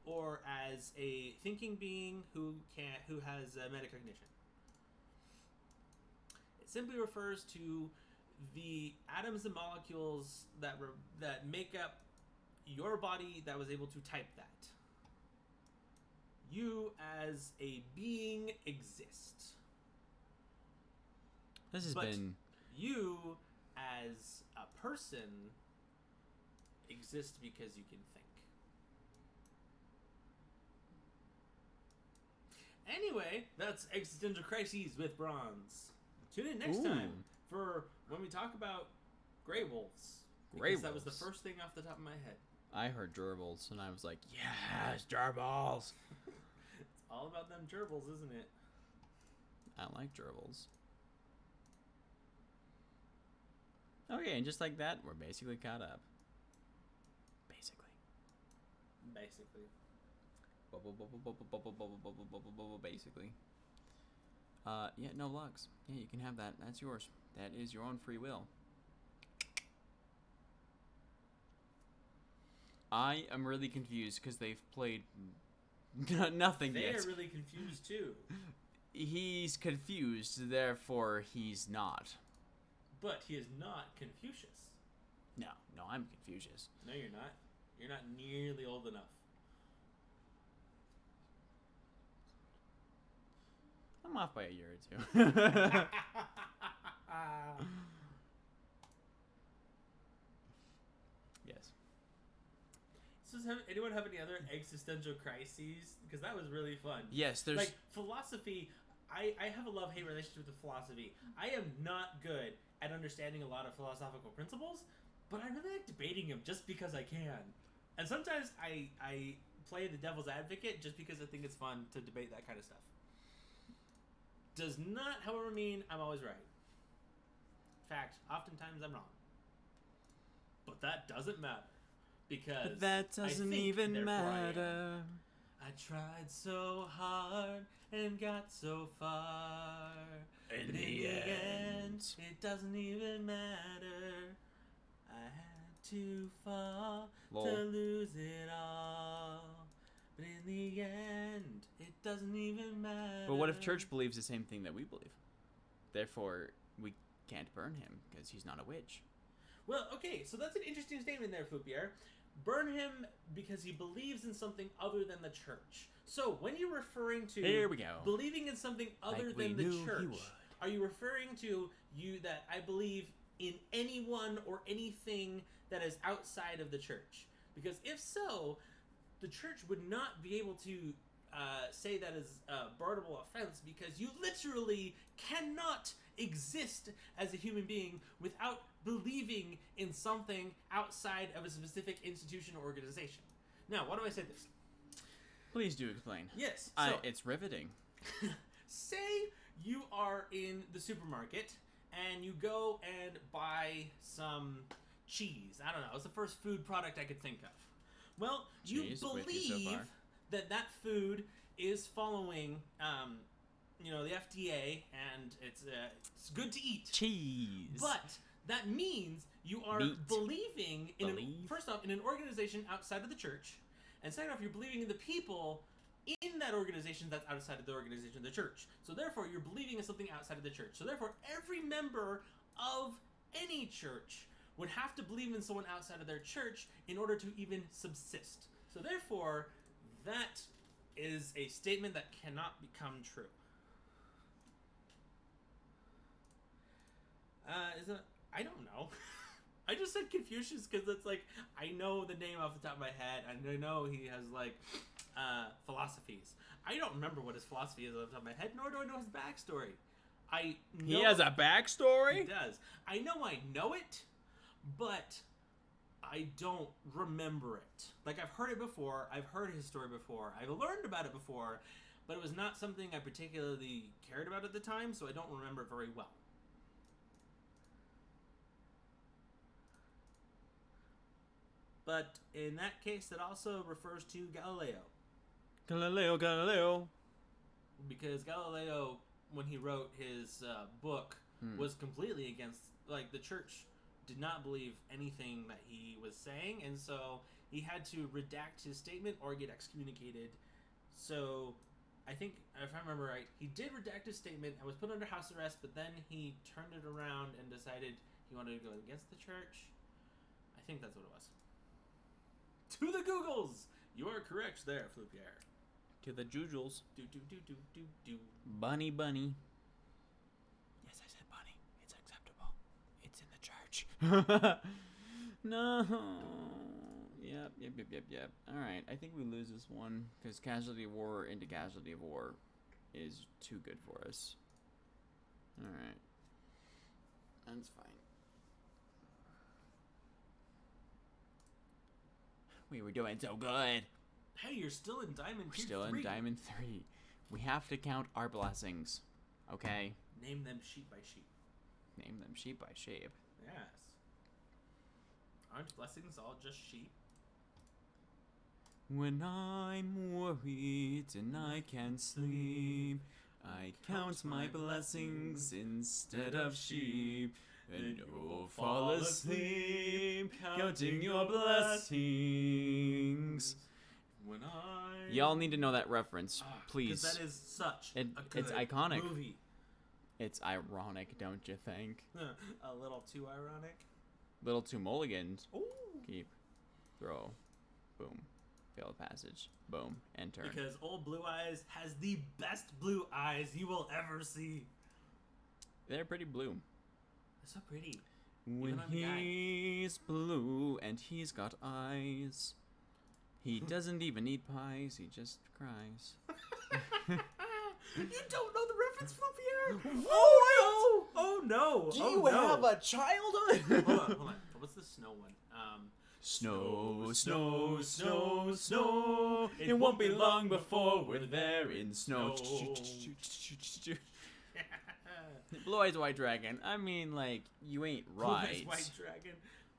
or as a thinking being who has metacognition. It simply refers to the atoms and molecules that make up your body that was able to type that. You as a being exist. This has But been... you as a person exist because you can think. Anyway, that's Existential Crises with Bronze. Tune in next time for when we talk about Grey Wolves. Because that was the first thing off the top of my head. I heard gerbils, and I was like, yes, gerbils! It's all about them gerbils, isn't it? I like gerbils. Okay, and just like that, we're basically caught up. Basically. Basically. Yeah, no lugs. Yeah, you can have that. That's yours. That is your own free will. I am really confused because they've played nothing yet. They're really confused too. He's confused, therefore he's not. But he is not Confucius. No, I'm Confucius. No, you're not. You're not nearly old enough. I'm off by a year or 2. Yes. So does anyone have any other existential crises? Because that was really fun. Yes, there's... Like, philosophy, I have a love-hate relationship with philosophy. I am not good at understanding a lot of philosophical principles, but I really like debating them just because I can. And sometimes I play the devil's advocate just because I think it's fun to debate that kind of stuff. Does not, however, mean I'm always right. In fact, oftentimes I'm wrong. But that doesn't matter. Because But that doesn't even matter. I tried so hard and got so far. In but the in the end, end, it doesn't even matter. I had to fall Lol. to lose it all. But in the end, it doesn't even matter. But what if church believes the same thing that we believe? Therefore, we can't burn him because he's not a witch. Well, okay, so that's an interesting statement there, Foupier. Burn him because he believes in something other than the church. So when you're referring to Here we go. believing in something other Like we than the knew he church, would. are you referring to you that I believe in anyone or anything that is outside of the church? Because if so, the church would not be able to say that is a burnable offense because you literally cannot exist as a human being without believing in something outside of a specific institution or organization. Now, why do I say this? Please do explain. Yes. So, It's riveting. say you are in the supermarket and you go and buy some cheese. I don't know. It's the first food product I could think of. Well, Cheese, you with you so believe far. that food is following, the FDA, and it's good to eat. Cheese. But that means you are Meat. believing Believe. first off, in an organization outside of the church, and second off, you're believing in the people in that organization that's outside of the organization of the church. So therefore, you're believing in something outside of the church. So therefore, every member of any church would have to believe in someone outside of their church in order to even subsist. So therefore, that is a statement that cannot become true. I don't know. I just said Confucius because it's like, I know the name off the top of my head, and I know he has, like, philosophies. I don't remember what his philosophy is off the top of my head, nor do I know his backstory. I know He has a backstory? He does. I know it, but I don't remember it. Like, I've heard it before, I've heard his story before, I've learned about it before, but it was not something I particularly cared about at the time, so I don't remember it very well. But in that case, it also refers to Galileo. Galileo. Because Galileo, when he wrote his book, was completely against, like, the church did not believe anything that he was saying, and so he had to redact his statement or get excommunicated. So I think, if I remember right, he did redact his statement and was put under house arrest, but then he turned it around and decided he wanted to go against the church. I think that's what it was. To the Googles! You are correct there, Flupier. To the Jujels. Do. Bunny. Yes, I said bunny. It's acceptable. It's in the church. No. Yep. Alright, I think we lose this one, because Casualty of War into Casualty of War is too good for us. Alright. That's fine. We were doing so good. Hey, you're still in Diamond We're Tier still 3. in Diamond 3. We have to count our blessings. Okay? Name them sheep by sheep. Name them sheep by sheep. Yes. Aren't blessings all just sheep? When I'm worried and I can't sleep, I count my blessings instead of sheep. And you'll fall asleep counting your blessings. When I... Y'all need to know that reference, please. Because that is such It's a good iconic. movie. It's ironic, don't you think? A little too ironic. Little two mulligans. Ooh. Keep. Throw. Boom. Fail the passage. Boom. And turn. Because old Blue Eyes has the best blue eyes you will ever see. They're pretty blue. They're so pretty. When he's blue and he's got eyes, he doesn't even eat pies, he just cries. You don't know the reference, Flupier? Oh no! Do you have a childhood? Hold on. What's the snow one? Snow. It won't be long before we're there in snow. Blue Eyes White Dragon. I mean, like, you ain't right. Blue Eyes White Dragon.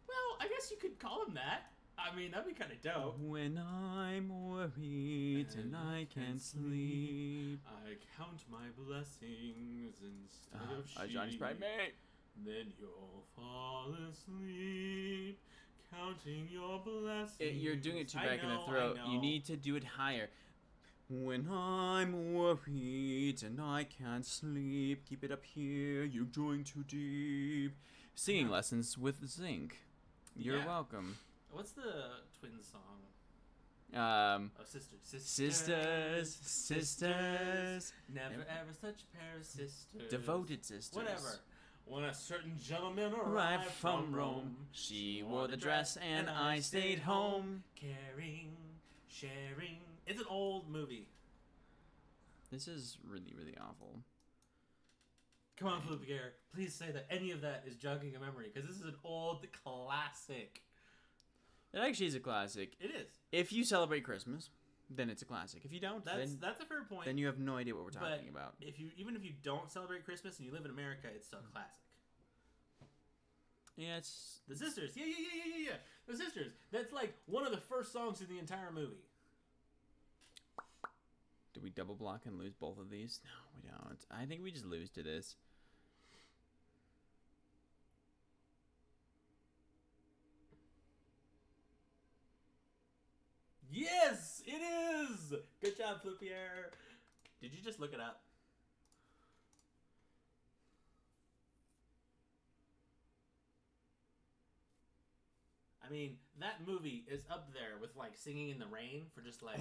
Well, I guess you could call him that. I mean, that'd be kind of dope. When I'm worried and I can't sleep, I count my blessings instead of sheep. Johnny's Pride Mate. Then you'll fall asleep, counting your blessings. You're doing it too back in the throat. You need to do it higher. When I'm worried and I can't sleep, keep it up here, you're going too deep. Singing lessons with Zinc. You're welcome. What's the twin song? Oh, sisters. Never ever such a pair of sisters. Devoted sisters. Whatever. When a certain gentleman arrived from Rome, she wore the dress and I stayed home. Caring, sharing. It's an old movie. This is really, really awful. Come on, Flupier. Please say that any of that is jogging a memory, because this is an old classic. It actually is a classic. It is. If you celebrate Christmas, then it's a classic. If you don't, That's a fair point. then you have no idea what we're talking about. Even if you don't celebrate Christmas and you live in America, it's still a classic. Yeah, it's The Sisters. Yeah. The Sisters. That's like one of the first songs in the entire movie. Do we double block and lose both of these? No, we don't. I think we just lose to this. Yes, it is. Good job, Flippier. Did you just look it up? I mean, that movie is up there with like Singing in the Rain for just like.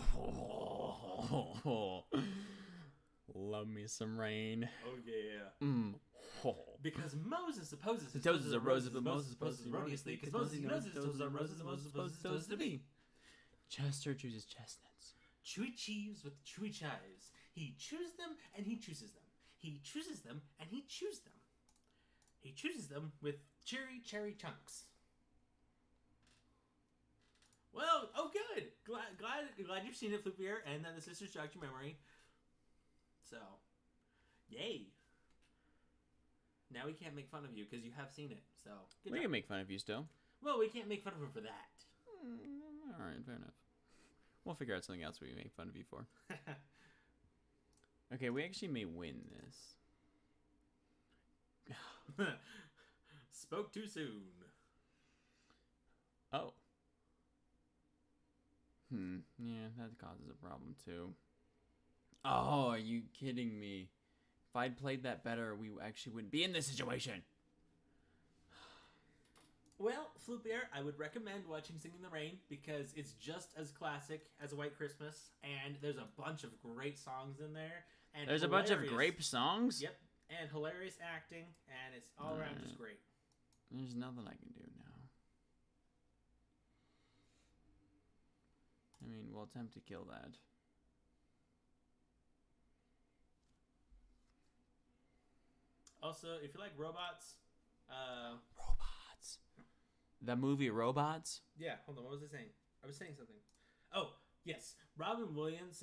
Love me some rain. Oh yeah. Because Moses supposes his toes are roses, but Moses supposes erroneously, because Moses knows his toes are roses, and Moses supposes his toes to be. Chester chooses chestnuts. Chewy cheese with chewy chives. He chews them and he chooses them. He chooses them and he chews them. He chooses them with cherry chunks. Well, oh good. Glad you've seen it, Flippier, and that the Sisters jogged your memory. So, yay. Now we can't make fun of you because you have seen it. So, we can make fun of you still. Well, we can't make fun of him for that. All right, fair enough. We'll figure out something else we can make fun of you for. Okay, we actually may win this. Spoke too soon. Oh. Yeah, that causes a problem too. Oh, are you kidding me? If I'd played that better, we actually wouldn't be in this situation. Well, Flippier, I would recommend watching Singing in the Rain because it's just as classic as A White Christmas, and there's a bunch of great songs in there. And there's a bunch of grape songs? Yep, and hilarious acting, and it's all around just great. There's nothing I can do now. I mean, we'll attempt to kill that. Also, if you like robots... Robots? The movie Robots? Yeah, hold on, what was I saying? I was saying something. Oh, yes. Robin Williams'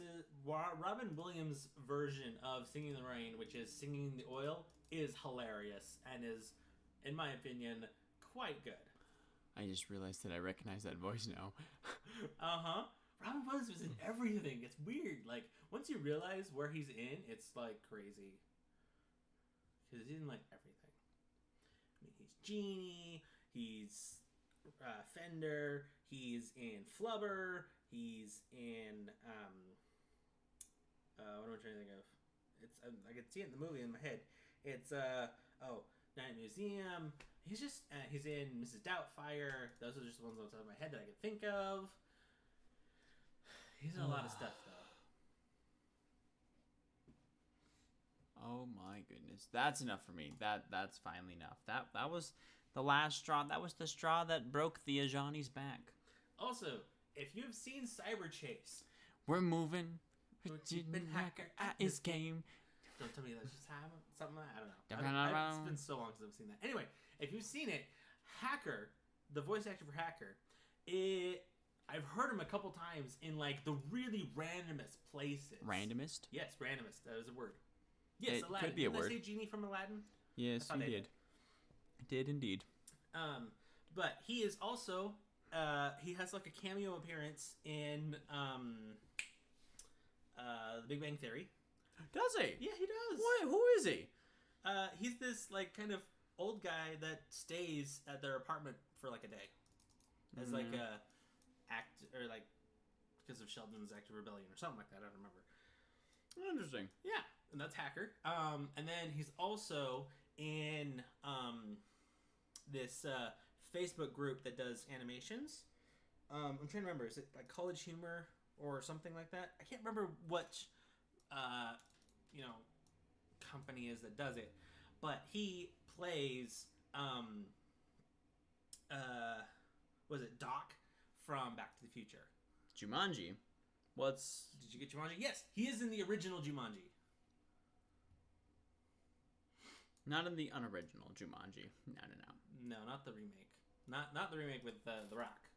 version of Singing in the Rain, which is Singing in the Oil, is hilarious and is, in my opinion, quite good. I just realized that I recognize that voice now. Uh-huh. Robin Williams was in everything. It's weird. Like, once you realize where he's in, it's, like, crazy. Because he's in, like, everything. I mean, he's Genie. He's Fender. He's in Flubber. He's in, what am I trying to think of? It's, I can see it in the movie in my head. It's, Night Museum. He's just, he's in Mrs. Doubtfire. Those are just the ones on top of my head that I can think of. He's in a lot of stuff, though. Oh my goodness, that's enough for me. That's finally enough. That was the last straw. That was the straw that broke the Ajani's back. Also, if you've seen Cyber Chase, we're moving. Virginia Hacker at his game. Don't tell me that's just something like that. I don't know. It's been so long since I've seen that. Anyway, if you've seen it, Hacker, the voice actor for Hacker, I've heard him a couple times in like the really randomest places. Randomist? Yes, randomist. That is a word. Yes, it Aladdin. Could be a word. Did I say Genie from Aladdin? Yes, you did. Did indeed. But he is also he has like a cameo appearance in The Big Bang Theory. Does he? Yeah, he does. What? Who is he? He's this like kind of old guy that stays at their apartment for like a day, as like a act or like because of Sheldon's act of rebellion or something like that. I don't remember. Interesting. Yeah, and that's Hacker. And then he's also in this Facebook group that does animations. I'm trying to remember. Is it like College Humor or something like that? I can't remember what company is that does it, but he plays was it Doc from Back to the Future? Jumanji. Did you get Jumanji? Yes, he is in the original Jumanji. Not in the unoriginal Jumanji. No. No, not the remake. Not the remake with The Rock.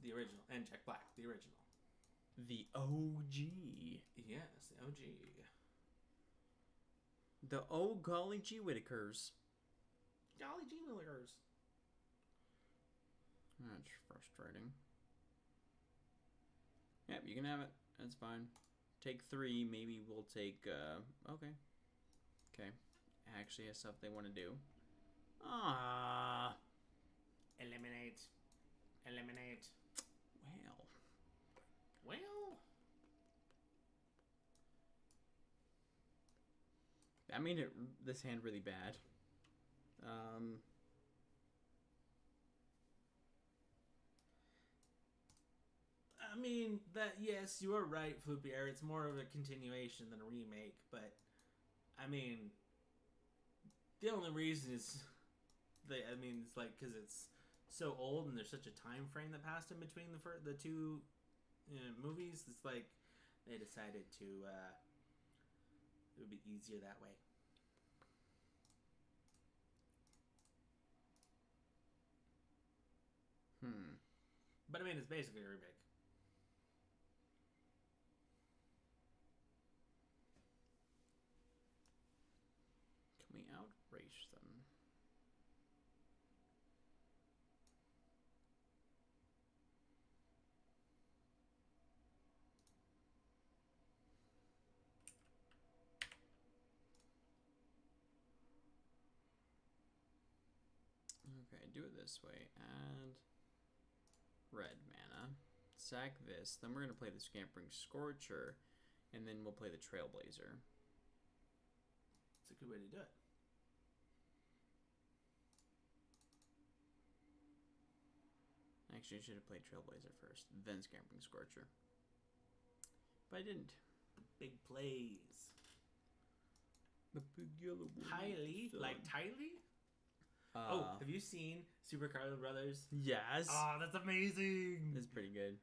The original. And Jack Black, the original. The OG. Yes, the OG. The oh golly gee Whittakers. Golly gee Willikers. That's frustrating. Yep, you can have it. That's fine. Take 3. Maybe we'll take, okay. Okay. Actually has stuff they want to do. Ah. Eliminate. Eliminate. Well. Well. I made this hand really bad. I mean, yes, you are right, Floopy Air. It's more of a continuation than a remake, but, I mean, the only reason is, it's like, because it's so old and there's such a time frame that passed in between the two movies. It's like, they decided to, it would be easier that way. But, I mean, it's basically a remake. Can we outrace them? Okay, do it this way. Add red mana. Sack this. Then we're going to play the Scampering Scorcher. And then we'll play the Trailblazer. It's a good way to do it. Actually, I should have played Trailblazer first, then Scampering Scorcher. But I didn't. The big plays. The big yellow one. Tylee? Like Tylee? Have you seen Super Carlo Brothers? Yes. Oh, that's amazing. It's pretty good.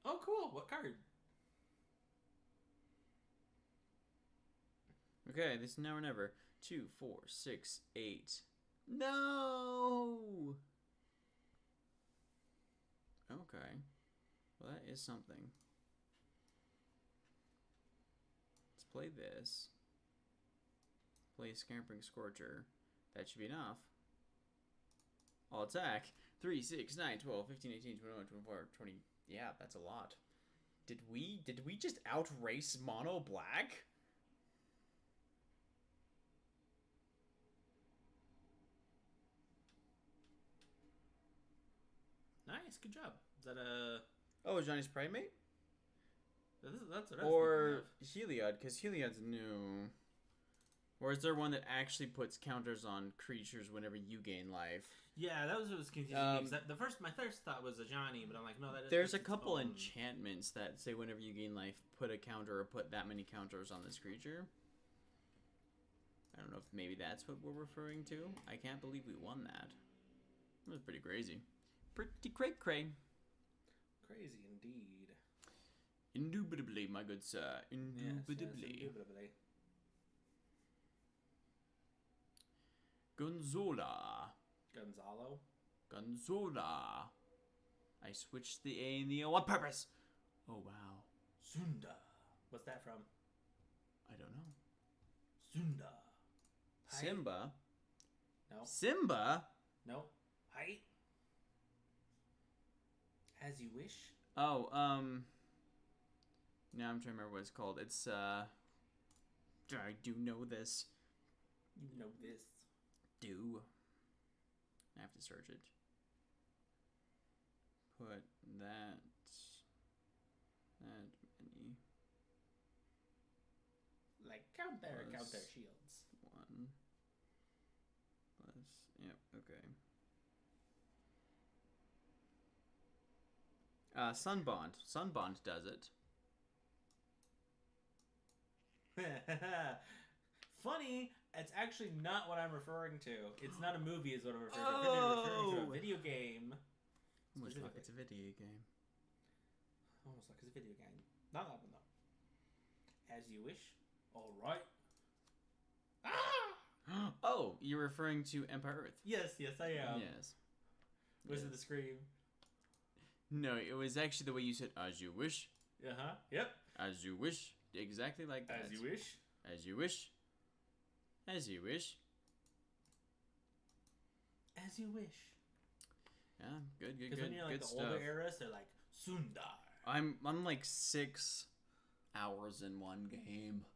Oh, cool. What card? Okay, this is now or never. 2, 4, 6, 8. No! Okay. Well, that is something. Let's play this. Play Scampering Scorcher. That should be enough. I'll attack. 3, 6, 9, 12, 15, 18, 21, 24, 20. Yeah, that's a lot. Did we just outrace Mono Black? Nice, good job. Is that a... Oh, Johnny's Primate? That's what I was or Heliod, because Heliod's new. Or is there one that actually puts counters on creatures whenever you gain life? Yeah, that was what was confusing me. My first thought was a Johnny, but I'm like, no, that is. There's a couple enchantments that say whenever you gain life, put a counter or put that many counters on this creature. I don't know if maybe that's what we're referring to. I can't believe we won that. It was pretty crazy. Pretty cray-cray. Crazy indeed. Indubitably, my good sir. Indubitably. Yes, indubitably. Gonzola. Gonzola. I switched the A and the O on purpose. Oh, wow. Sunda. What's that from? I don't know. Sunda. Simba? No. Simba? No. Height? As you wish? Oh, now I'm trying to remember what it's called. It's, I do know this. You know this. I have to search it. Put that many. Like counter shields. 1 plus, yep, okay. Sunbond. Sunbond does it. Funny, it's actually not what I'm referring to. It's not a movie is what I'm referring to. I'm referring to a video game. Almost like it's a video game. Almost like it's a video game. Not that one, though. As you wish. Alright. Ah! Oh, you're referring to Empire Earth. Yes, I am. Yes. Was it the scream? No, it was actually the way you said, as you wish. Uh-huh. Yep. As you wish. Exactly like that. As you wish. As you wish. As you wish. As you wish. Yeah, good. Because when you're like good the stuff. older eras, they're like, Sundar. I'm like 6 hours in one game.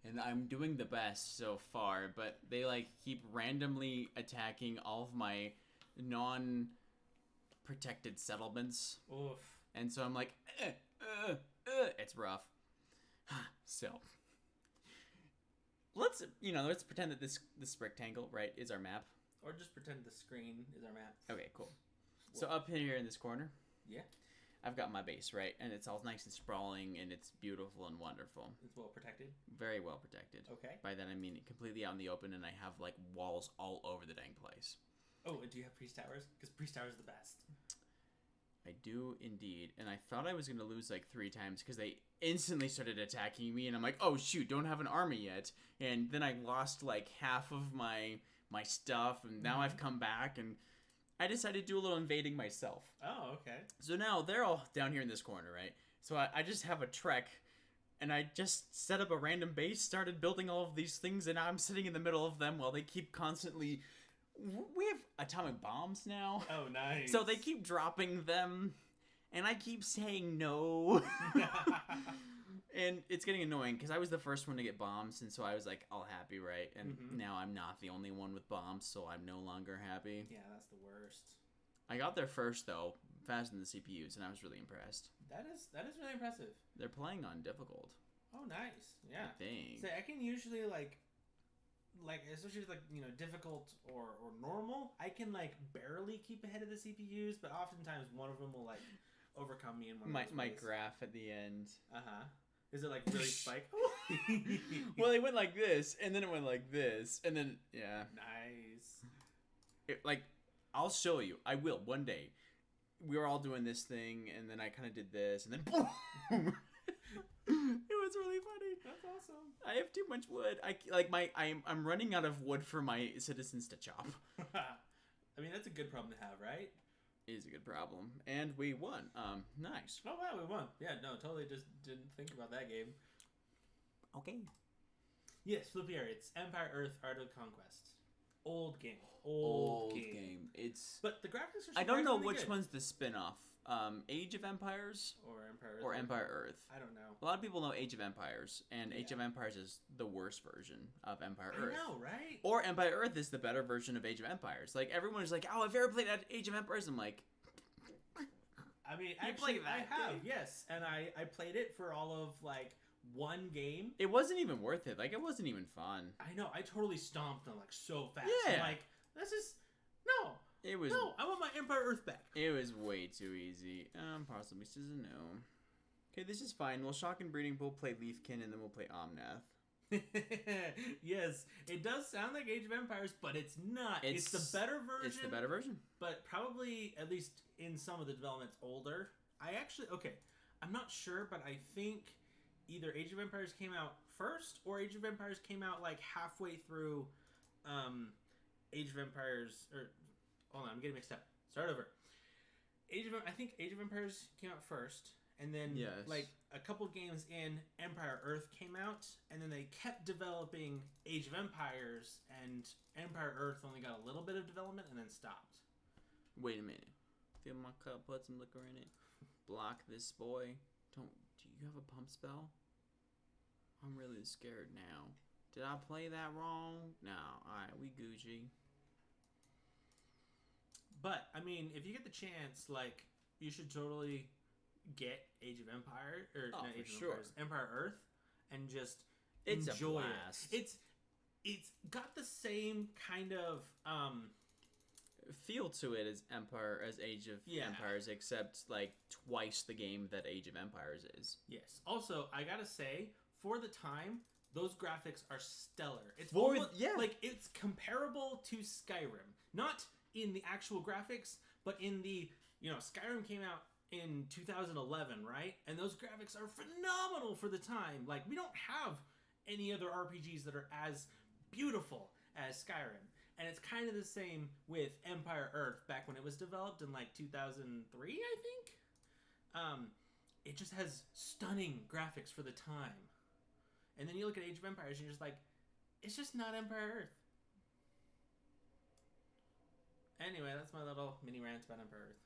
And I'm doing the best so far, but they like keep randomly attacking all of my non-protected settlements. Oof. And so I'm like, it's rough. So let's pretend that this rectangle, right, is our map. Or just pretend the screen is our map. Okay, cool. So up here in this corner, yeah, I've got my base, right, and it's all nice and sprawling, and it's beautiful and wonderful. It's well protected. Very well protected. Okay. By that I mean completely out in the open, and I have like walls all over the dang place. Oh, and do you have priest towers? Because priest towers are the best. I do indeed, and I thought I was gonna lose like 3 times because they instantly started attacking me, and I'm like, oh shoot, don't have an army yet, and then I lost like half of my stuff, and now I've come back, and I decided to do a little invading myself. Oh, okay. So now they're all down here in this corner, right? So I just have a trek, and I just set up a random base, started building all of these things, and now I'm sitting in the middle of them while they keep constantly... We have atomic bombs now. Oh, nice. So they keep dropping them, and I keep saying no. And it's getting annoying, because I was the first one to get bombs, and so I was like, all happy, right? And now I'm not the only one with bombs, so I'm no longer happy. Yeah, that's the worst. I got there first, though, faster than the CPUs, and I was really impressed. That is really impressive. They're playing on difficult. Oh, nice. Yeah. I think. So I can usually, like especially with, like, difficult or normal, I can, like, barely keep ahead of the CPUs, but oftentimes one of them will, like, overcome me in one of those My ways. graph at the end. Uh-huh. Is it, like, really spiked? Well, it went like this, and then it went like this, and then, yeah. Nice. I'll show you. I will, one day. We were all doing this thing, and then I kind of did this, and then boom! It was really funny. That's awesome. I have too much wood. I'm running out of wood for my citizens to chop. I mean, that's a good problem to have, right? It is a good problem. And we won. Nice. Oh, wow, we won. Yeah, no, totally just didn't think about that game. Okay. Yes, flip here. It's Empire Earth Art of Conquest. Old game. Old game. It's... But the graphics are I don't know surprisingly which good. one's the spin-off. Age of Empires? Or Empire Earth. Or Empire Earth. I don't know. A lot of people know Age of Empires, and Age of Empires is the worst version of Empire Earth. I know, right? Or Empire Earth is the better version of Age of Empires. Like, everyone is like, oh, have you ever played Age of Empires? I'm like... I mean, You actually, played that I have, game? yes. And I played it for all of, like, one game. It wasn't even worth it. Like, it wasn't even fun. I know. I totally stomped on, like, so fast. Yeah. I'm like, this is... No. It was... No, I want my Empire Earth back. It was way too easy. Possibly this is a no. Okay, this is fine. We'll Shock and Breeding, we'll play Leafkin, and then we'll play Omnath. Yes, it does sound like Age of Empires, but it's not. It's the better version. It's the better version. But probably, at least in some of the developments, older. I'm not sure, but I think either Age of Empires came out first, or Age of Empires came out, like, halfway through Age of Empires, or... Hold on, I'm getting mixed up. Start over. I think Age of Empires came out first, and then, like, a couple games in, Empire Earth came out, and then they kept developing Age of Empires, and Empire Earth only got a little bit of development and then stopped. Wait a minute. Fill my cup, put some liquor in it. Block this boy. Do you have a pump spell? I'm really scared now. Did I play that wrong? No. Alright, we Gucci. But, I mean, if you get the chance, like, you should totally get Age of Empire, or not Age of Empires, Empire Earth, and just enjoy it. It's got the same kind of feel to it as Age of Empires, except like twice the game that Age of Empires is. Yes. Also, I gotta say, for the time, those graphics are stellar. It's like it's comparable to Skyrim, not in the actual graphics, but in the Skyrim came out in 2011, right? And those graphics are phenomenal for the time. Like, we don't have any other RPGs that are as beautiful as Skyrim. And it's kind of the same with Empire Earth back when it was developed in like 2003, I think. It just has stunning graphics for the time. And then you look at Age of Empires and you're just like, it's just not Empire Earth. Anyway, that's my little mini rant about Empire Earth.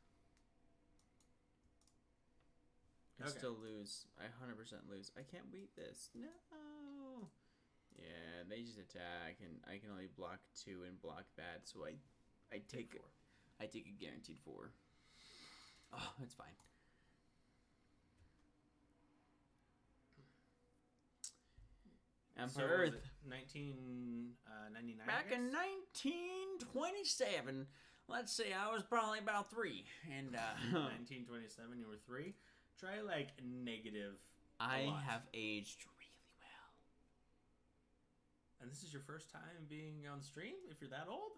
I still lose. I 100% lose. I can't beat this. No. Yeah, they just attack, and I can only block 2 and block that, so I take 4. I take a guaranteed 4. Oh, that's fine. Empire Earth. 1999. Back in 1927. Let's say I was probably about 3, and 1927, you were 3. Try like negative. I have aged really well. And this is your first time being on stream. If you're that old.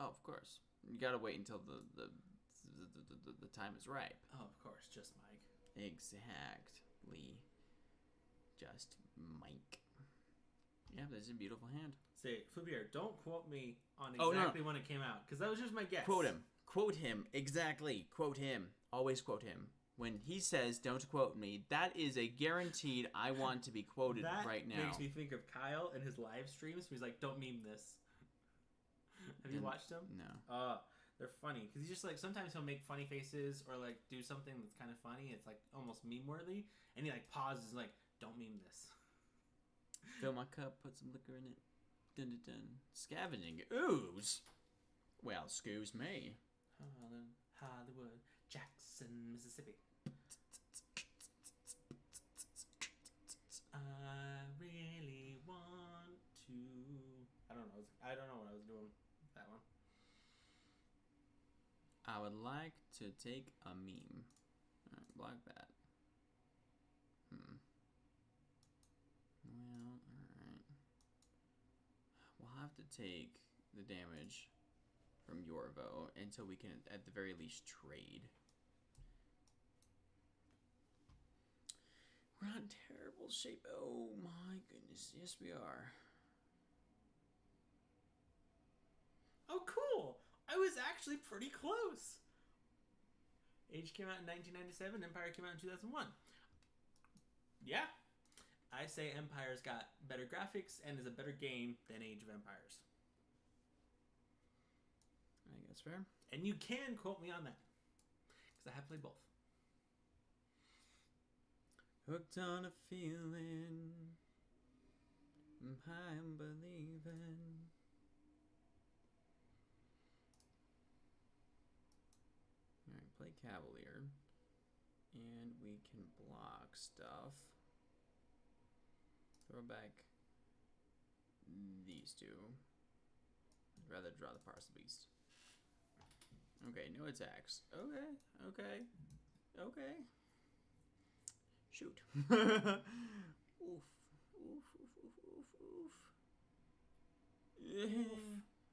Oh, of course. You gotta wait until the time is ripe. Oh, of course, just Mike. Exactly. Just Mike. Yeah, this is a beautiful hand. Say, Fubier, don't quote me on exactly when it came out, because that was just my guess. Quote him. Quote him. Exactly. Quote him. Always quote him. When he says, don't quote me, that is a guaranteed I want to be quoted right now. That makes me think of Kyle and his live streams. He's like, don't meme this. Have you watched them? No. They're funny. Because he's just like, sometimes he'll make funny faces or like do something that's kind of funny. It's like almost meme worthy. And he like pauses and like, don't meme this. Fill my cup, put some liquor in it. Dun dun dun. Scavenging ooze. Well, excuse me. Hollywood, Jackson, Mississippi. I really want to. I don't know what I was doing with that one. I would like to take a meme. Alright, block that. Well, alright. We'll have to take the damage from Yorvo until we can, at the very least, trade. We're not in terrible shape. Oh my goodness. Yes, we are. Oh, cool. I was actually pretty close. Age came out in 1997. Empire came out in 2001. Yeah. I say Empire's got better graphics and is a better game than Age of Empires. I think that's fair. And you can quote me on that. Because I have played both. Hooked on a feeling, I'm believing. Alright, play Cavalier. And we can block stuff. Throw back these two. I'd rather draw the Parcel Beast. Okay, no attacks. Okay. Shoot. Oof.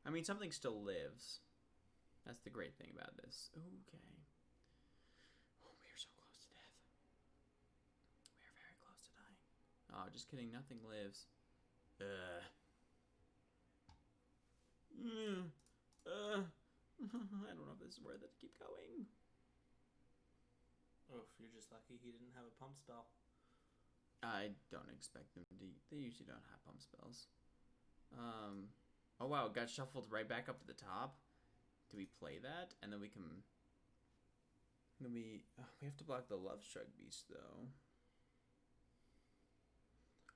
I mean, something still lives. That's the great thing about this. Okay. Oh, we are so close to death. We are very close to dying. Oh, just kidding. Nothing lives. I don't know if this is worth it to keep going. Oof, you're just lucky he didn't have a pump spell. I don't expect them to. They usually don't have pump spells. Oh wow, it got shuffled right back up to the top. Do we play that? And then we can... we have to block the Love Struck Beast, though.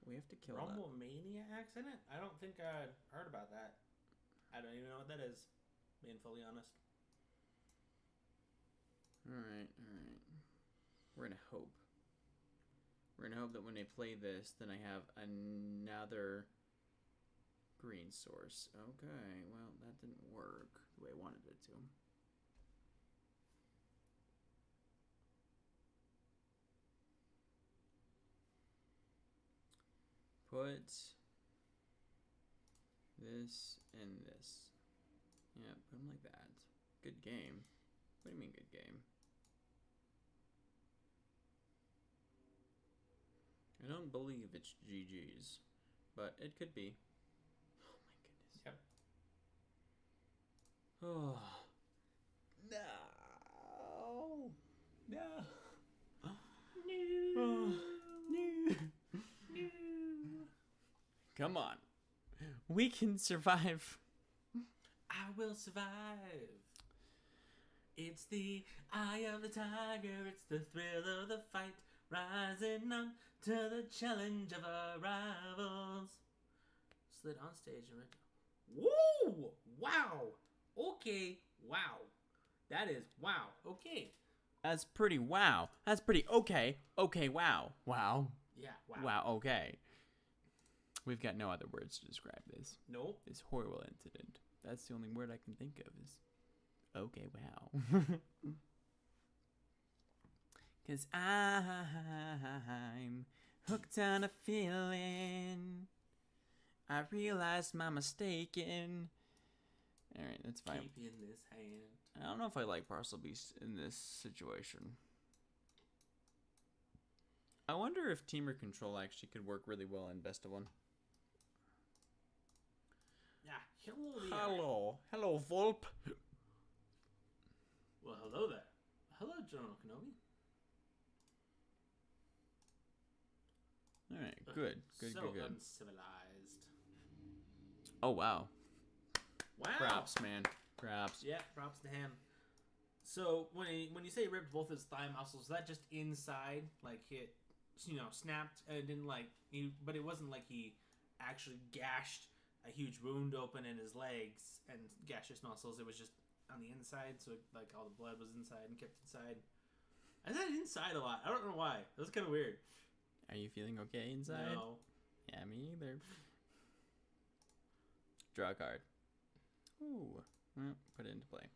We have to kill Rumble Maniacs in it? I don't think I heard about that. I don't even know what that is, being fully honest. Alright. We're gonna hope. We're gonna hope that when they play this, then I have another green source. Okay, well, that didn't work the way I wanted it to. Put this and this. Yeah, put them like that. Good game. What do you mean good game? I don't believe it's GG's, but it could be. Oh my goodness. Oh. No. No. Oh. No. No. Come on. We can survive. I will survive. It's the eye of the tiger. It's the thrill of the fight. Rising up to the challenge of our rivals. Slid on stage and woo! Wow. Okay. Wow. That is wow. Okay. That's pretty wow. That's pretty okay. Okay, wow. Wow. Yeah. Wow. Wow, okay. We've got no other words to describe this. Nope. This horrible incident. That's the only word I can think of is okay, wow. Cause I'm hooked on a feeling. I realized my mistaken. Alright, that's fine. Keep in this hand. I don't know if I like Parcel Beast in this situation. I wonder if Teamer Control actually could work really well in Best of One. Yeah. Hello there. Hello. Hello, Volp. Well, hello there. Hello, General Kenobi. Alright, good. Good, so good, good. uncivilized. Oh, wow. Wow. Props, man. Props. Yeah, props to him. So when you say he ripped both his thigh muscles, that just inside, like hit, snapped and didn't but it wasn't like he actually gashed a huge wound open in his legs and gashed his muscles. It was just on the inside, so like all the blood was inside and kept inside. I said inside a lot. I don't know why. That was kind of weird. Are you feeling okay inside? No. Yeah, me either. Draw a card. Ooh. Well, put it into play.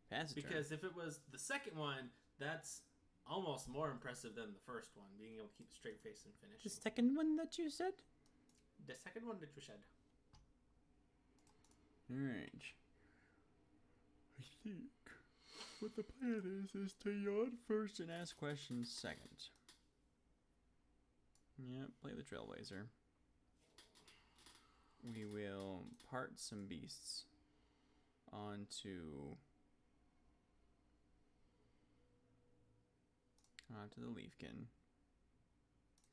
Pass a turn. Because if it was the second one, that's almost more impressive than the first one, being able to keep a straight face and finish. The second one that you said? The second one that you said. Alright. I think what the plan is to yawn first and ask questions second. Yeah, play the Trailblazer. We will part some beasts onto the Leafkin.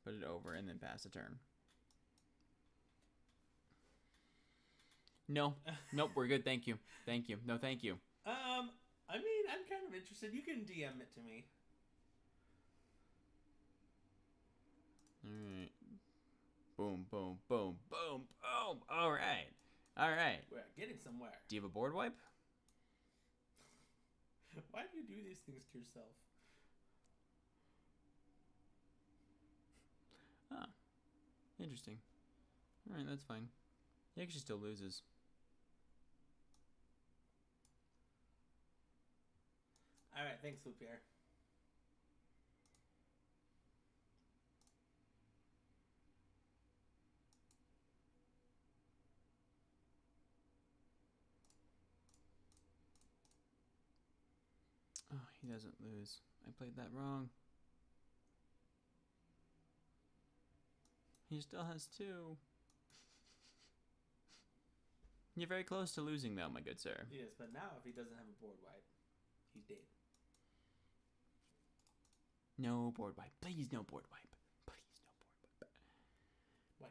Put it over and then pass a turn. No. Nope, we're good. Thank you. Thank you. No, thank you. I mean, I'm kind of interested. You can DM it to me. Alright. Boom, boom, boom, boom, boom. Alright. Alright. We're getting somewhere. Do you have a board wipe? Why do you do these things to yourself? Ah. Interesting. Alright, that's fine. He actually still loses. Alright, thanks, Lupierre. Oh, he doesn't lose. I played that wrong. He still has 2. You're very close to losing, though, my good sir. Yes, but now if he doesn't have a board wipe, he's dead. No board wipe. Please, no board wipe. Please, no board wipe.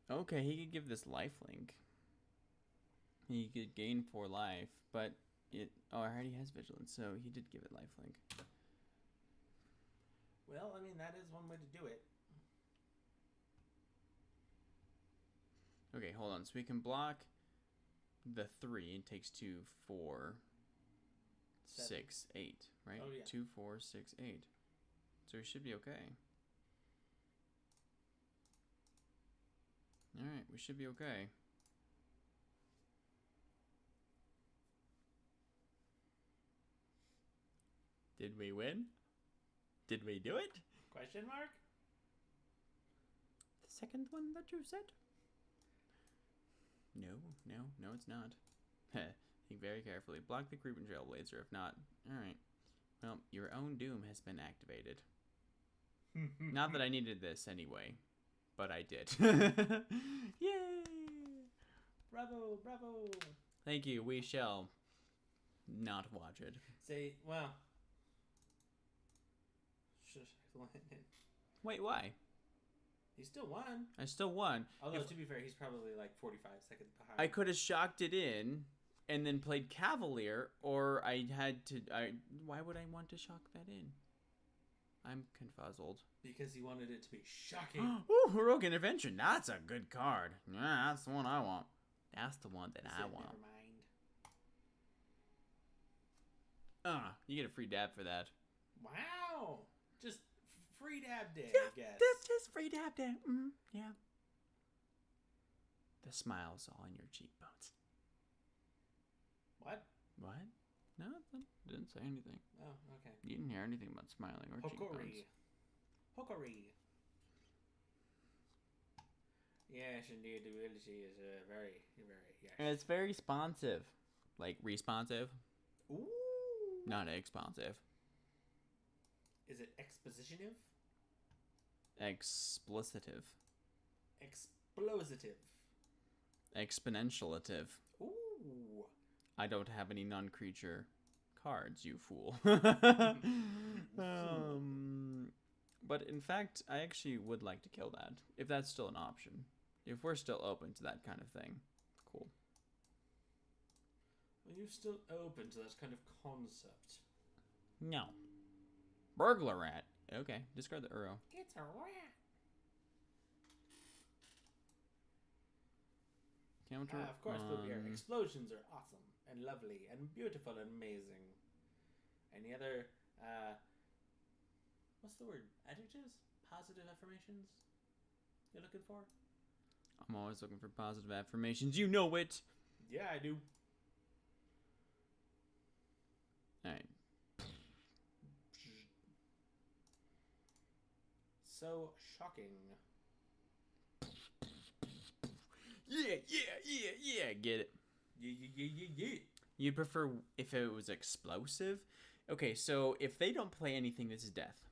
Wipe. Okay, he could give this lifelink. He could gain 4 life, but it... Oh, I already has vigilance, so he did give it lifelink. Well, I mean, that is one way to do it. Okay, hold on. So we can block the 3. It takes 2, 4, 6, 8, right? Oh, yeah. 2, 4, 6, 8. So we should be okay. Alright, we should be okay. Did we win? Did we do it? Question mark? The second one that you said? No, it's not. Think very carefully. Block the Creeping Trailblazer. If not, alright. Well, your own doom has been activated. Not that I needed this anyway, but I did. Yay! Bravo, bravo. Thank you. We shall not watch it. Say, well. Shush. Wait, why? He still won. I still won. Although, to be fair, he's probably like 45 seconds behind. I could have shocked it in and then played Cavalier, or I had to... Why would I want to shock that in? I'm confuzzled. Because he wanted it to be shocking. Ooh, Heroic Intervention. That's a good card. Yeah, that's the one I want. That's the one that I want. Never mind. You get a free dab for that. Wow. Just free dab day, Yeah, I guess. that's just free dab day. Yeah. The smile's all in your cheekbones. What? What? No, I didn't say anything. Oh, okay. You didn't hear anything about smiling or cheekbones. Hokory. Yes, indeed, the ability is very, yes. And it's very responsive. Like, responsive, Ooh. not expansive. Is it expositive? Explicitive. Explositive. Exponentialative. Ooh. I don't have any non-creature cards, you fool. But in fact, I actually would like to kill that, if that's still an option. If we're still open to that kind of thing. Cool. Are you still open to that kind of concept? No. Burglar rat. Okay, discard the Uro. It's a rat. Counter. Of course, explosions are awesome and lovely and beautiful and amazing. Any other, what's the word? Adjectives? Positive affirmations you're looking for? I'm always looking for positive affirmations. You know it. Yeah, I do. Alright. So shocking. Yeah. Get it. Yeah. You'd prefer if it was explosive? Okay, so if they don't play anything, this is death.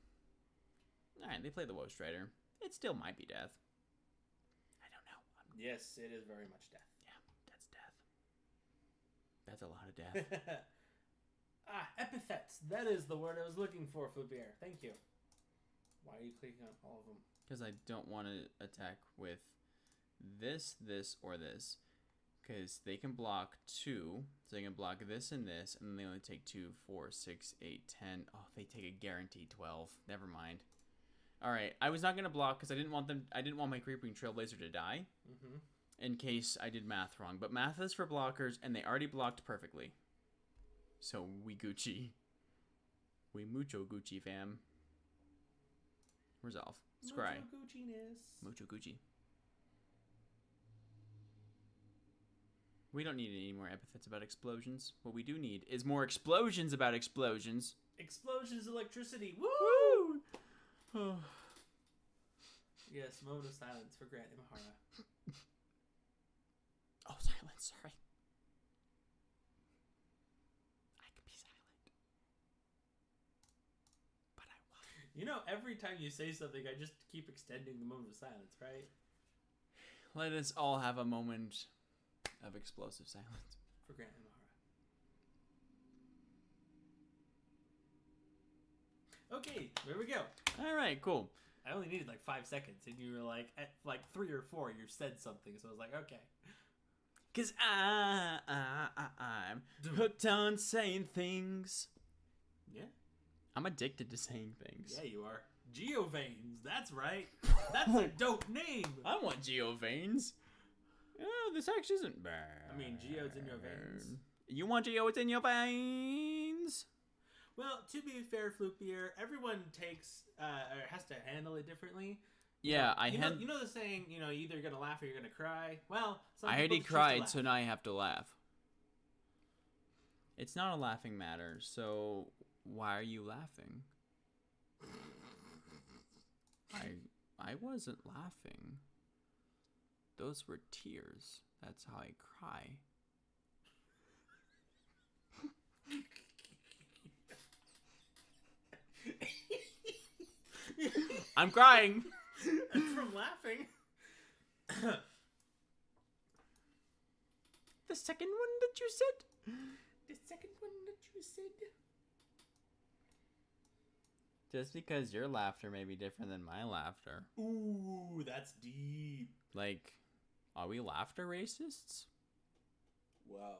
Alright, they play the Woe Strider. It still might be death. I don't know. Yes, it is very much death. Yeah, that's death. That's a lot of death. Epithets. That is the word I was looking for, Flupier. Thank you. Why are you clicking on all of them? Because I don't want to attack with this, or this. Because they can block 2. So they can block this and this. And then they only take 2, 4, 6, 8, 10. Oh, they take a guaranteed 12. Never mind. Alright, I was not going to block because I didn't want my Creeping Trailblazer to die. Mm-hmm. In case I did math wrong. But math is for blockers, and they already blocked perfectly. So we Gucci. We mucho Gucci, fam. Resolve. Scry. Mucho Gucci. We don't need any more epithets about explosions. What we do need is more explosions about explosions. Explosions, electricity. Woo! Oh. Yes, moment of silence for Grant Imahara. Oh, silence. Sorry. I can be silent. But I won't. You know, every time you say something, I just keep extending the moment of silence, right? Let us all have a moment of explosive silence. For Grant Imahara. Okay, there we go. All right, cool. I only needed like 5 seconds, and you were like, at like 3 or 4, you said something, so I was like, okay. Because I'm hooked on saying things. Yeah. I'm addicted to saying things. Yeah, you are. Geoveins, that's right. That's a dope name. I want geoveins. Oh, this actually isn't bad. I mean, geodes in your veins. You want geodes in your veins? Well, to be fair, Flupier, everyone takes or has to handle it differently. Yeah, you know the saying, you're either gonna laugh or you're gonna cry. Well, I already cried, so now I have to laugh. It's not a laughing matter, so why are you laughing? I wasn't laughing. Those were tears. That's how I cry. I'm crying. From laughing. second one that you said? The second one that you said. Just because your laughter may be different than my laughter. Ooh, that's deep. Like, are we laughter racists? Wow.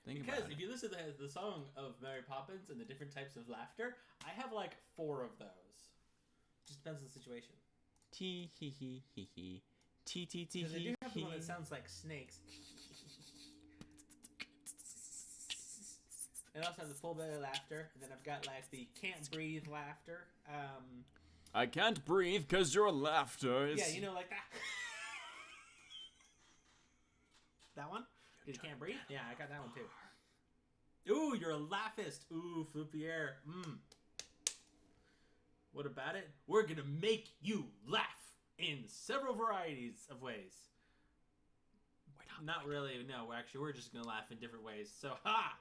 Think Because about if it. you listen to the song of Mary Poppins and the different types of laughter, I have like 4 of those. Just depends on the situation. Tee hee hee hee hee. Tee tee tee Because I do hee have the one that hee. sounds like snakes. And I also have the full belly laughter. And then I've got like the can't breathe laughter. I can't breathe because your laughter is... Yeah, you know, like that. That one? You can't breathe? Yeah, I got that one too. Ooh, you're a laughist. Ooh, Flippier. What about it? We're gonna make you laugh in several varieties of ways. Not really, no. We're just gonna laugh in different ways. So, ha!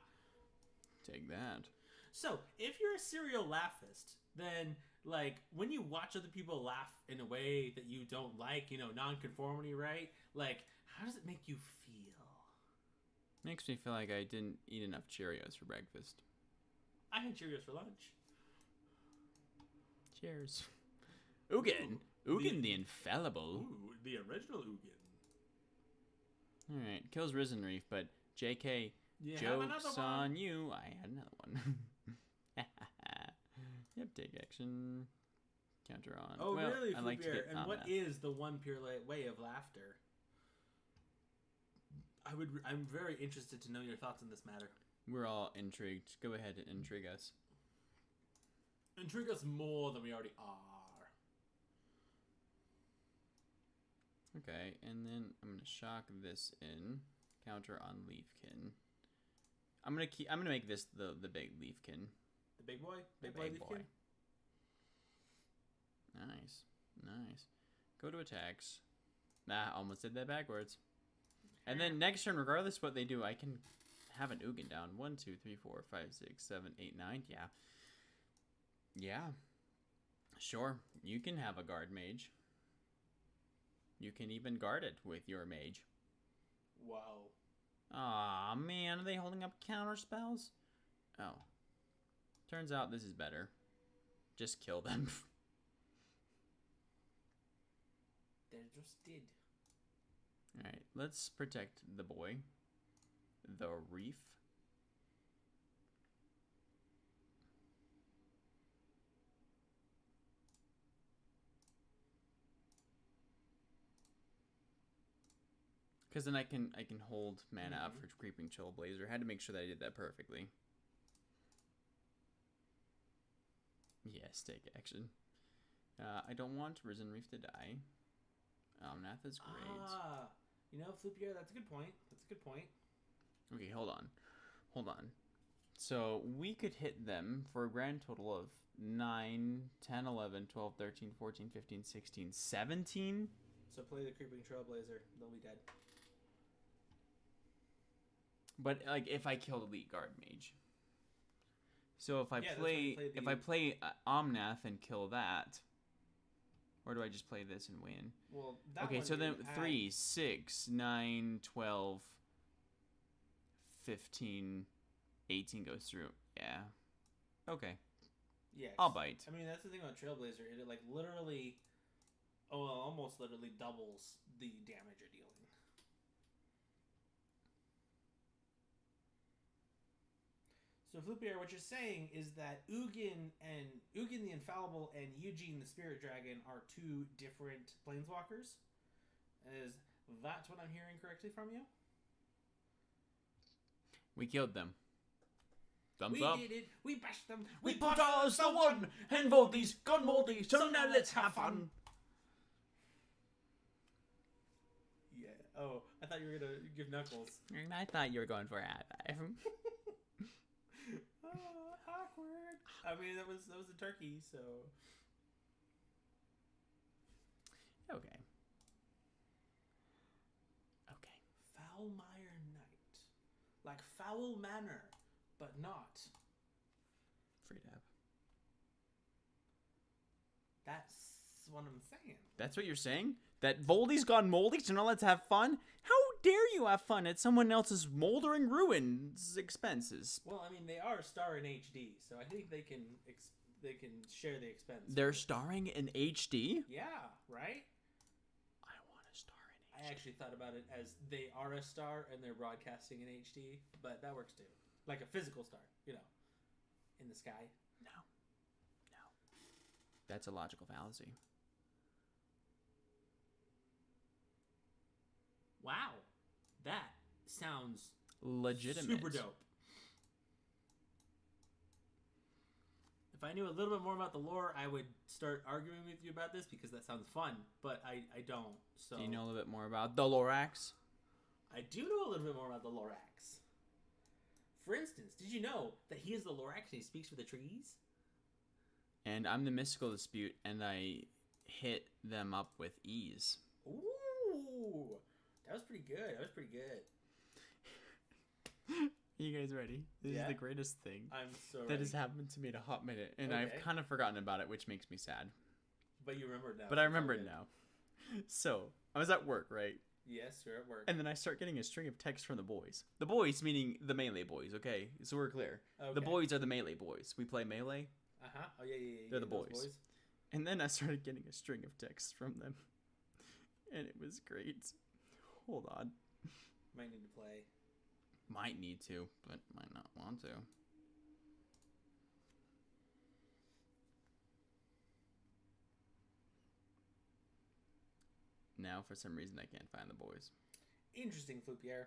Take that. So, if you're a serial laughist, then, like, when you watch other people laugh in a way that you don't like, you know, nonconformity, right? Like, how does it make you feel? Makes me feel like I didn't eat enough Cheerios for breakfast. I had Cheerios for lunch. Cheers. Ugin. Ooh, Ugin the infallible. Ooh, the original Ugin. Alright, kills Risen Reef, but JK, You have another joke's one. on you. I had another one. Yep, take action. Counter on. Oh, well, really, I like to Flippier? get And on what that. is the one pure way of laughter? I'm very interested to know your thoughts on this matter. We're all intrigued. Go ahead and intrigue us. Intrigue us more than we already are. Okay, and then I'm gonna shock this in. Counter on Leafkin. I'm gonna make this the big Leafkin. The big boy? The Big boy Leafkin? Nice. Nice. Go to attacks. Nah, almost did that backwards. And then next turn, regardless what they do, I can have an Ugin down. 1, 2, 3, 4, 5, 6, 7, 8, 9. Yeah. Yeah. Sure. You can have a guard mage. You can even guard it with your mage. Wow. Aw, man. Are they holding up counter spells? Oh. Turns out this is better. Just kill them. They just did. Alright, let's protect the boy. The reef. Because then I can hold mana up for Creeping Trailblazer. Had to make sure that I did that perfectly. Yes, take action. I don't want Risen Reef to die. Nath is great. Ah, you know, Flippier, that's a good point. That's a good point. Okay, hold on. Hold on. So we could hit them for a grand total of 9, 10, 11, 12, 13, 14, 15, 16, 17. So play the Creeping Trailblazer. They'll be dead. But like if I killed Elite Guard Mage. So if I Yeah, that's play when you play if the- I play Omnath and kill that, or do I just play this and win? Well, that Okay, one so then you add- 3, 6, 9, 12, 15, 18 goes through. Yeah. Okay. Yeah. I'll bite. I mean, that's the thing about Trailblazer. It like literally, oh, well, almost literally doubles the damage you're dealing. So Flippier, what you're saying is that Ugin the Infallible and Eugene the Spirit Dragon are 2 different planeswalkers? Is that what I'm hearing correctly from you? We killed them. Thumbs We up. did it. We bashed them. We put ours the one and vote these gun moldies. So now let's have fun. Yeah. Oh, I thought you were gonna give Knuckles. I thought you were going for a high five. Awkward. I mean, that was a turkey, so. Okay. Okay. Foulmire Knight, like Foul Manor, but not. Free tab. That's what I'm saying. That's what you're saying? That Voldy's gone moldy, so now let's have fun? How dare you have fun at someone else's moldering ruins expenses? Well, I mean, they are a star in HD, so I think they can share the expense. They're starring in HD? Yeah, right? I want to star in HD. I actually thought about it as they are a star and they're broadcasting in HD, but that works too. Like a physical star, you know, in the sky. No. That's a logical fallacy. Wow. That sounds Legitimate. super dope. If I knew a little bit more about the lore, I would start arguing with you about this because that sounds fun, but I don't. So Do you know a little bit more about the Lorax? I do know a little bit more about the Lorax. For instance, did you know that he is the Lorax and he speaks for the trees? And I'm the mystical dispute, and I hit them up with ease. Ooh, that was pretty good. You guys ready? This is the greatest thing I'm so that ready. has happened to me in a hot minute, and Okay. I've kind of forgotten about it, which makes me sad. But you remember it now. But I remember it now. So, I was at work, right? Yes, you're at work. And then I start getting a string of texts from the boys. The boys meaning the melee boys, okay? So we're clear. Okay. The boys are the melee boys. We play melee. Uh-huh. Oh, yeah. They're the those boys. And then I started getting a string of texts from them. And it was great. Hold on. Might need to play. Might need to, but might not want to. Now, for some reason, I can't find the boys. Interesting, Flupierre.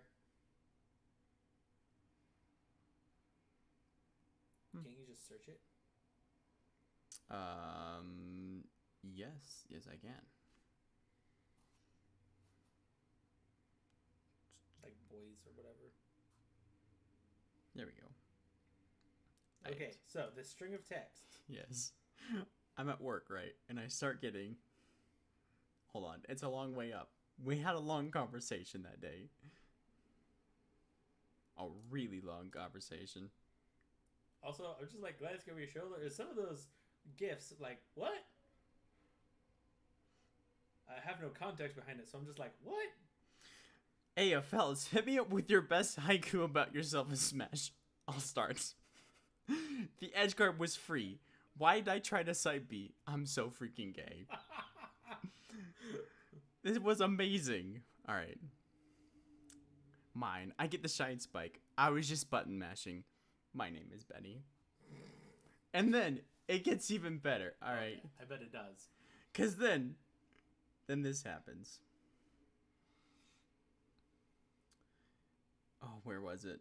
Can't you just search it? Yes, I can. Like boys or whatever. There we go. Okay, so this string of text. Yes. I'm at work, right? And I start getting... Hold on. It's a long way up. We had a long conversation that day. A really long conversation. Also, I'm just like glad it's gonna be a show. There's some of those gifts, like, what? I have no context behind it, so I'm just like, what? Hey, fellas, hit me up with your best haiku about yourself in Smash. I'll start. The edge guard was free. Why did I try to side B? I'm so freaking gay. This was amazing. Alright. Mine. I get the shine spike. I was just button mashing. My name is Benny. And then it gets even better. Alright. Okay, I bet it does. Cause then this happens. Oh, where was it?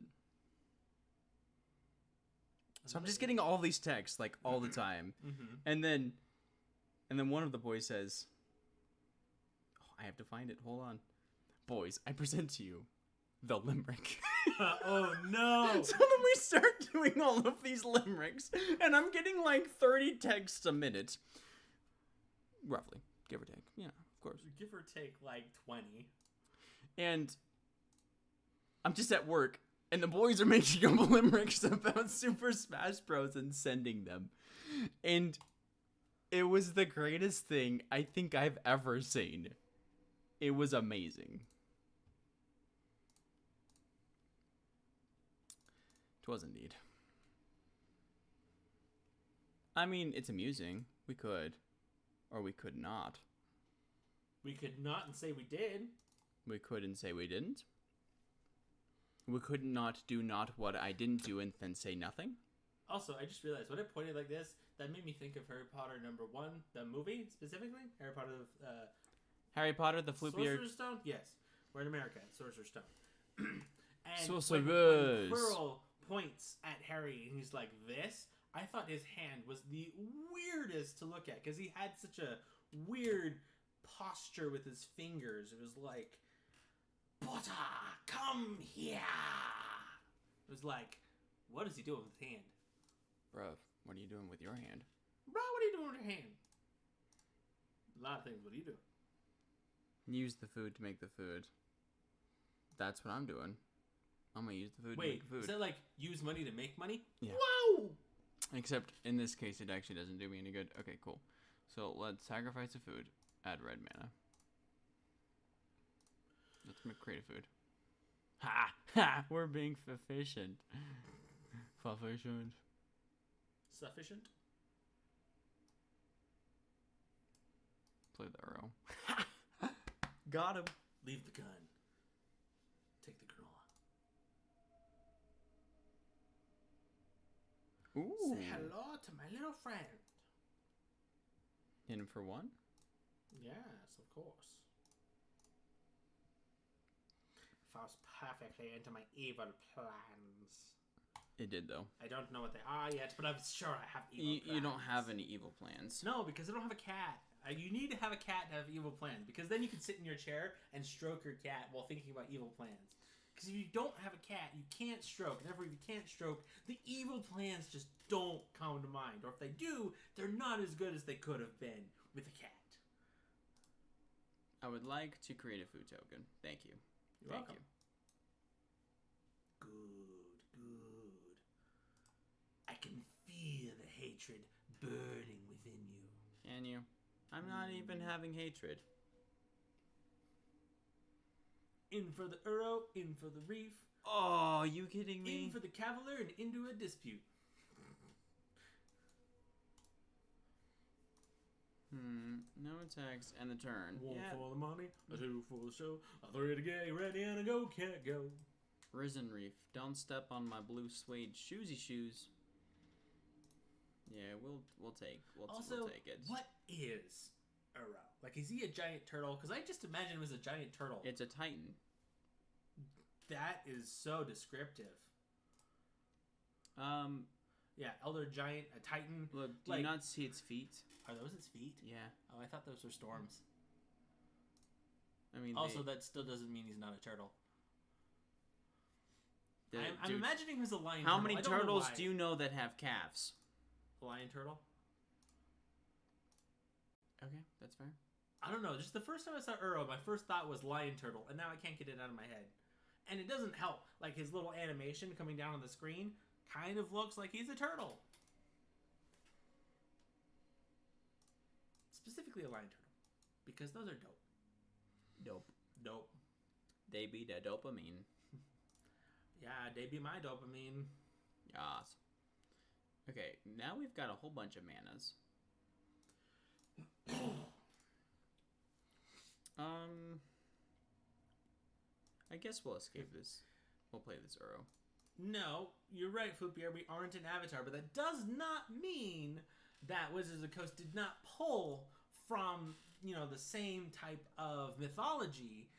So I'm just getting all these texts like all the time. Mm-hmm. And then one of the boys says, oh, I have to find it. Hold on. Boys, I present to you the limerick. Oh no. So then we start doing all of these limericks, and I'm getting like 30 texts a minute. Roughly, give or take. Yeah, of course. Give or take like 20. And I'm just at work, and the boys are making up limericks about Super Smash Bros. And sending them. And it was the greatest thing I think I've ever seen. It was amazing. It was indeed. I mean, it's amusing. We could. Or we could not. We could not and say we did. We could and say we didn't. We could not do not what I didn't do and then say nothing. Also, I just realized when I pointed like this, that made me think of Harry Potter #1, the movie specifically. Harry Potter, Harry Potter, the Floopier... Sorcerer's Stone? Yes. We're in America. Sorcerer's Stone. And Sorcerer's. when Quirrell points at Harry and he's like this, I thought his hand was the weirdest to look at because he had such a weird posture with his fingers. It was like, Potter, come here. It was like, what is he doing with his hand? Bruh, what are you doing with your hand? Bro, what are you doing with your hand? A lot of things. What do you do? Use the food to make the food. That's what I'm doing. I'm gonna use the food to make the food. Is that like use money to make money? Yeah. Whoa! Except in this case, it actually doesn't do me any good. Okay, cool. So let's sacrifice the food. Add red mana. Let's create a food. Ha! Ha! We're being efficient. Efficient. Sufficient? Play the arrow. Got him. Leave the gun. Take the granola. Ooh. Say hello to my little friend. Hit him for one? Yes, of course. Falls perfectly into my evil plans. It did, though. I don't know what they are yet, but I'm sure I have evil plans. You don't have any evil plans. No, because I don't have a cat. You need to have a cat to have evil plans, because then you can sit in your chair and stroke your cat while thinking about evil plans. Because if you don't have a cat, you can't stroke. And therefore, if you can't stroke, the evil plans just don't come to mind. Or if they do, they're not as good as they could have been with a cat. I would like to create a food token. Thank you. You're Thank welcome. Good. I can feel the hatred burning within you. Can you? I'm not even having hatred. In for the Uro, in for the reef. Oh, are you kidding me? In for the cavalier and into a dispute. No attacks and the turn. One Yeah. for the money, a two for the show, a three to get ready and a go, can't go. Risen Reef. Don't step on my blue suede shoesy shoes. Yeah, we'll take it. What is Uro? Like, is he a giant turtle? Because I just imagine him as a giant turtle. It's a Titan. That is so descriptive. Yeah, elder giant, a titan. Look, do you not see its feet? Are those its feet? Yeah. Oh, I thought those were storms. I mean, also, that still doesn't mean he's not a turtle. I'm dude, imagining him as a lion. How turtle. many turtles do you know that have calves? A lion turtle? Okay, that's fair. I don't know. Just the first time I saw Uro, my first thought was lion turtle, and now I can't get it out of my head. And it doesn't help. Like, his little animation coming down on the screen kind of looks like he's a turtle. Specifically a lion turtle. Because those are dope. Dope. They be the dopamine. Yeah, they be my dopamine. Yes. Okay, now we've got a whole bunch of manas. I guess we'll escape this. We'll play this Uro. No, you're right, Foopier. We aren't an Avatar, but that does not mean that Wizards of the Coast did not pull from, the same type of mythology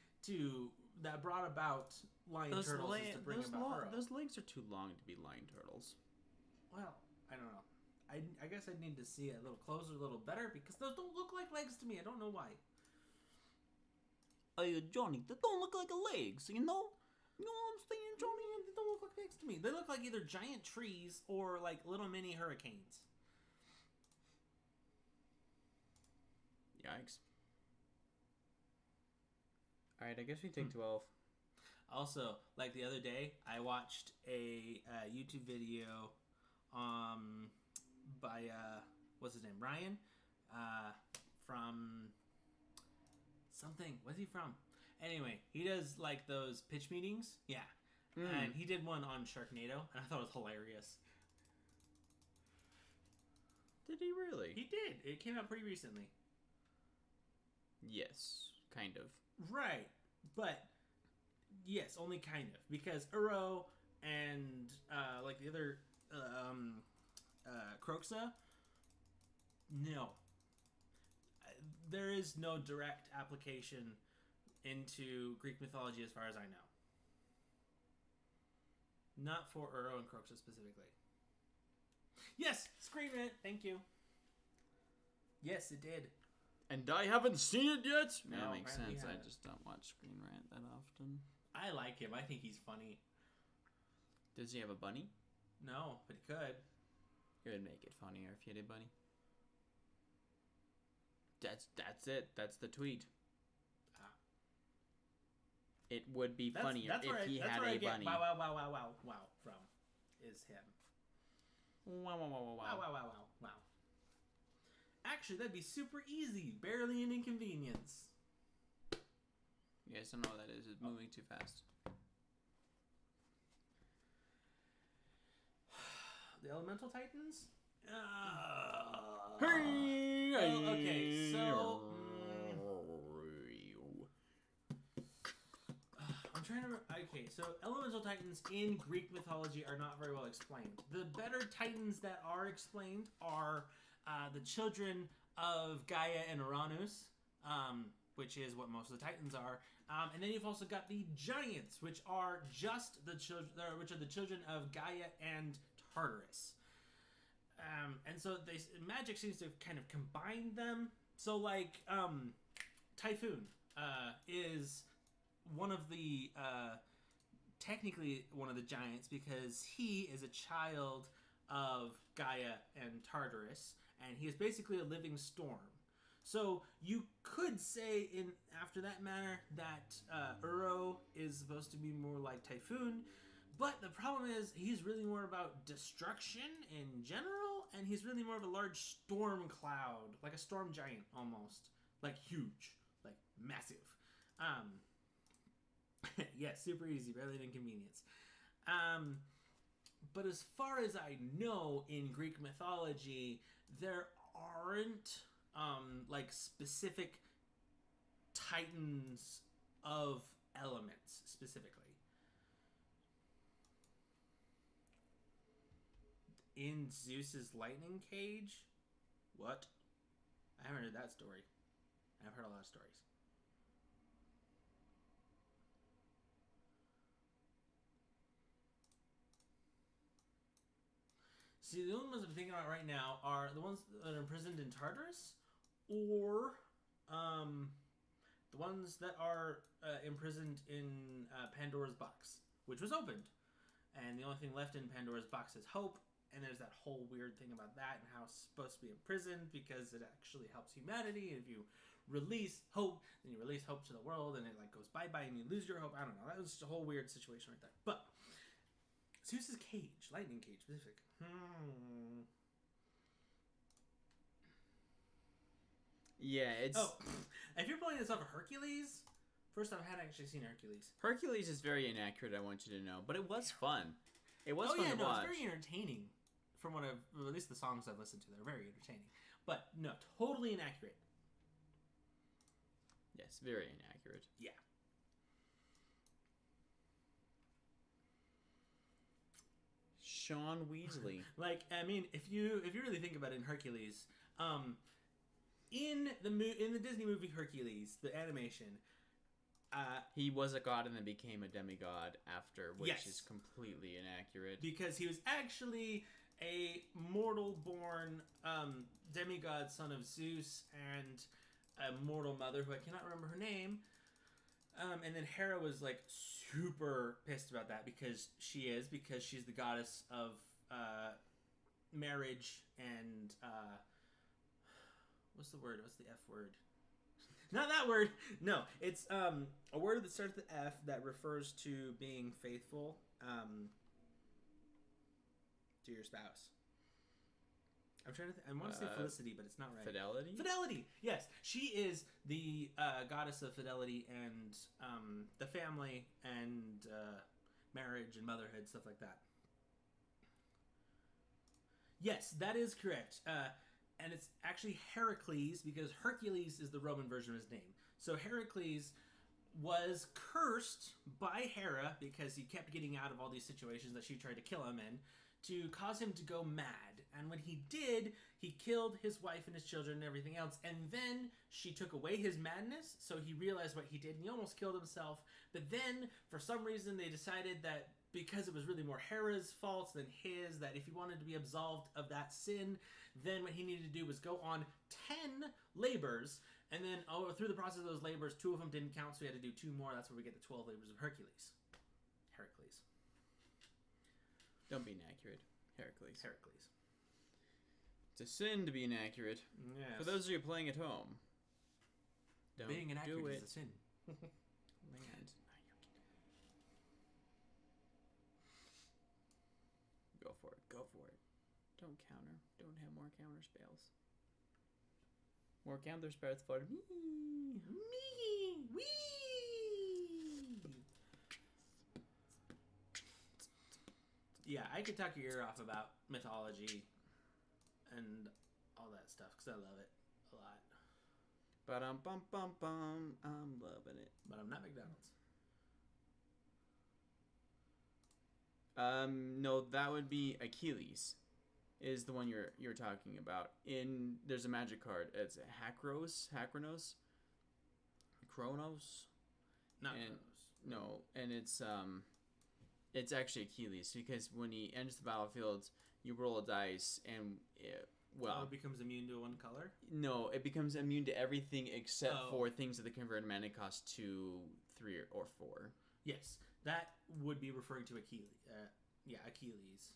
that brought about lion turtles to bring about Uro. Those legs are too long to be lion turtles. Well, I don't know. I guess I need to see it a little closer, a little better, because those don't look like legs to me. I don't know why. Hey, Johnny, they don't look like legs, you know? You know what I'm saying, Johnny? They don't look like legs to me. They look like either giant trees or like little mini hurricanes. Yikes. Alright, I guess we take 12. Also, like the other day, I watched a YouTube video by, what's his name? Ryan? From something. Where's he from? Anyway, he does like those pitch meetings. Yeah. And he did one on Sharknado, and I thought it was hilarious. Did he really? He did. It came out pretty recently. Yes, kind of. Right. But, yes, only kind of. Because Uro and, like the other, Croxa, no. There is no direct application into Greek mythology as far as I know. Not for Uro and Croxa specifically. Yes! Screen Rant! Thank you. Yes, it did. And I haven't seen it yet? No, that makes apparently sense. you I haven't. just don't watch Screen Rant that often. I like him. I think he's funny. Does he have a bunny? No, but he could. It would make it funnier if he had a bunny. That's it. That's the tweet. It would be funnier if he had a bunny. Wow from is him. Wow. Wow. Actually, that'd be super easy. Barely an inconvenience. You guys don't know what that is. It's moving too fast. The Elemental Titans? Hey! Okay, so... I'm trying to... Okay, so Elemental Titans in Greek mythology are not very well explained. The better Titans that are explained are the children of Gaia and Uranus, which is what most of the Titans are. And then you've also got the Giants, which are just the children, which are the children of Gaia and Tartarus. And so magic seems to have kind of combined them. So like Typhoon is one of the technically one of the giants because he is a child of Gaia and Tartarus, and he is basically a living storm. So you could say in after that manner that Uro is supposed to be more like Typhoon, but the problem is he's really more about destruction in general, and he's really more of a large storm cloud, like a storm giant almost, like huge, like massive. Yeah, super easy, barely an inconvenience. But as far as I know, in Greek mythology, there aren't like specific titans of elements specifically. In Zeus's lightning cage? What? I haven't heard that story. I've heard a lot of stories. See, the only ones I'm thinking about right now are the ones that are imprisoned in Tartarus, or the ones that are imprisoned in Pandora's box, which was opened. And the only thing left in Pandora's box is hope, and there's that whole weird thing about that and how it's supposed to be imprisoned because it actually helps humanity. And if you release hope, then you release hope to the world, and it like goes bye-bye and you lose your hope. I don't know. That was just a whole weird situation right there. But Zeus's cage, lightning cage specific. Yeah, it's... Oh, if you're pulling this off of Hercules, first time I hadn't actually seen Hercules. Hercules is very inaccurate, I want you to know. But it was fun. It was fun to watch. It's very entertaining. From what I've... At least the songs I've listened to, they're very entertaining. But, no, totally inaccurate. Yes, very inaccurate. Yeah. Sean Weasley. Like, I mean, if you really think about it in Hercules, in the Disney movie Hercules, the animation, he was a god and then became a demigod after, which yes, is completely inaccurate. Because he was actually a mortal-born demigod son of Zeus and a mortal mother who I cannot remember her name. And then Hera was like super pissed about that because she's the goddess of marriage and what's the word? What's the F word? Not that word. No, it's a word that starts with F that refers to being faithful to your spouse. I'm trying to I want to say felicity, but it's not right. Fidelity? Fidelity! Yes. She is the goddess of fidelity and the family and marriage and motherhood, stuff like that. Yes, that is correct. And it's actually Heracles because Hercules is the Roman version of his name. So Heracles was cursed by Hera because he kept getting out of all these situations that she tried to kill him in to cause him to go mad. And when he did, he killed his wife and his children and everything else. And then she took away his madness, so he realized what he did, and he almost killed himself. But then, for some reason, they decided that because it was really more Hera's fault than his, that if he wanted to be absolved of that sin, then what he needed to do was go on 10 labors. And then through the process of those labors, 2 of them didn't count, so he had to do 2 more. That's where we get the 12 labors of Hercules. Heracles. Don't be inaccurate. Heracles. Heracles. It's a sin to be inaccurate. Yes. For those of you playing at home, don't being inaccurate do it. is a sin. Land. Go for it. Go for it. Don't counter. Don't have more counter spells. More counter spells for me. Me. Wee. Yeah, I could talk your ear off about mythology and all that stuff because I love it a lot. Ba-dum-bum-bum-bum. I'm loving it. But I'm not McDonald's. No, that would be Achilles. Is the one you're talking about. There's a magic card. It's Hakros, Kronos. Not And, Kronos. No, and it's actually Achilles because when he enters the battlefield, you roll a dice and it becomes immune to one color. No, it becomes immune to everything except for things that the converted mana cost 2, 3, or 4. Yes, that would be referring to Achilles. Achilles.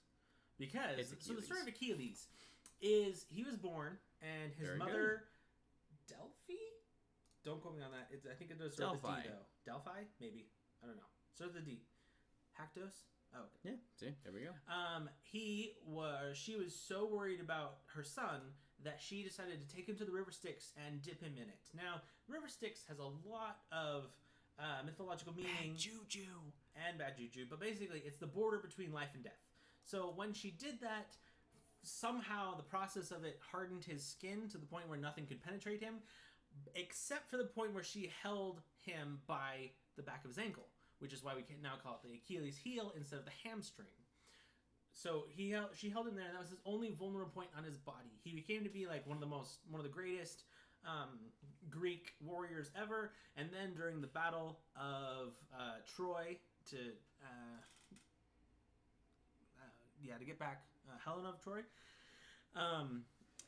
Because so the story of Achilles is he was born and his mother Delphi. Don't quote me on that. I think it does start with D though. Delphi, maybe. I don't know. Start with the D. Haktos. Oh, okay. Yeah. See, there we go. She was so worried about her son that she decided to take him to the River Styx and dip him in it. Now, River Styx has a lot of mythological meaning, bad juju, and bad juju, but basically, it's the border between life and death. So when she did that, somehow the process of it hardened his skin to the point where nothing could penetrate him, except for the point where she held him by the back of his ankle, which is why we can now call it the Achilles heel instead of the hamstring. So she held him there, and that was his only vulnerable point on his body. He became to be like one of the greatest Greek warriors ever. And then during the Battle of Troy to get back Helen of Troy,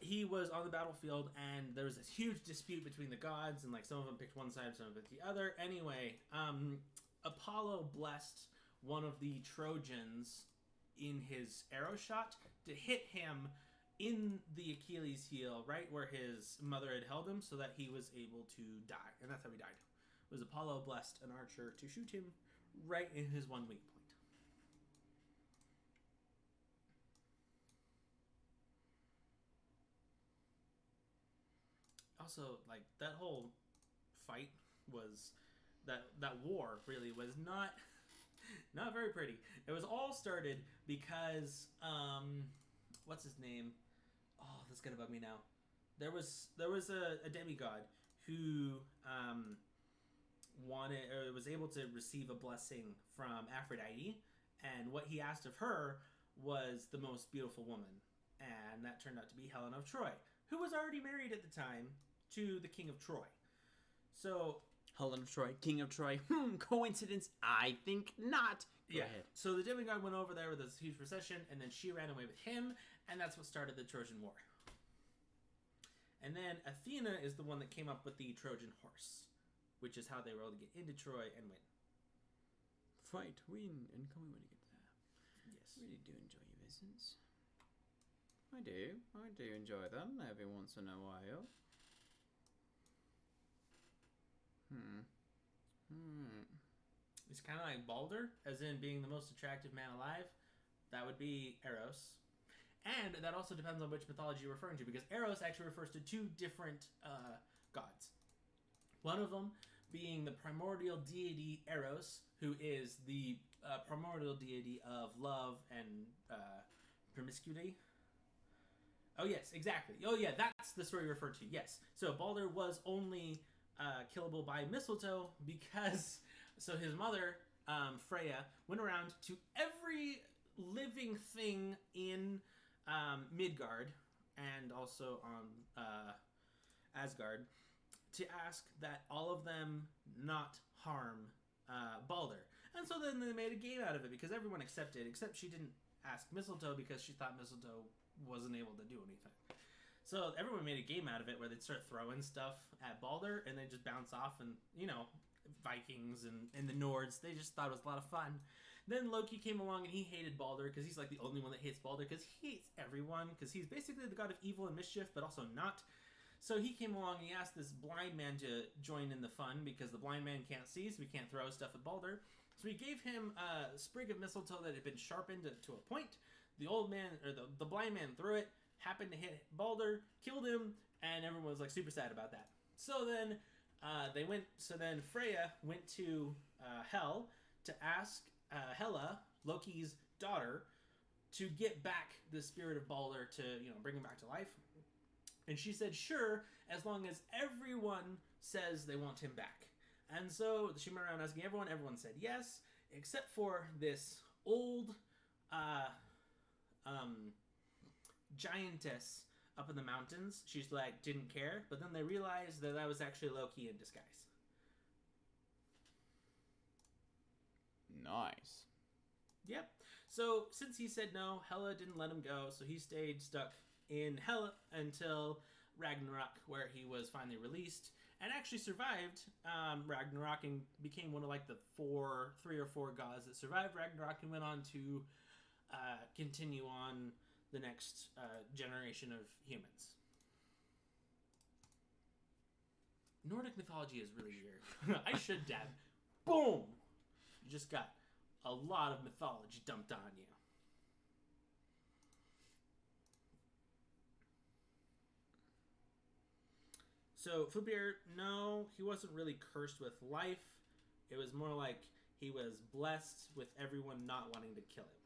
he was on the battlefield, and there was this huge dispute between the gods, and like some of them picked one side, some of them picked the other. Anyway, Apollo blessed one of the Trojans in his arrow shot to hit him in the Achilles heel, right where his mother had held him, so that he was able to die, and that's how he died. It was Apollo blessed an archer to shoot him right in his one weak point. Also, like, that whole fight was that war really was not very pretty. It was all started because what's his name? Oh, this is gonna bug me now. There was a demigod who was able to receive a blessing from Aphrodite, and what he asked of her was the most beautiful woman, and that turned out to be Helen of Troy, who was already married at the time to the King of Troy. So Helen of Troy, King of Troy. Coincidence? I think not. Go ahead. So the demigod went over there with this huge procession, and then she ran away with him, and that's what started the Trojan War. And then Athena is the one that came up with the Trojan horse, which is how they were able to get into Troy and win. Fight, win, and come when you get there. Yes. Really do enjoy your visits. I do enjoy them every once in a while. It's kind of like Balder, as in being the most attractive man alive. That would be Eros. And that also depends on which mythology you're referring to, because Eros actually refers to two different gods. One of them being the primordial deity Eros, who is the primordial deity of love and promiscuity. Oh, yes, exactly. Oh, yeah, that's the story referred to, yes. So Balder was only killable by mistletoe because... So his mother, Freya, went around to every living thing in Midgard and also on Asgard to ask that all of them not harm Balder. And so then they made a game out of it because everyone accepted, except she didn't ask Mistletoe because she thought Mistletoe wasn't able to do anything. So everyone made a game out of it where they'd start throwing stuff at Balder and they'd just bounce off, and, you know, Vikings and the Nords, they just thought it was a lot of fun. Then Loki came along and he hated Balder because he's like the only one that hates Balder because he hates everyone because he's basically the god of evil and mischief, but also not. So he came along and he asked this blind man to join in the fun because the blind man can't see, so he can't throw stuff at Balder. So he gave him a sprig of mistletoe that had been sharpened to a point. The old man, or the blind man, threw it, happened to hit Balder, killed him, and everyone was like super sad about that. So then then Freya went to Hel to ask Hela, Loki's daughter, to get back the spirit of Balder to, bring him back to life. And she said, sure, as long as everyone says they want him back. And so she went around asking everyone. Everyone said yes, except for this old giantess up in the mountains. She's like, didn't care. But then they realized that was actually Loki in disguise. Nice. Yep. So since he said no, Hela didn't let him go. So he stayed stuck in Hela until Ragnarok, where he was finally released and actually survived Ragnarok and became one of like the 3 or 4 gods that survived Ragnarok and went on to continue on the next generation of humans. Nordic mythology is really weird. I should dab. Boom! You just got a lot of mythology dumped on you. So, Flubeer, no, he wasn't really cursed with life. It was more like he was blessed with everyone not wanting to kill him.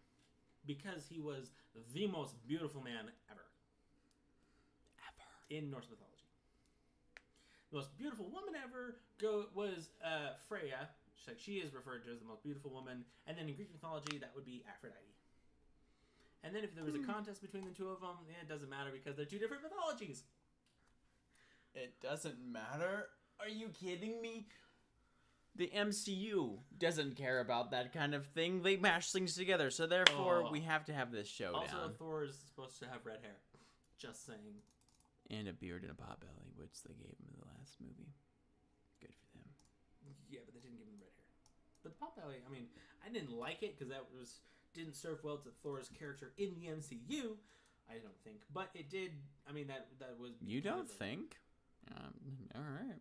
Because he was the most beautiful man ever. In Norse mythology. The most beautiful woman ever was Freya. She is referred to as the most beautiful woman. And then in Greek mythology, that would be Aphrodite. And then if there was a contest between the two of them, it doesn't matter because they're 2 different mythologies. It doesn't matter? Are you kidding me? The MCU doesn't care about that kind of thing. They mash things together, so therefore we have to have this showdown. Also, Thor is supposed to have red hair. Just saying. And a beard and a pot belly, which they gave him in the last movie. Good for them. Yeah, but they didn't give him red hair. But the pot belly, I mean, I didn't like it because didn't serve well to Thor's character in the MCU. I don't think, but it did. I mean, that was. You don't think? All right.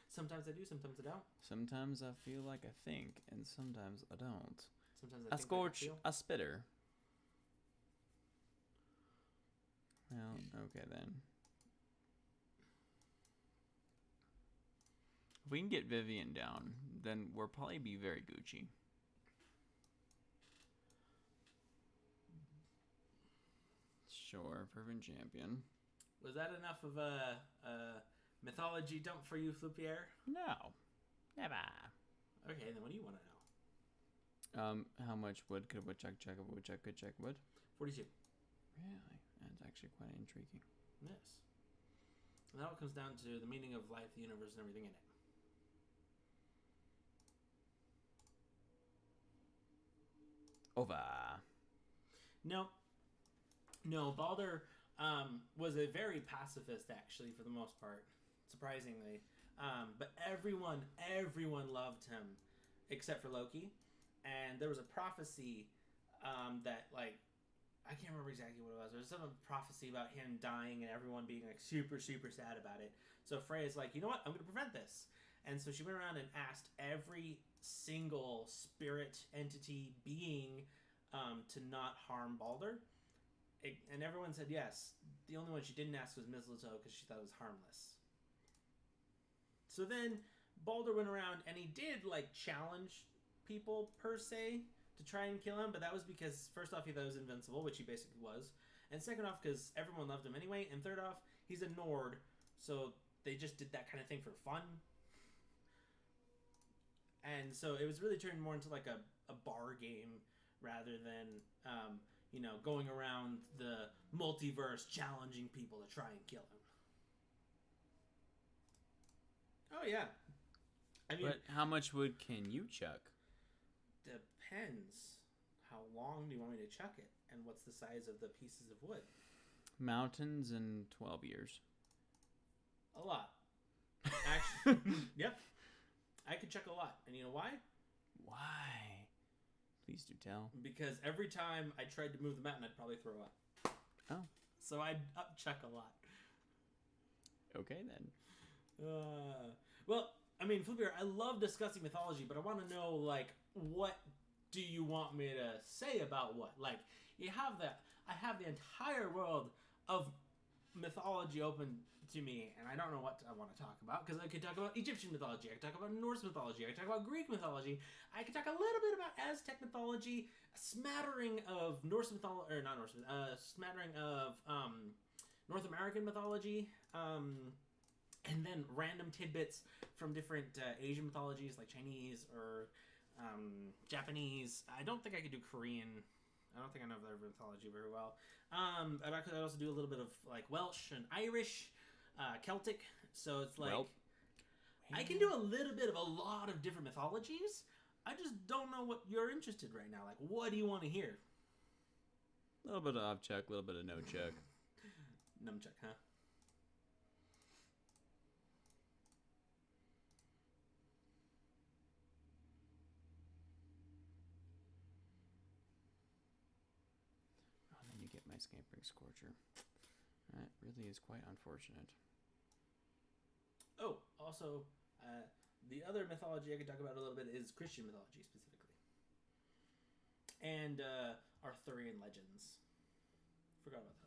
Sometimes I do, sometimes I don't. Sometimes I feel like I think, and sometimes I don't. Sometimes I a think scorch, like I feel. a spitter. Well, okay then. If we can get Vivian down, then we'll probably be very Gucci. Sure, fervent champion. Was that enough of a mythology dump for you, Flupier? No, never. Okay, then what do you want to know? How much wood could a woodchuck chuck if a woodchuck could chuck wood? 42. Really? That's actually quite intriguing. Yes. And that all comes down to the meaning of life, the universe, and everything in it. Over. No, Balder was a very pacifist, actually, for the most part, surprisingly. But everyone loved him, except for Loki. And there was a prophecy that, like, I can't remember exactly what it was. There was some prophecy about him dying and everyone being, like, super, super sad about it. So Freya's like, you know what? I'm going to prevent this. And so she went around and asked every single spirit, entity, being to not harm Balder. And everyone said yes. The only one she didn't ask was Mistletoe because she thought it was harmless. So then Balder went around and he did, like, challenge people, per se, to try and kill him. But that was because, first off, he thought he was invincible, which he basically was. And second off, because everyone loved him anyway. And third off, he's a Nord, so they just did that kind of thing for fun. And so it was really turned more into, like, a bar game rather than, going around the multiverse challenging people to try and kill him. Oh, yeah. I mean, but how much wood can you chuck? Depends. How long do you want me to chuck it? And what's the size of the pieces of wood? Mountains in 12 years. A lot. Actually, yep. I could chuck a lot. And you know why? Why? Please do tell. Because every time I tried to move the mountain, I'd probably throw up. Oh. So I'd up-chuck a lot. Okay, then. Well, I mean, Flupier, I love discussing mythology, but I want to know, like, what do you want me to say about what? Like, I have the entire world of mythology open to me, and I don't know what I want to talk about, because I could talk about Egyptian mythology, I could talk about Norse mythology, I could talk about Greek mythology, I could talk a little bit about Aztec mythology, a smattering of Norse mythology, or not Norse, smattering of North American mythology, and then random tidbits from different Asian mythologies, like Chinese or Japanese. I don't think I could do Korean. I don't think I know their mythology very well. And I could also do a little bit of like Welsh and Irish, Celtic. So it's like I can do a little bit of a lot of different mythologies. I just don't know what you're interested right now. Like, what do you want to hear? A little bit of off check, a little bit of no check. Numchuck, huh? Oh, then you get my Scampering Scorcher. That really is quite unfortunate. Oh, also, the other mythology I could talk about a little bit is Christian mythology specifically, and Arthurian legends. Forgot about those.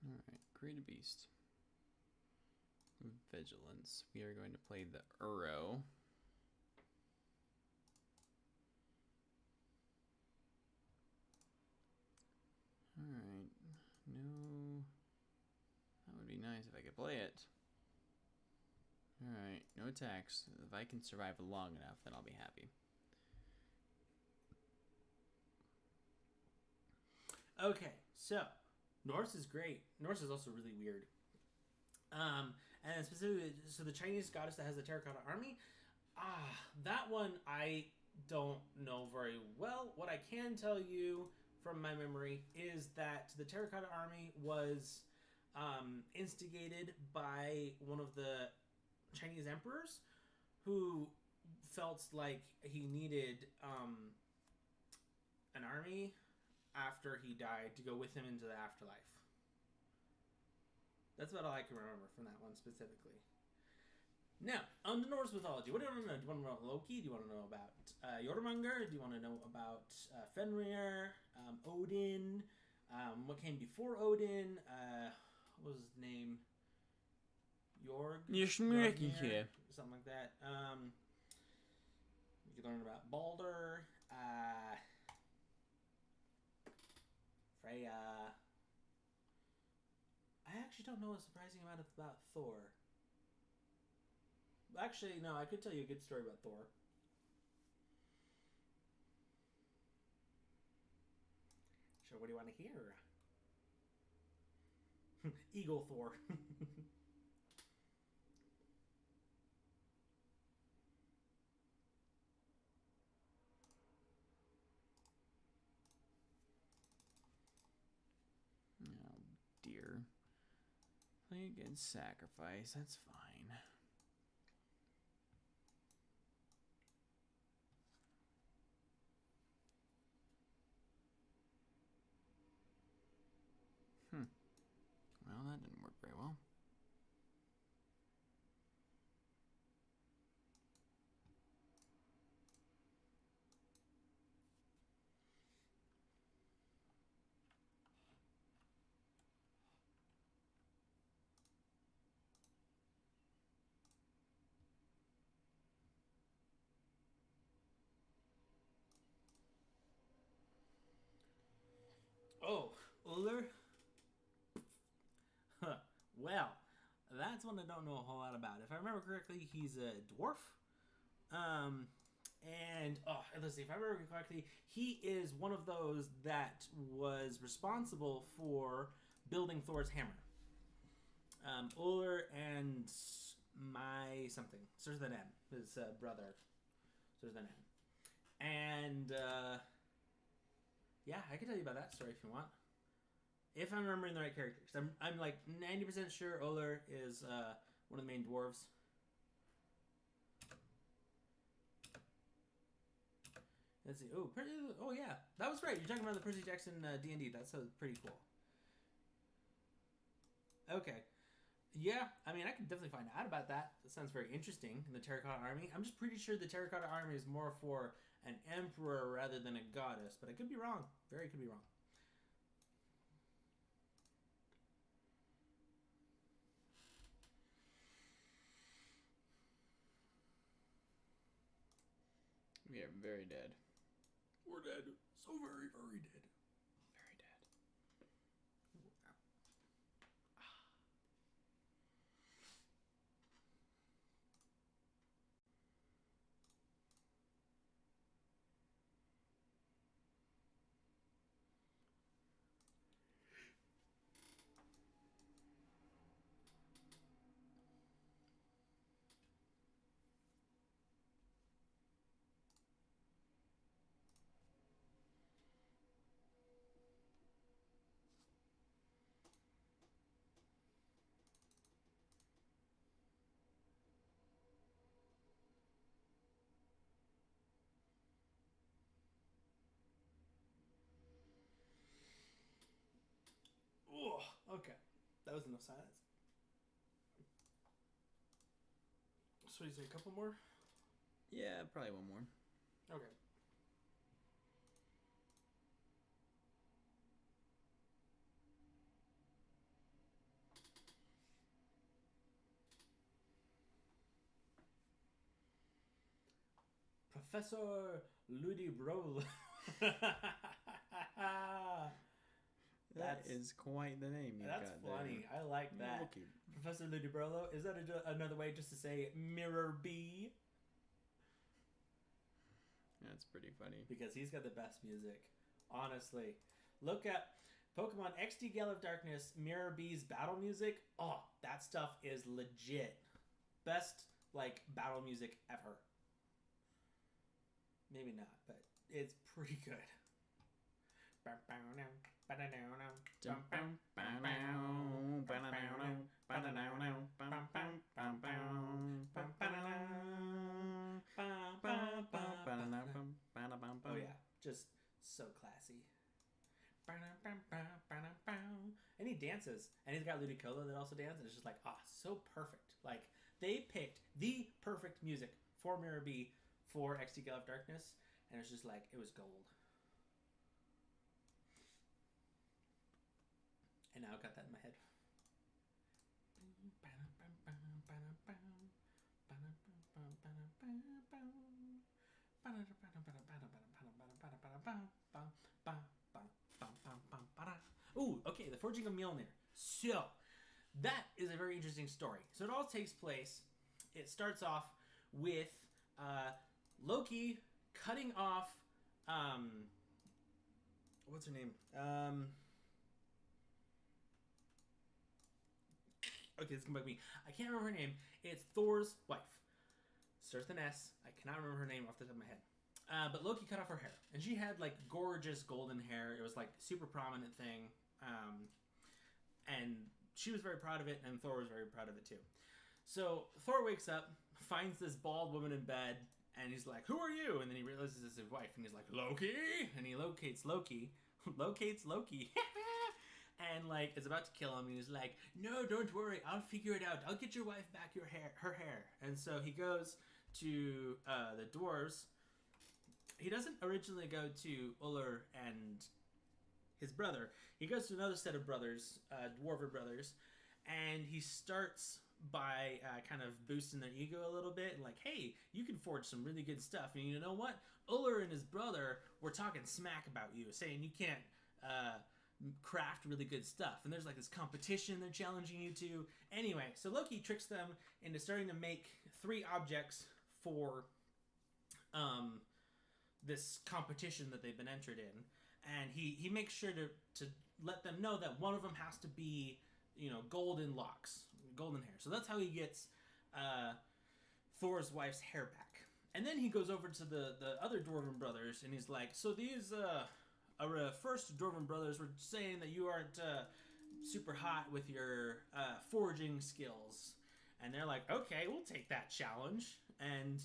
Alright, create a beast. Vigilance. We are going to play the Uro. Alright, no. That would be nice if I could play it. Alright, no attacks. If I can survive long enough, then I'll be happy. Okay, so Norse is great. Norse is also really weird. And specifically, so the Chinese goddess that has the terracotta army, that one I don't know very well. What I can tell you from my memory is that the terracotta army was instigated by one of the Chinese emperors who felt like he needed an army after he died to go with him into the afterlife. That's about all I can remember from that one specifically. Now, on the Norse mythology, what do you want to know? Do you want to know about Loki? Do you want to know about Jormungandr? Do you want to know about Fenrir, Odin? What came before Odin? What was his name? Jorg? Jormungandr. Something like that. You can learn about Balder, Freya. I actually don't know a surprising amount about Thor. Actually, no, I could tell you a good story about Thor. Sure, what do you want to hear? Eagle Thor. Oh, dear. Play against sacrifice, that's fine. Well, that didn't work very well. Oh, Uller? Well, that's one I don't know a whole lot about. If I remember correctly, he's a dwarf. Let's see, if I remember correctly, he is one of those that was responsible for building Thor's hammer. Uller and my something, Sirthanen, his brother, Sirthanen. And, yeah, I can tell you about that story if you want. If I'm remembering the right characters. I'm like 90% sure Uller is one of the main dwarves. Let's see. Oh yeah, that was great. You're talking about the Percy Jackson D&D. That's pretty cool. Okay. Yeah, I mean, I can definitely find out about that. That sounds very interesting. The Terracotta Army. I'm just pretty sure the Terracotta Army is more for an emperor rather than a goddess, but I could be wrong. Very could be wrong. We are very dead. We're dead. So very, very dead. Very dead. Oh, okay. That was enough silence. So you say a couple more? Yeah, probably one more. Okay. Professor Ludibrow. That is quite the name you got there. That's funny. I like that. Okay. Professor Ludibrolo. Is that another way just to say Mirror B? That's pretty funny. Because he's got the best music. Honestly. Look at Pokemon XD Gale of Darkness, Mirror B's battle music. Oh, that stuff is legit. Best, like, battle music ever. Maybe not, but it's pretty good. Oh yeah, just so classy. And he dances, and he's got Ludicolo that also dances. It's just like, so perfect. Like, they picked the perfect music for Mirror B for XD Gale of Darkness, and it's just like, it was gold. And now I've got that in my head. Ooh, okay, the Forging of Mjolnir. So, that is a very interesting story. So it all takes place, it starts off with Loki cutting off, what's her name? Okay, this is gonna bug me. I can't remember her name. It's Thor's wife. Starts with an S. I cannot remember her name off the top of my head. But Loki cut off her hair. And she had, like, gorgeous golden hair. It was, like, super prominent thing. And she was very proud of it, and Thor was very proud of it, too. So Thor wakes up, finds this bald woman in bed, and he's like, "Who are you?" And then he realizes it's his wife, and he's like, "Loki?" And he locates Loki. Locates Loki. And, like, is about to kill him, and he's like, "No, don't worry, I'll figure it out. I'll get your wife back her hair." And so he goes to the dwarves. He doesn't originally go to Uller and his brother. He goes to another set of brothers, dwarven brothers, and he starts by kind of boosting their ego a little bit, and like, "Hey, you can forge some really good stuff, and you know what? Uller and his brother were talking smack about you, saying you can't craft really good stuff, and there's like this competition they're challenging you to." Anyway, so Loki tricks them into starting to make 3 objects for this competition that they've been entered in, and he makes sure to let them know that one of them has to be, you know, golden locks, golden hair. So that's how he gets Thor's wife's hair back. And then he goes over to the other dwarven brothers, and he's like, "So these our first dwarven brothers were saying that you aren't super hot with your forging skills." And they're like, "Okay, we'll take that challenge." And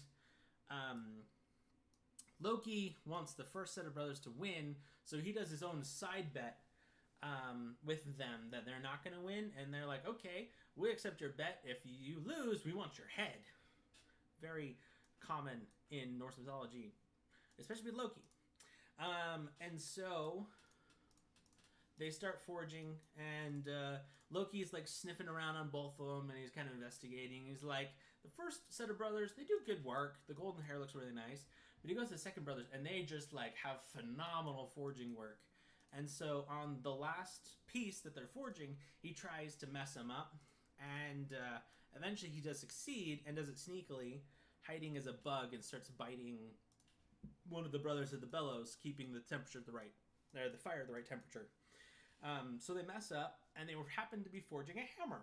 Loki wants the first set of brothers to win, so he does his own side bet with them that they're not going to win, and they're like, okay, we accept your bet. If you lose, we want your head. Very common in Norse mythology, especially with Loki. And so they start forging, and Loki's like sniffing around on both of them, and he's kind of investigating. He's like, the first set of brothers, they do good work. The golden hair looks really nice. But he goes to the second brothers, and they just like have phenomenal forging work. And so on the last piece that they're forging, he tries to mess them up, and eventually he does succeed, and does it sneakily, hiding as a bug, and starts biting one of the brothers at the bellows, keeping the temperature at the right, or the fire at the right temperature. So they mess up, and they happen to be forging a hammer.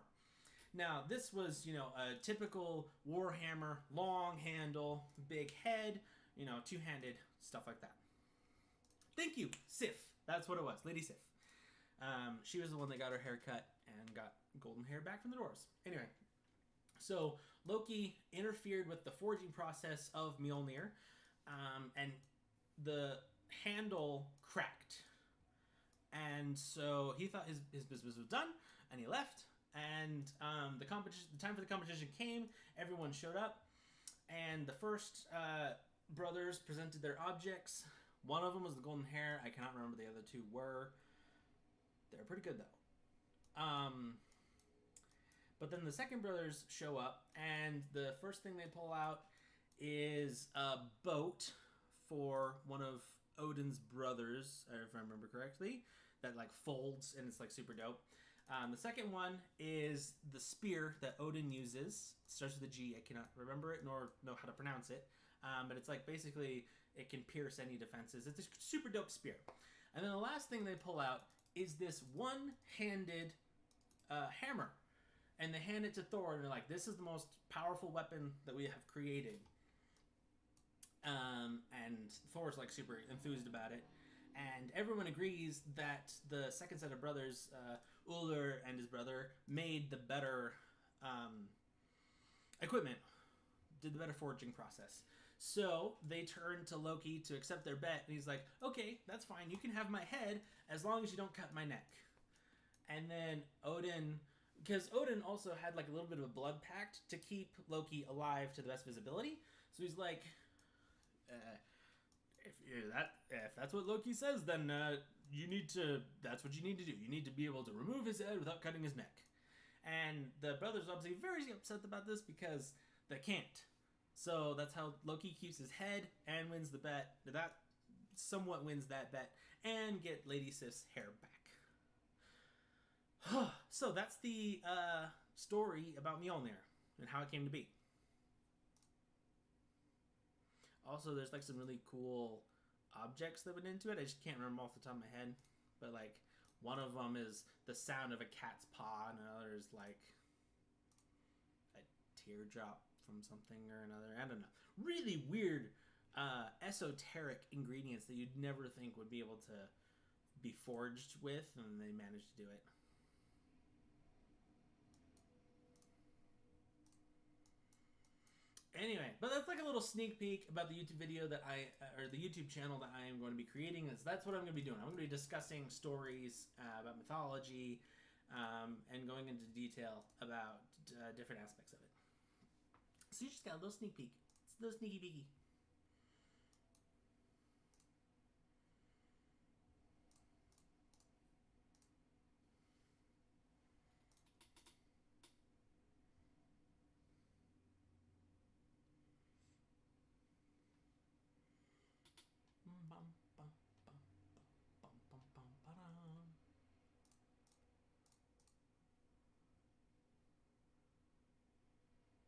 Now, this was, a typical war hammer, long handle, big head, two-handed, stuff like that. Thank you, Sif. That's what it was, Lady Sif. She was the one that got her hair cut and got golden hair back from the dwarves. Anyway, so Loki interfered with the forging process of Mjolnir, and the handle cracked. And so he thought his business was done, and he left. And the time for the competition came. Everyone showed up, and the first brothers presented their objects. One of them was the golden hair. I cannot remember the other two were. They're pretty good though. But then the second brothers show up, and the first thing they pull out is a boat for one of Odin's brothers, if I remember correctly, that like folds, and it's like super dope. The second one is the spear that Odin uses. It starts with a G. I cannot remember it nor know how to pronounce it. But it's like basically it can pierce any defenses. It's a super dope spear. And then the last thing they pull out is this one-handed hammer. And they hand it to Thor, and they're like, this is the most powerful weapon that we have created. And Thor's like super enthused about it. And everyone agrees that the second set of brothers, Uller and his brother, made the better equipment, did the better forging process. So they turn to Loki to accept their bet, and he's like, okay, that's fine, you can have my head as long as you don't cut my neck. And then Odin, because Odin also had like a little bit of a blood pact to keep Loki alive to the best visibility, so he's like, if that's what Loki says, then that's what you need to do. You need to be able to remove his head without cutting his neck. And the brothers are obviously very upset about this because they can't. So that's how Loki keeps his head and wins the bet. That somewhat wins that bet and get Lady Sif's hair back. So that's the story about Mjolnir and how it came to be. Also, there's like some really cool objects that went into it. I just can't remember off the top of my head. But like one of them is the sound of a cat's paw, and another is like a teardrop from something or another. I don't know. Really weird, esoteric ingredients that you'd never think would be able to be forged with, and they managed to do it. Anyway, but that's like a little sneak peek about the YouTube video that or the YouTube channel that I am going to be creating. That's what I'm going to be doing. I'm going to be discussing stories about mythology and going into detail about different aspects of it. So you just got a little sneak peek. It's a little sneaky peeky.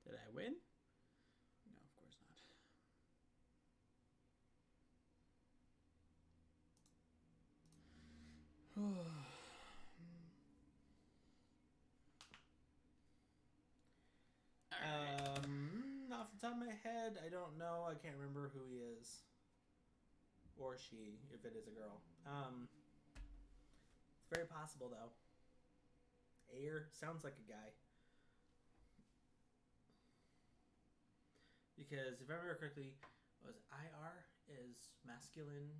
Did I win? No, of course not. Off the top of my head, I don't know. I can't remember who he is. Or she, if it is a girl. It's very possible, though. Ayer sounds like a guy. Because if I remember correctly, was it IR? is masculine.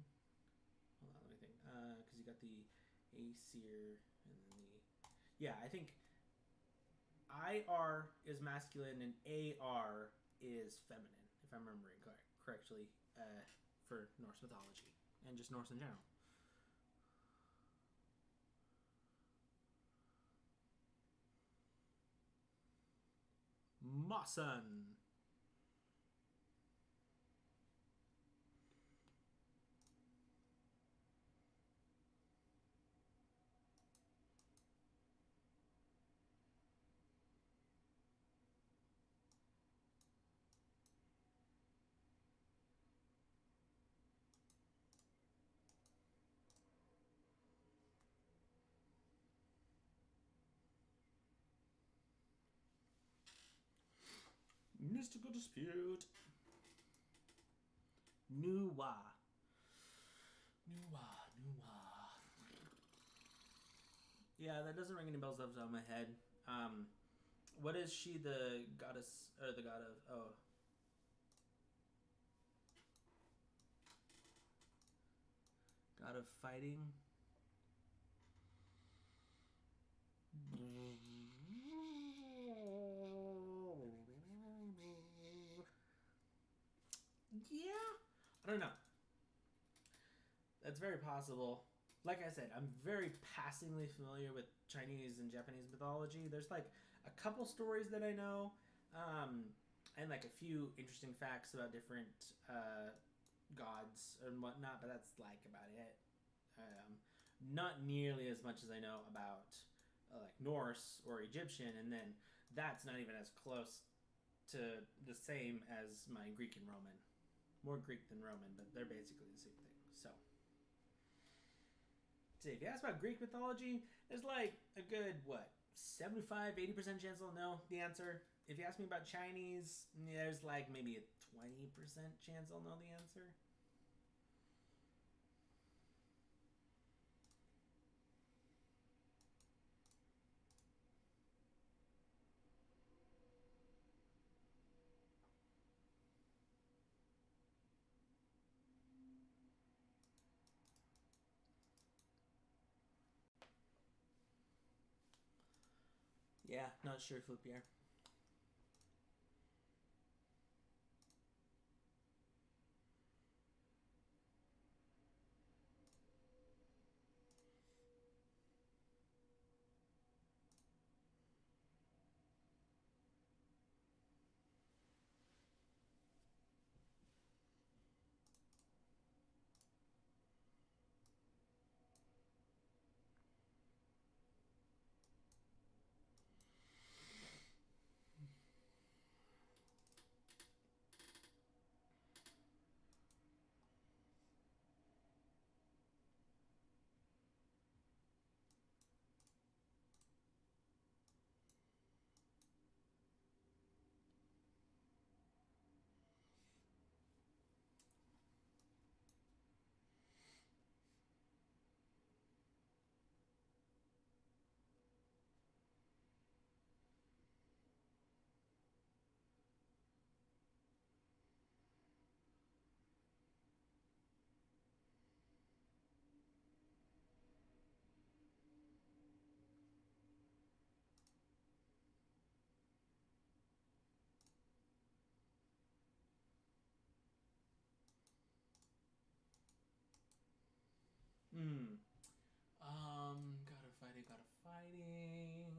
Hold on, let me think. Because you got the Aesir and then the. Yeah, I think IR is masculine and AR is feminine, if I'm remembering correctly, for Norse mythology and just Norse in general. Mawson. Mystical dispute. Nuwa. Yeah, that doesn't ring any bells off the top of my head. What is she, the goddess or the god of? Oh, god of fighting. Yeah, I don't know. That's very possible. Like I said, I'm very passingly familiar with Chinese and Japanese mythology. There's like a couple stories that I know, and like a few interesting facts about different gods and whatnot, but that's like about it. Not nearly as much as I know about like Norse or Egyptian, and then that's not even as close to the same as my Greek and Roman. More Greek than Roman, but they're basically the same thing. So, if you ask about Greek mythology, there's like a good, 75-80% chance I'll know the answer. If you ask me about Chinese, there's like maybe a 20% chance I'll know the answer. Yeah, not sure, Flippier. Hmm. Gotta fighting.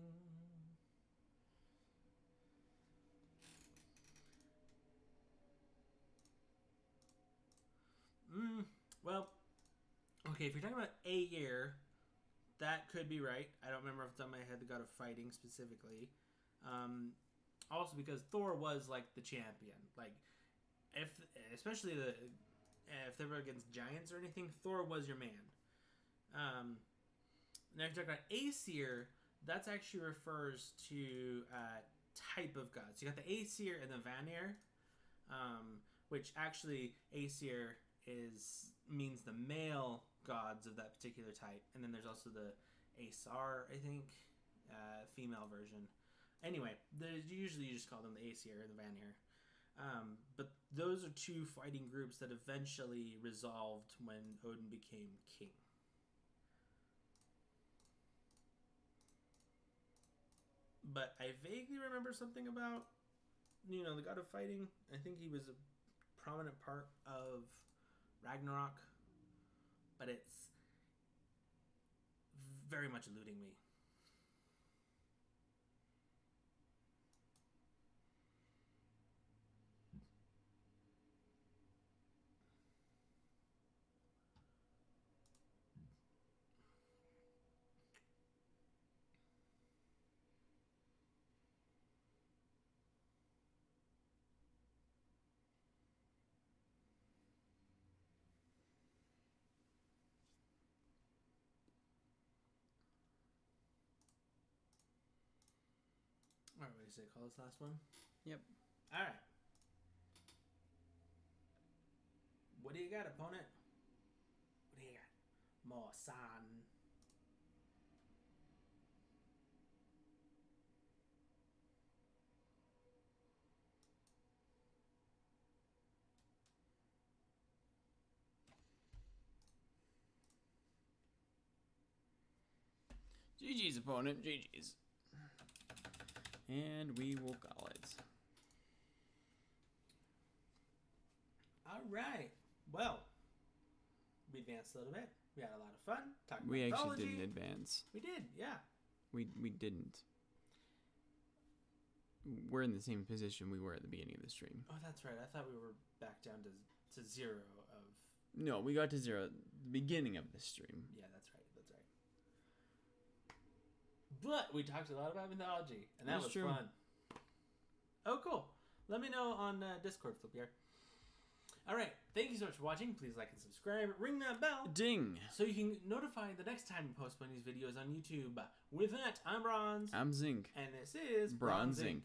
Well, okay, if you're talking about a year, that could be right. I don't remember off the top of my head the god of fighting specifically. Um, Also because Thor was like the champion. Like if especially if they were against giants or anything, Thor was your man. Now if you talk about Aesir, that actually refers to type of gods. You got the Aesir and the Vanir, which actually Aesir means the male gods of that particular type, and then there's also the Aesar, I think, female version. Anyway, usually you just call them the Aesir or the Vanir. But those are two fighting groups that eventually resolved when Odin became king. But I vaguely remember something about, the god of fighting. I think he was a prominent part of Ragnarok, but it's very much eluding me. All right, what do you say? Call this last one? Yep. All right. What do you got, opponent? What do you got? More san. GG's, opponent. GG's. And we will call it. All right. Well, we advanced a little bit. We had a lot of fun talking We about actually mythology. didn't advance. We did, yeah. We didn't. We're in the same position we were at the beginning of the stream. Oh, that's right. I thought we were back down to zero of... No, we got to 0 at the beginning of the stream. Yeah, that's right. That's right. But we talked a lot about mythology, and that That's was true. fun. Oh, cool. Let me know on Discord, Flippier. All right. Thank you so much for watching. Please like and subscribe. Ring that bell Ding! so you can notify the next time we post one of these videos on YouTube. With that, I'm Bronze. I'm Zinc. And this is BronZink.